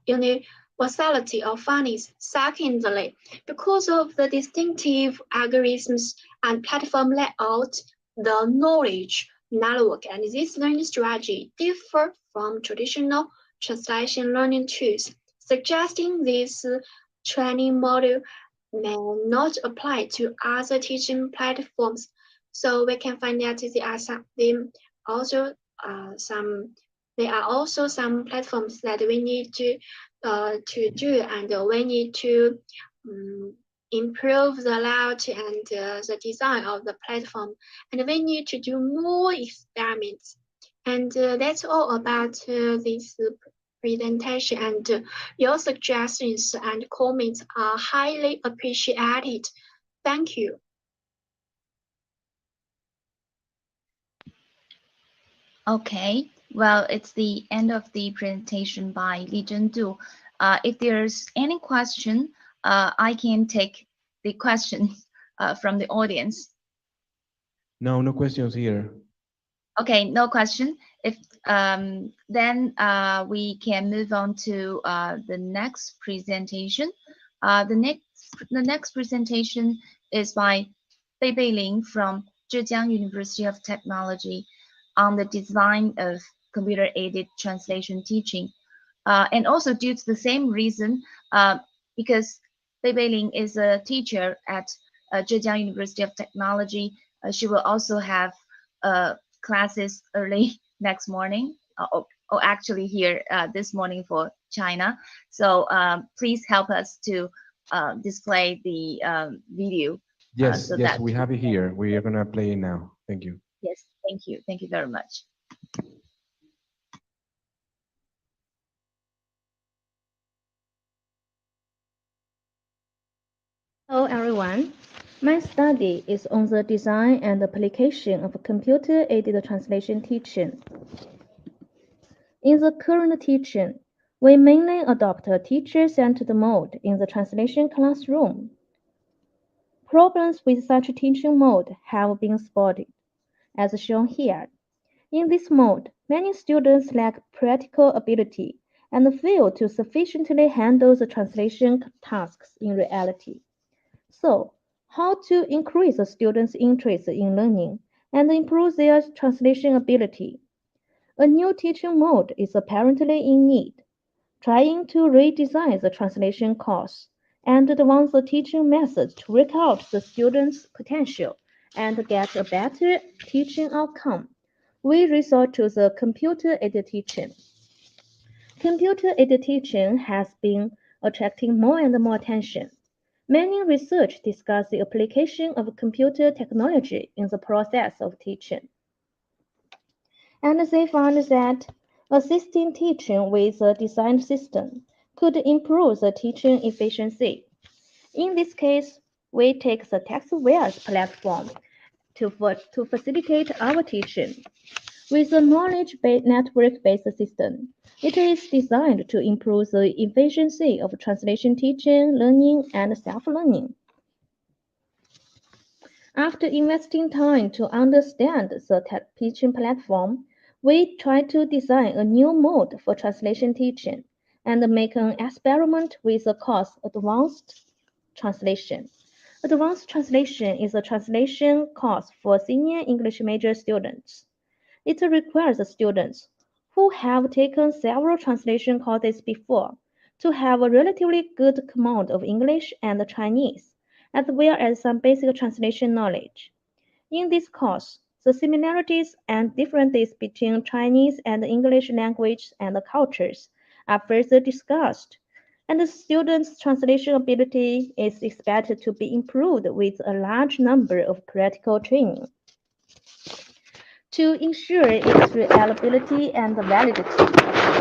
universality of findings. Secondly, because of the distinctive algorithms and platform layout, the knowledge network and this learning strategy differ from traditional translation learning tools, suggesting this training model may not apply to other teaching platforms. So we can find that there are also some platforms that we need to do, and we need to improve the layout and the design of the platform, and we need to do more experiments. And that's all about this presentation, and your suggestions and comments are highly appreciated. Thank you. Okay, well, it's the end of the presentation by Li Zhendu. If there's any question, I can take the question from the audience. No, no questions here. Okay, no question. If then we can move on to the next presentation. The next presentation is by Bei Lin from Zhejiang University of Technology on the design of computer-aided translation teaching. And also due to the same reason, because Bei Lin is a teacher at Zhejiang University of Technology, she will also have classes early next morning, or actually here this morning for China. So please help us to display the video. Yes, so yes, that we have it here. We are gonna play it now. Thank you. Yes, thank you. Thank you very much. Hello everyone. My study is on the design and application of computer-aided translation teaching. In the current teaching, we mainly adopt a teacher-centered mode in the translation classroom. Problems with such teaching mode have been spotted, as shown here. In this mode, many students lack practical ability and fail to sufficiently handle the translation tasks in reality. So, how to increase the students' interest in learning and improve their translation ability? A new teaching mode is apparently in need. Trying to redesign the translation course and advance the teaching methods to work out the students' potential and get a better teaching outcome, we resort to the computer-aided teaching. Computer-aided teaching has been attracting more and more attention. Many research discuss the application of computer technology in the process of teaching. And they found that assisting teaching with a designed system could improve the teaching efficiency. In this case, we take the TextWare's platform to facilitate our teaching. With a knowledge-based network-based system, it is designed to improve the efficiency of translation teaching, learning, and self-learning. After investing time to understand the teaching platform, we try to design a new mode for translation teaching and make an experiment with the course Advanced Translation. Advanced Translation is a translation course for senior English major students. It requires students who have taken several translation courses before to have a relatively good command of English and Chinese, as well as some basic translation knowledge. In this course, the similarities and differences between Chinese and English language and cultures are further discussed, and the students' translation ability is expected to be improved with a large number of practical training. To ensure its reliability and validity,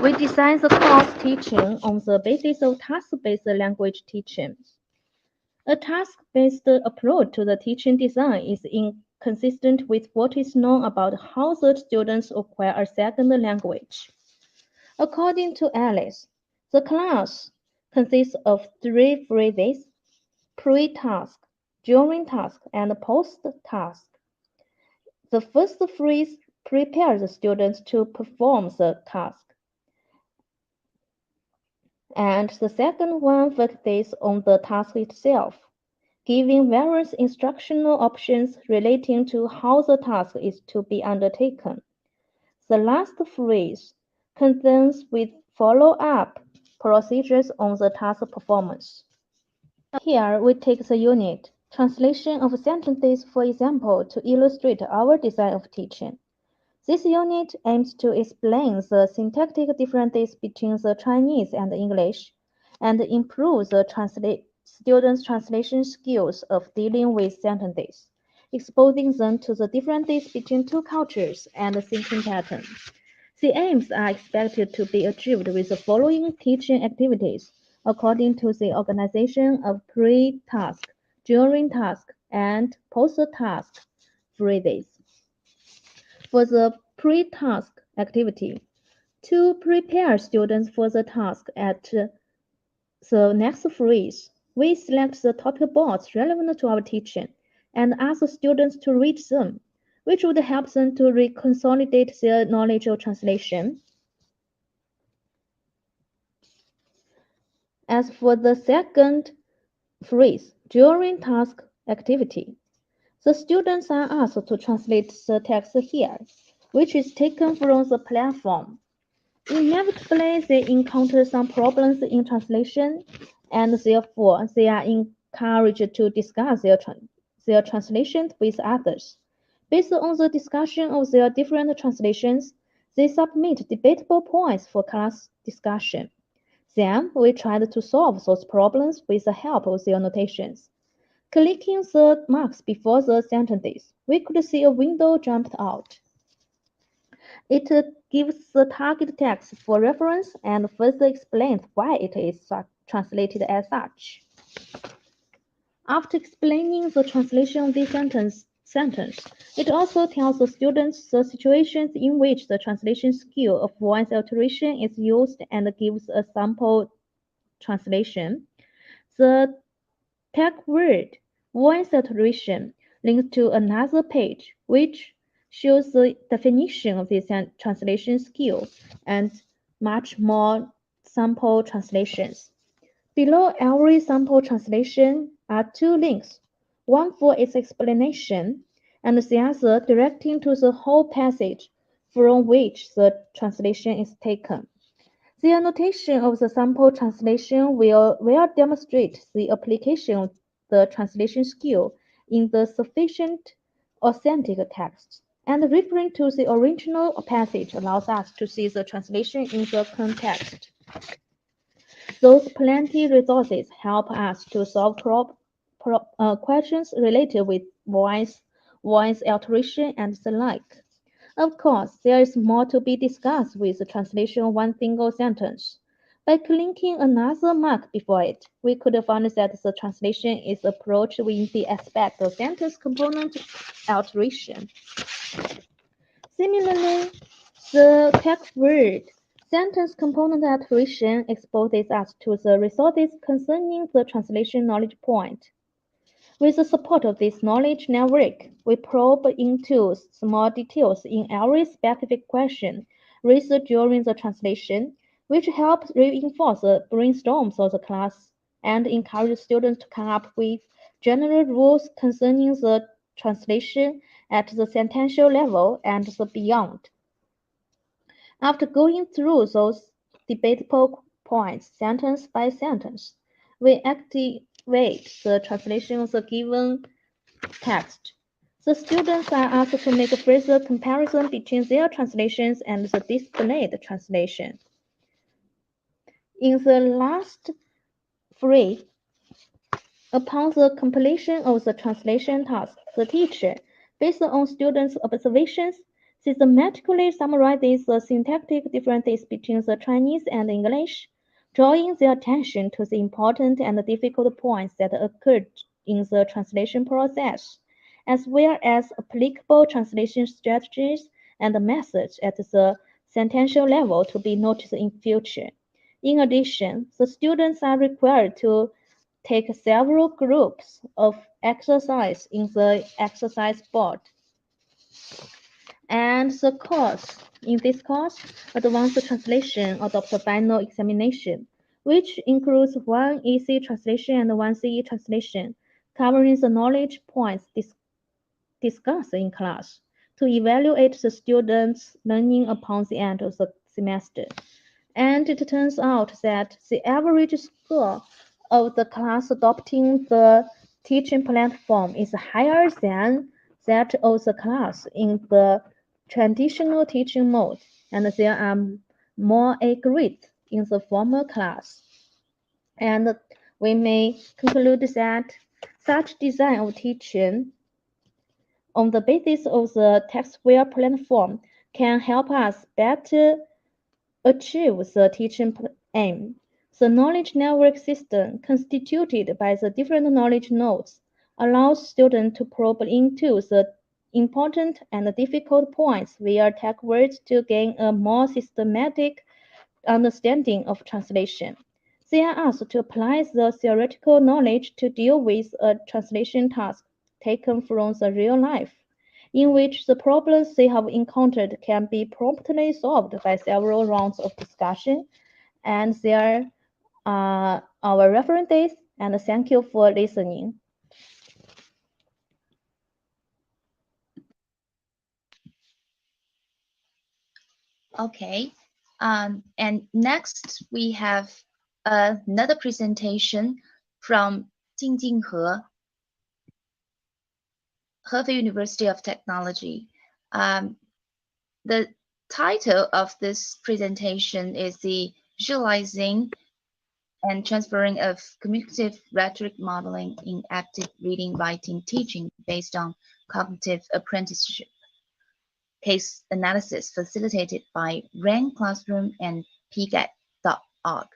we designed the course teaching on the basis of task-based language teaching. A task-based approach to the teaching design is inconsistent with what is known about how the students acquire a second language. According to Alice, the class consists of 3 phases: pre-task, during task, and post-task. The first phase prepares the students to perform the task, and the second one focuses on the task itself, giving various instructional options relating to how the task is to be undertaken. The last phrase concerns with follow-up procedures on the task performance. Here we take the unit translation of sentences, for example, to illustrate our design of teaching. This unit aims to explain the syntactic differences between the Chinese and English and improve the students' translation skills of dealing with sentences, exposing them to the differences between two cultures and thinking patterns. The aims are expected to be achieved with the following teaching activities according to the organization of pre-task, during task, and post-task phrases. For the pre-task activity, to prepare students for the task at the next phrase, we select the topic boards relevant to our teaching and ask students to read them, which would help them to reconsolidate their knowledge of translation. As for the second phrase, during task activity, the students are asked to translate the text here, which is taken from the platform. Inevitably, they encounter some problems in translation, and therefore they are encouraged to discuss their translations with others. Based on the discussion of their different translations, they submit debatable points for class discussion. Then we tried to solve those problems with the help of their notations. Clicking the marks before the sentences, we could see a window jumped out. It gives the target text for reference and further explains why it is translated as such. After explaining the translation of this sentence, it also tells the students the situations in which the translation skill of voice alteration is used and gives a sample translation. The tag word voice alteration links to another page, which shows the definition of this translation skill and much more sample translations. Below every sample translation are 2 links, one for its explanation and the other directing to the whole passage from which the translation is taken. The annotation of the sample translation will demonstrate the application of the translation skill in the sufficient authentic text, and referring to the original passage allows us to see the translation in the context. Those plenty resources help us to solve questions related with voice alteration, and the like. Of course, there is more to be discussed with the translation of one single sentence, By clicking another mark before it, we could find that the translation is approached with the aspect of sentence component alteration. Similarly, the text word sentence component alteration exposes us to the resources concerning the translation knowledge point. With the support of this knowledge network, we probe into small details in every specific question raised during the translation, which helps reinforce the brainstorms of the class and encourage students to come up with general rules concerning the translation at the sentential level and the beyond. After going through those debatable points sentence by sentence, we activate the translation of the given text. The students are asked to make a further comparison between their translations and the displayed translation. In the last phrase, upon the completion of the translation task, the teacher, based on students' observations, systematically summarizes the syntactic differences between the Chinese and English, drawing their attention to the important and difficult points that occurred in the translation process, as well as applicable translation strategies and methods at the sentential level to be noticed in future. In addition, the students are required to take several groups of exercise in the exercise board. And the course, in this course, Advanced Translation adopts a final examination, which includes one easy translation and one CE translation, covering the knowledge points discussed in class to evaluate the students' learning upon the end of the semester. And it turns out that the average score of the class adopting the teaching platform is higher than that of the class in the traditional teaching mode, and there are more A grades in the former class. And we may conclude that such design of teaching on the basis of the TextWare platform can help us better achieve the teaching aim. The knowledge network system, constituted by the different knowledge nodes, allows students to probe into the important and difficult points via tag words to gain a more systematic understanding of translation. They are asked to apply the theoretical knowledge to deal with a translation task taken from the real life, in which the problems they have encountered can be promptly solved by several rounds of discussion. And there are our references, and thank you for listening. Okay, and next we have another presentation from Jingjing He, Hefei University of Technology. The title of this presentation is the Visualizing and Transferring of Communicative Rhetoric Modeling in Active Reading, Writing, Teaching based on Cognitive Apprenticeship. Case analysis facilitated by RAN Classroom and pguide.org.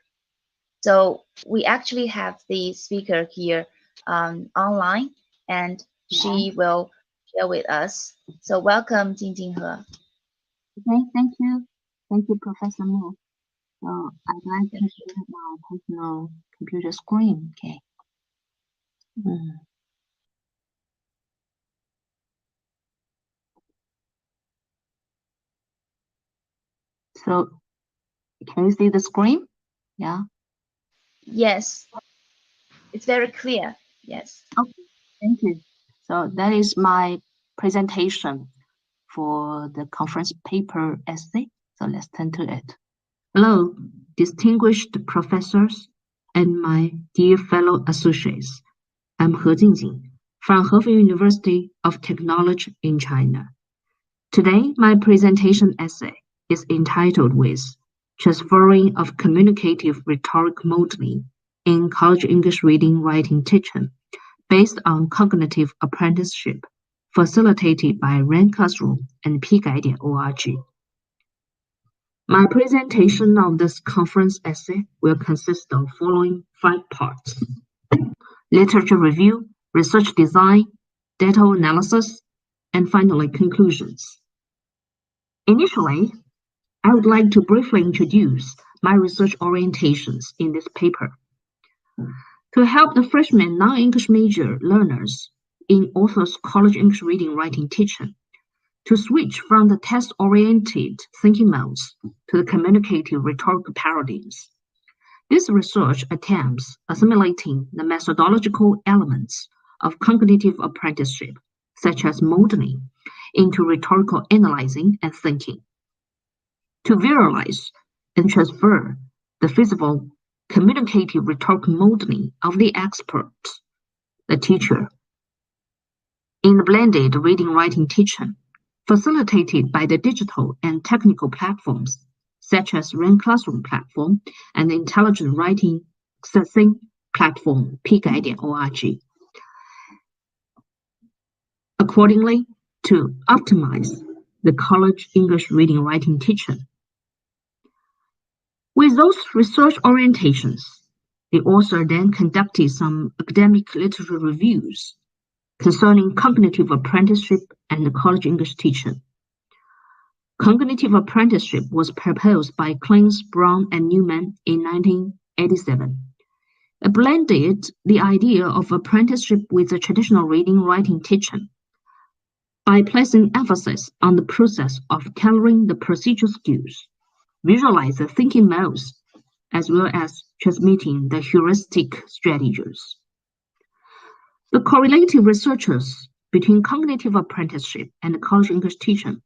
So we actually have the speaker here online, and she will share with us. So welcome, Jingjing He. Okay, thank you. Thank you, Professor Mu. So I'd like to share my personal computer screen. Okay. So can you see the screen? Yeah. Yes. It's very clear. Yes. Okay, thank you. So that is my presentation for the conference paper essay. So let's turn to it. Hello, distinguished professors and my dear fellow associates. I'm He Jingjing from Hefei University of Technology in China. Today, my presentation essay is entitled with Transferring of Communicative Rhetoric Modeling in College English Reading Writing Teaching based on Cognitive Apprenticeship, facilitated by RAN Classroom and pguide.org. My presentation of this conference essay will consist of following 5 parts: literature review, research design, data analysis, and finally conclusions. Initially, I would like to briefly introduce my research orientations in this paper. To help the freshman non-English major learners in author's college English reading writing teaching to switch from the test-oriented thinking modes to the communicative rhetorical paradigms. This research attempts assimilating the methodological elements of cognitive apprenticeship, such as modeling, into rhetorical analyzing and thinking. To visualize and transfer the feasible communicative rhetorical modeling of the expert, the teacher, in the blended reading writing teaching, facilitated by the digital and technical platforms such as Ren Classroom platform and the intelligent writing assessing platform piguide.org. Accordingly, to optimize the college English reading writing teaching. With those research orientations, the author then conducted some academic literature reviews concerning cognitive apprenticeship and college English teaching. Cognitive apprenticeship was proposed by Kleins, Brown, and Newman in 1987. It blended the idea of apprenticeship with the traditional reading writing teaching by placing emphasis on the process of tailoring the procedural skills, visualize the thinking modes, as well as transmitting the heuristic strategies. The correlative researches between cognitive apprenticeship and college English teaching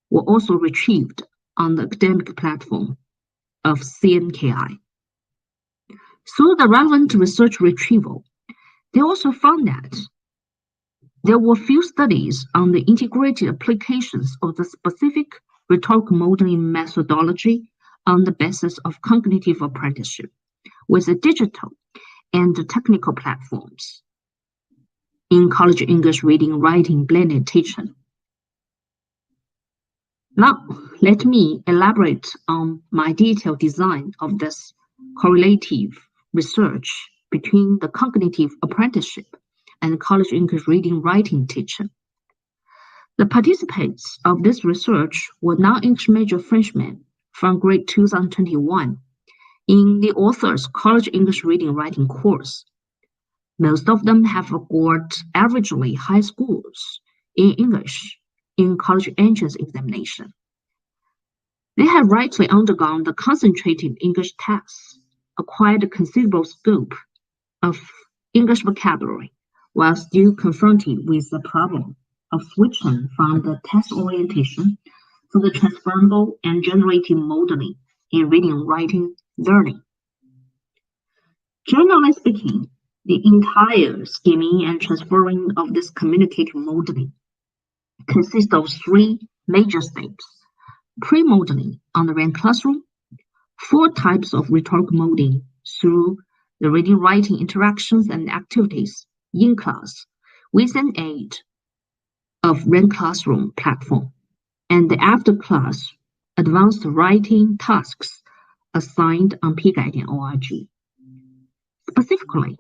were also retrieved on the academic platform of CNKI. Through the relevant research retrieval, they also found that there were few studies on the integrated applications of the specific rhetorical modeling methodology on the basis of cognitive apprenticeship with the digital and the technical platforms in college English reading writing blended teaching. Now, let me elaborate on my detailed design of this correlative research between the cognitive apprenticeship and college English reading writing teaching. The participants of this research were non-English major Frenchmen from grade 2021 in the author's college English reading writing course. Most of them have scored averagely high scores in English in college entrance examination. They have rightly undergone the concentrated English tests, acquired a considerable scope of English vocabulary, while still confronted with the problem of switching from the test orientation to the transferable and generative modeling in reading writing learning. Generally speaking, the entire scheming and transferring of this communicative modeling consists of 3 major steps: pre-modeling on the Ren Classroom, 4 types of rhetorical modeling through the reading writing interactions and activities in class with an aid of Ren Classroom platform, and the after-class advanced writing tasks assigned on piguide.org. Specifically,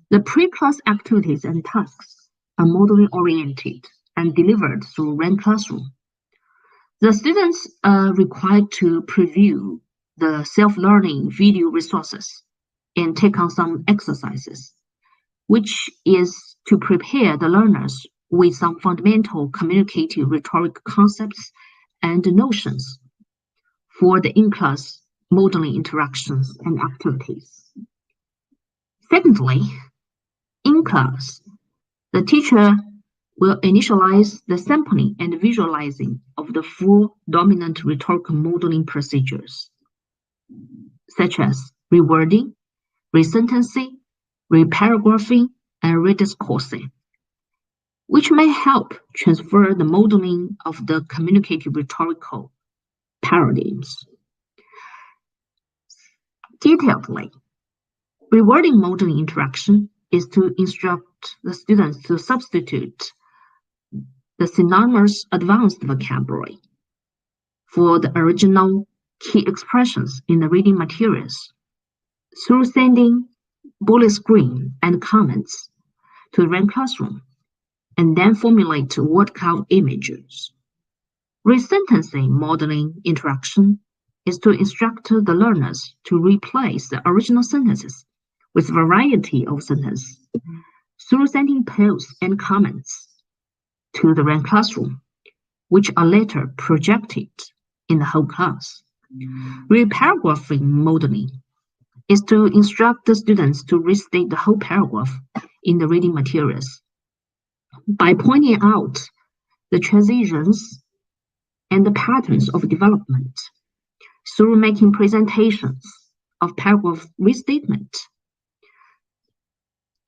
the pre-class activities and tasks are modeling-oriented and delivered through Ren Classroom. The students are required to preview the self-learning video resources and take on some exercises, which is to prepare the learners with some fundamental communicative rhetoric concepts and notions for the in-class modeling interactions and activities. Secondly, in class, the teacher will initialize the sampling and visualizing of the 4 dominant rhetorical modeling procedures, such as rewording, resentencing, reparagraphing, and rediscoursing, which may help transfer the modeling of the communicative rhetorical paradigms. Detailedly, rewording modeling interaction is to instruct the students to substitute the synonymous advanced vocabulary for the original key expressions in the reading materials through sending bullet screen and comments to the RAN classroom, and then formulate word count images. Resentencing modeling interaction is to instruct the learners to replace the original sentences with a variety of sentences through sending posts and comments to the RAN classroom, which are later projected in the whole class. Reparagraphing modeling is to instruct the students to restate the whole paragraph in the reading materials by pointing out the transitions and the patterns of development through making presentations of paragraph restatement.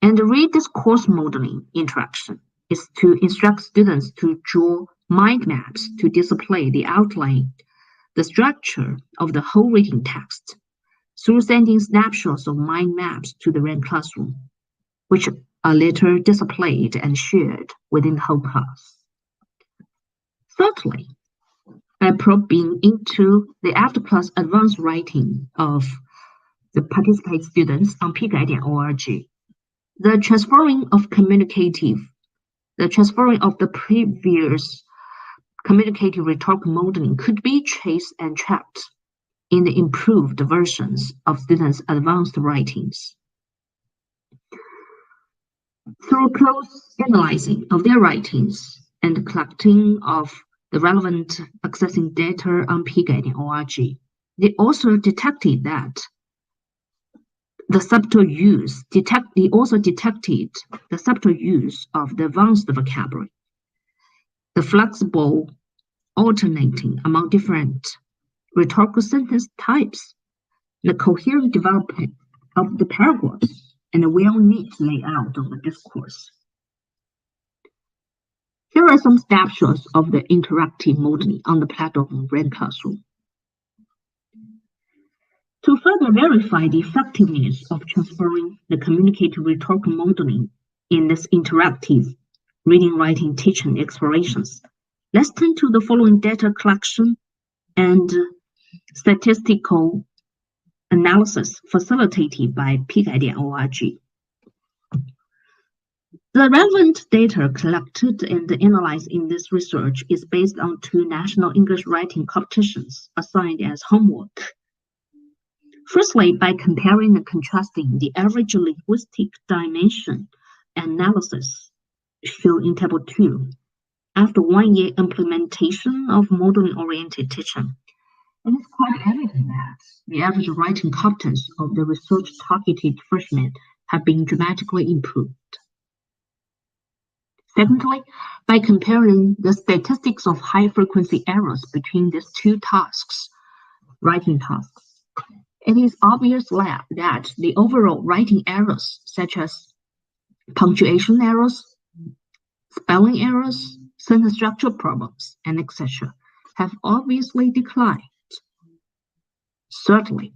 And the rediscourse modeling interaction is to instruct students to draw mind maps to display the outline, the structure of the whole reading text through sending snapshots of mind maps to the RAN classroom, which are later displayed and shared within the whole class. Thirdly, by probing into the after-class advanced writing of the participant students on piguide.org, the transferring of the previous communicative rhetorical modeling could be traced and tracked in the improved versions of students' advanced writings. Through close analyzing of their writings and collecting of the relevant accessing data on piguide.org, they also detected that the subtle use of the advanced vocabulary, the flexible alternating among different rhetorical sentence types, the coherent development of the paragraphs, and a well-knit layout of the discourse. Here are some snapshots of the interactive modeling on the platform RAN Classroom. To further verify the effectiveness of transferring the communicative rhetorical modeling in this interactive reading, writing, teaching explorations, let's turn to the following data collection and statistical analysis facilitated by piguide.org. The relevant data collected and analyzed in this research is based on 2 national English writing competitions assigned as homework. Firstly, by comparing and contrasting the average linguistic dimension analysis shown in Table 2 after 1 year implementation of modeling-oriented teaching, it is quite evident that the average writing competence of the research-targeted freshmen have been dramatically improved. Secondly, by comparing the statistics of high-frequency errors between these 2 tasks, writing tasks, it is obvious that the overall writing errors, such as punctuation errors, spelling errors, sentence structure problems, and etc., have obviously declined. Thirdly,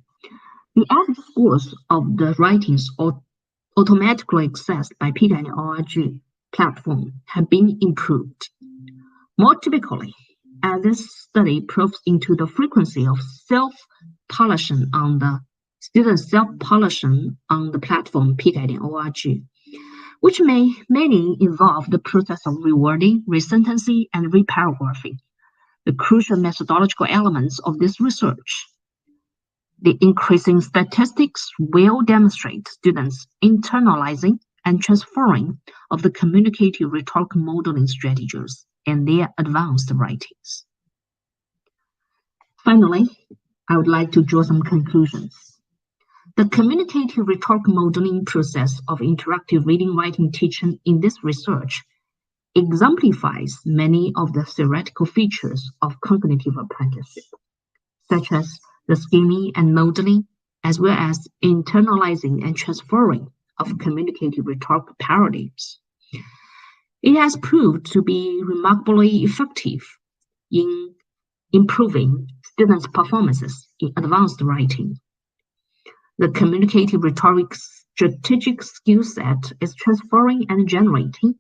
the average scores of the writings automatically accessed by piguide.org platform have been improved. More typically, as this study probes into the frequency of self-polishing on the platform piguide.org, which may mainly involve the process of rewording, resentencing, and reparagraphing, the crucial methodological elements of this research. The increasing statistics will demonstrate students internalizing and transferring of the communicative rhetorical modeling strategies in their advanced writings. Finally, I would like to draw some conclusions. The communicative rhetorical modeling process of interactive reading, writing, teaching in this research exemplifies many of the theoretical features of cognitive apprenticeship, such as the scheming and modeling, as well as internalizing and transferring of communicative rhetorical paradigms. It has proved to be remarkably effective in improving students' performances in advanced writing. The communicative rhetoric strategic skill set is transferring and generating,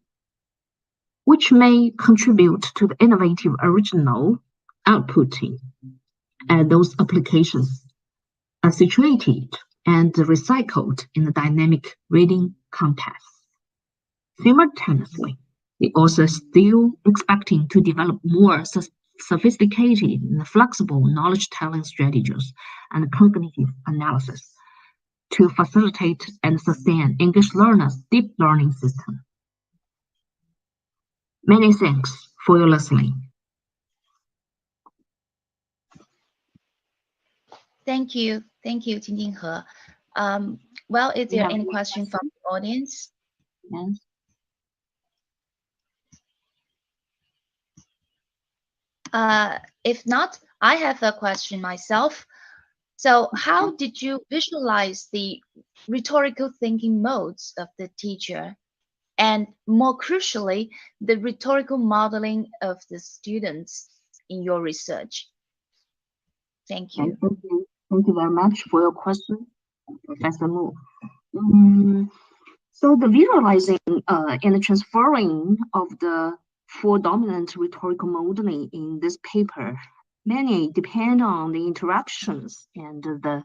which may contribute to the innovative original outputting those applications are situated and recycled in the dynamic reading context. Simultaneously, the author is still expecting to develop more sophisticated and flexible knowledge-telling strategies and cognitive analysis to facilitate and sustain English learners' deep learning system. Many thanks for your listening. Thank you, Tintin He. Well, is there any question from the audience? Yes. If not, I have a question myself. So how did you visualize the rhetorical thinking modes of the teacher? And more crucially, the rhetorical modeling of the students in your research? Thank you. Thank you very much for your question, Professor Mu. So the visualizing and the transferring of the four dominant rhetorical modeling in this paper many depend on the interactions and the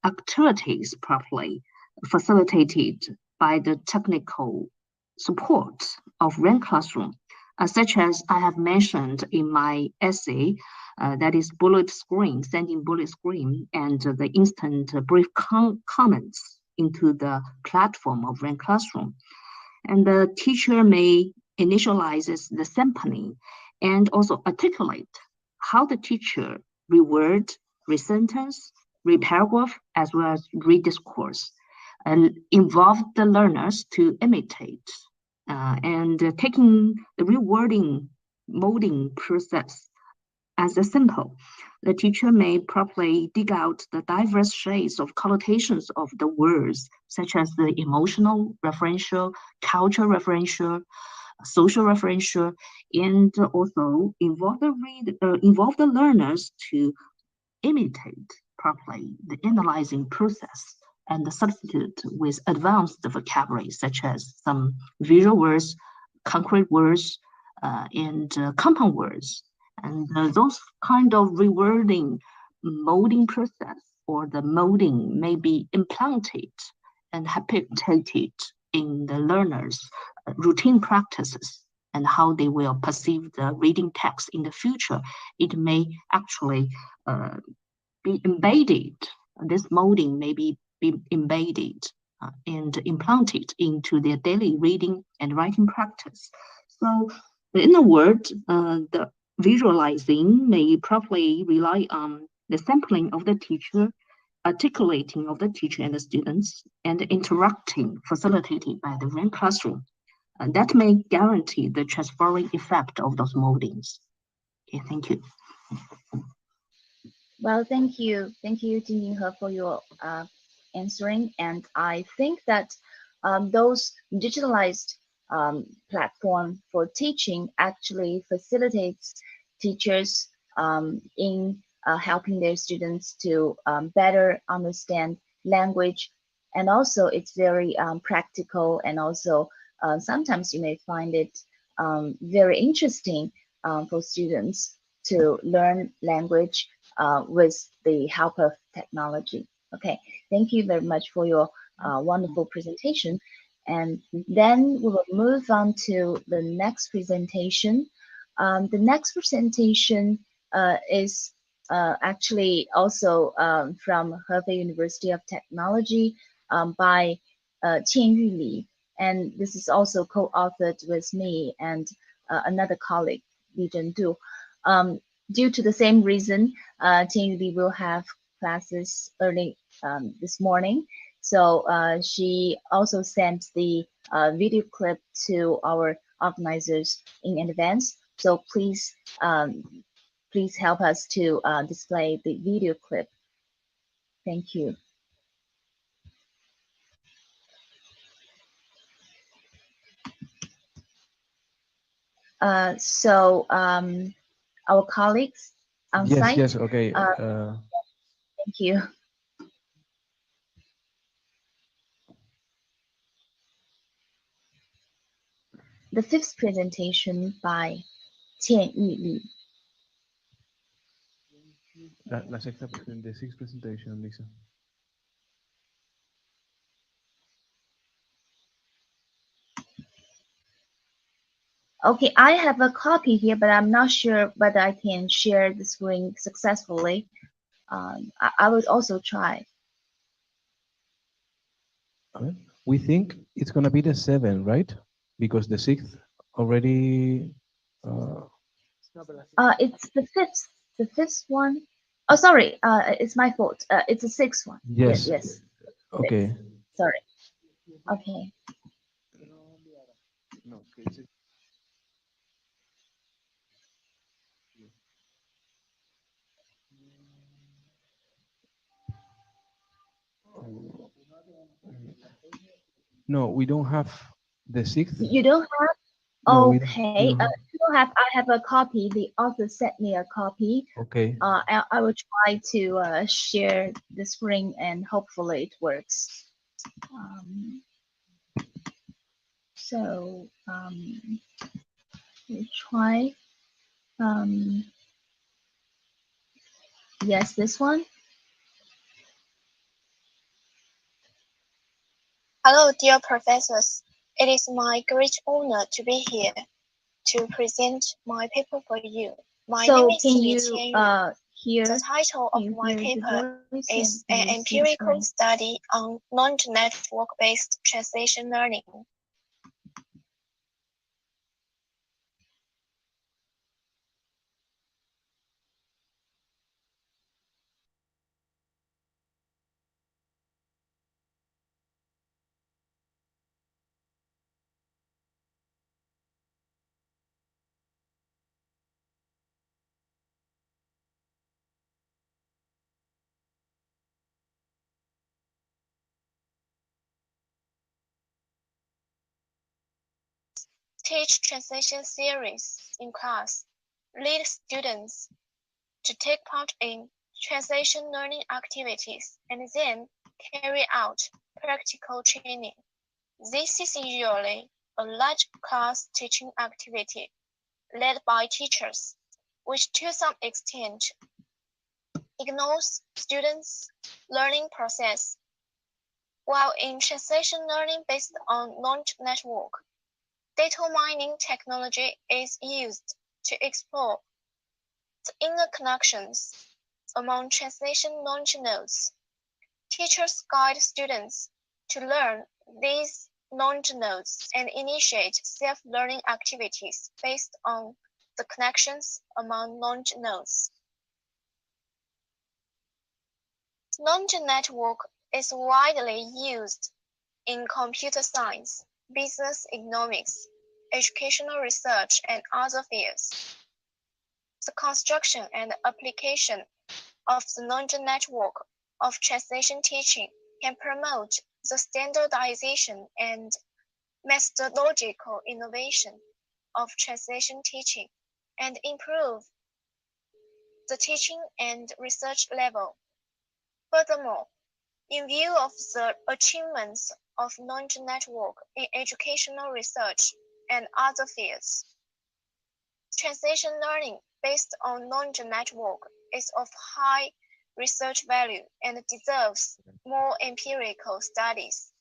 activities properly facilitated by the technical support of RAN classroom, such as I have mentioned in my essay, that is bullet screen, sending bullet screen, and the instant brief comments into the platform of RAN classroom. And the teacher may initialize the sampling and also articulate how the teacher reword, resentence, reparagraph, as well as rediscourse, and involve the learners to imitate and taking the rewording molding process as a sample. The teacher may properly dig out the diverse shades of connotations of the words, such as the emotional, referential, cultural referential, social referential, and also involve the learners to imitate properly the analyzing process and substitute with advanced vocabulary, such as some visual words, concrete words, and compound words. And those kind of rewording molding process or the molding may be implanted and habituated in the learners' routine practices and how they will perceive the reading text in the future. It may actually be embedded. This molding may be embedded and implanted into their daily reading and writing practice. So in a word, the visualizing may properly rely on the sampling of the teacher, articulating of the teacher and the students, and interacting facilitated by the RAN classroom. And that may guarantee the transferring effect of those moldings. Okay, thank you. Well, thank you, Tintin He, for your answering. And I think that those digitalized platform for teaching actually facilitates teachers in helping their students to better understand language, and also it's very practical, and also sometimes you may find it very interesting for students to learn language with the help of technology. Okay, thank you very much for your wonderful presentation. And then we will move on to the next presentation. The next presentation is actually also from Hefei University of Technology by Qianyu Li. And this is also co-authored with me and another colleague, Li Zhendu. Due to the same reason, Qianyu Li will have classes early this morning. So she also sent the video clip to our organizers in advance. So please, please help us to display the video clip. Thank you. So our colleagues on site. Yes, okay. Thank you. The fifth presentation by Qianyu Li. La sexta, the sixth presentation, Lisa. Okay, I have a copy here, but I'm not sure whether I can share the screen successfully. I would also try. We think it's gonna be the 7th, right? Because the 6th already. It's the fifth one. Oh, sorry. It's my fault. It's the sixth one. Yes. Yes. Okay. Sixth. Sorry. Okay. No, we don't have the 6th. You don't have? No, we Okay. don't have. You don't have. I have a copy. The author sent me a copy. Okay. I will try to share the screen and hopefully it works. So we try. Yes, this one. Hello, dear professors. It is my great honor to be here to present my paper for you. My name is Can Li you Qianyu. hear? The title of my paper is An Empirical Study on Non-Network-Based Translation Learning. Teach translation theories in class, lead students to take part in translation learning activities, and then carry out practical training. This is usually a large class teaching activity led by teachers, which to some extent ignores students' learning process. While in translation learning based on non-network, data mining technology is used to explore the interconnections among translation knowledge nodes. Teachers guide students to learn these knowledge nodes and initiate self-learning activities based on the connections among knowledge nodes. Knowledge network is widely used in computer science, business economics, educational research, and other fields. The construction and application of the knowledge network of translation teaching can promote the standardization and methodological innovation of translation teaching and improve the teaching and research level. Furthermore, in view of the achievements of knowledge network in educational research and other fields, translation learning based on knowledge network is of high research value and deserves more empirical studies.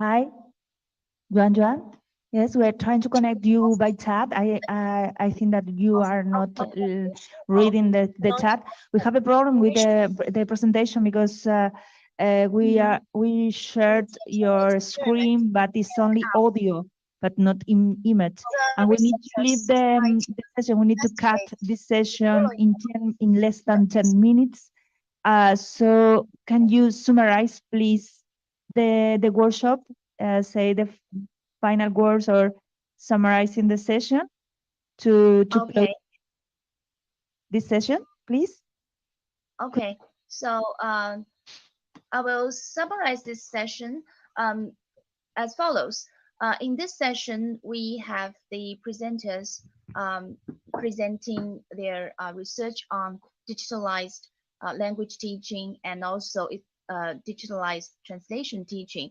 Hi, Juan. Yes, we're trying to connect you by chat. I think that you are not reading the chat. We have a problem with the presentation because we shared your screen, but it's only audio, but not image. And we need to leave the session. We need to cut this session in less than 10 minutes. So can you summarize, please, the workshop? Say the final words or summarizing the session to close this session, please. Okay, so I will summarize this session as follows. In this session, we have the presenters presenting their research on digitalized language teaching and also digitalized translation teaching.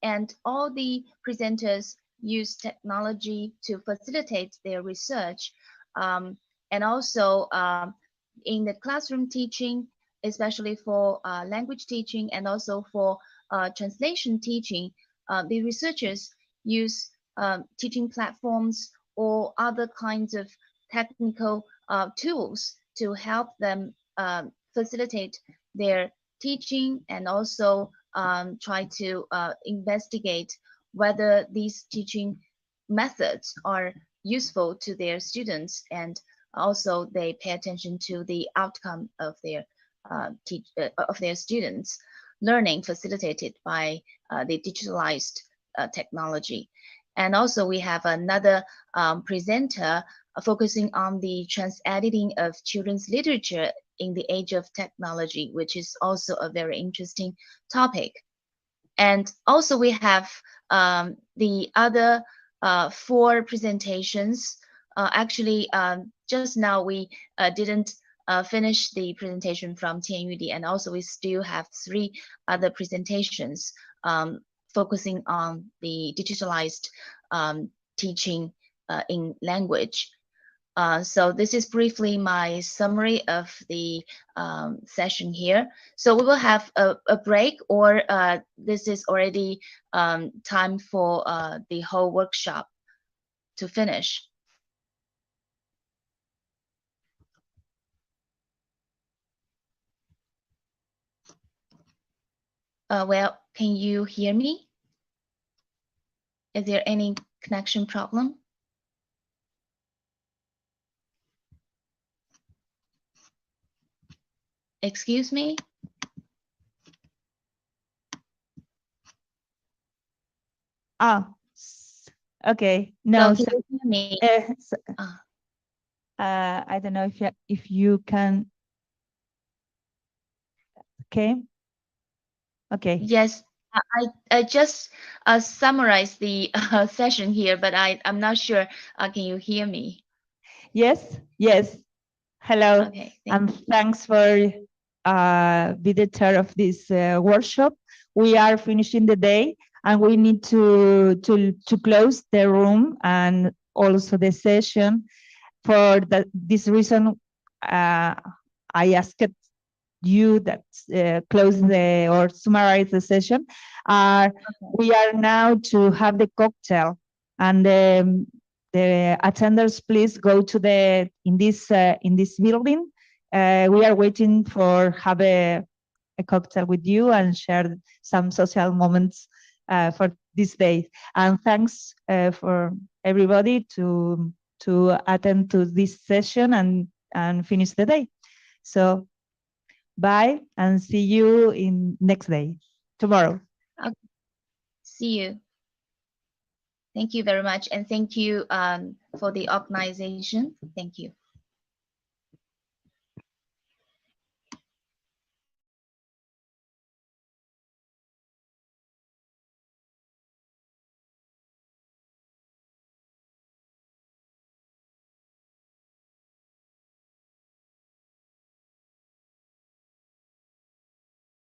And all the presenters use technology to facilitate their research. And also in the classroom teaching, especially for language teaching and also for translation teaching, the researchers use teaching platforms or other kinds of technical tools to help them facilitate their teaching and also try to investigate whether these teaching methods are useful to their students, and also they pay attention to the outcome of their students learning facilitated by the digitalized technology. And also we have another presenter focusing on the trans-editing of children's literature in the age of technology, which is also a very interesting topic. And also we have the other 4 presentations. Actually, just now we didn't finish the presentation from Tianyudi, and also we still have 3 other presentations focusing on the digitalized teaching in language. So this is briefly my summary of the session here. So we will have a break, or this is already time for the whole workshop to finish. Well, can you hear me? Is there any connection problem? Excuse me? Oh, okay. No, so can you hear me? I don't know if you can. Okay. Okay. Yes, I just summarized the session here, but I'm not sure. Can you hear me? Yes. Yes. Hello. Okay. And thanks for be the chair of this workshop. We are finishing the day, and we need to close the room and also the session. For this reason, I asked you that close or summarize the session. We are now to have the cocktail, and the attenders, please go to in this building. We are waiting for have a cocktail with you and share some social moments for this day. And thanks for everybody to attend to this session and finish the day. So bye, and see you in next day, tomorrow. Okay. See you. Thank you very much, and thank you for the organization. Thank you.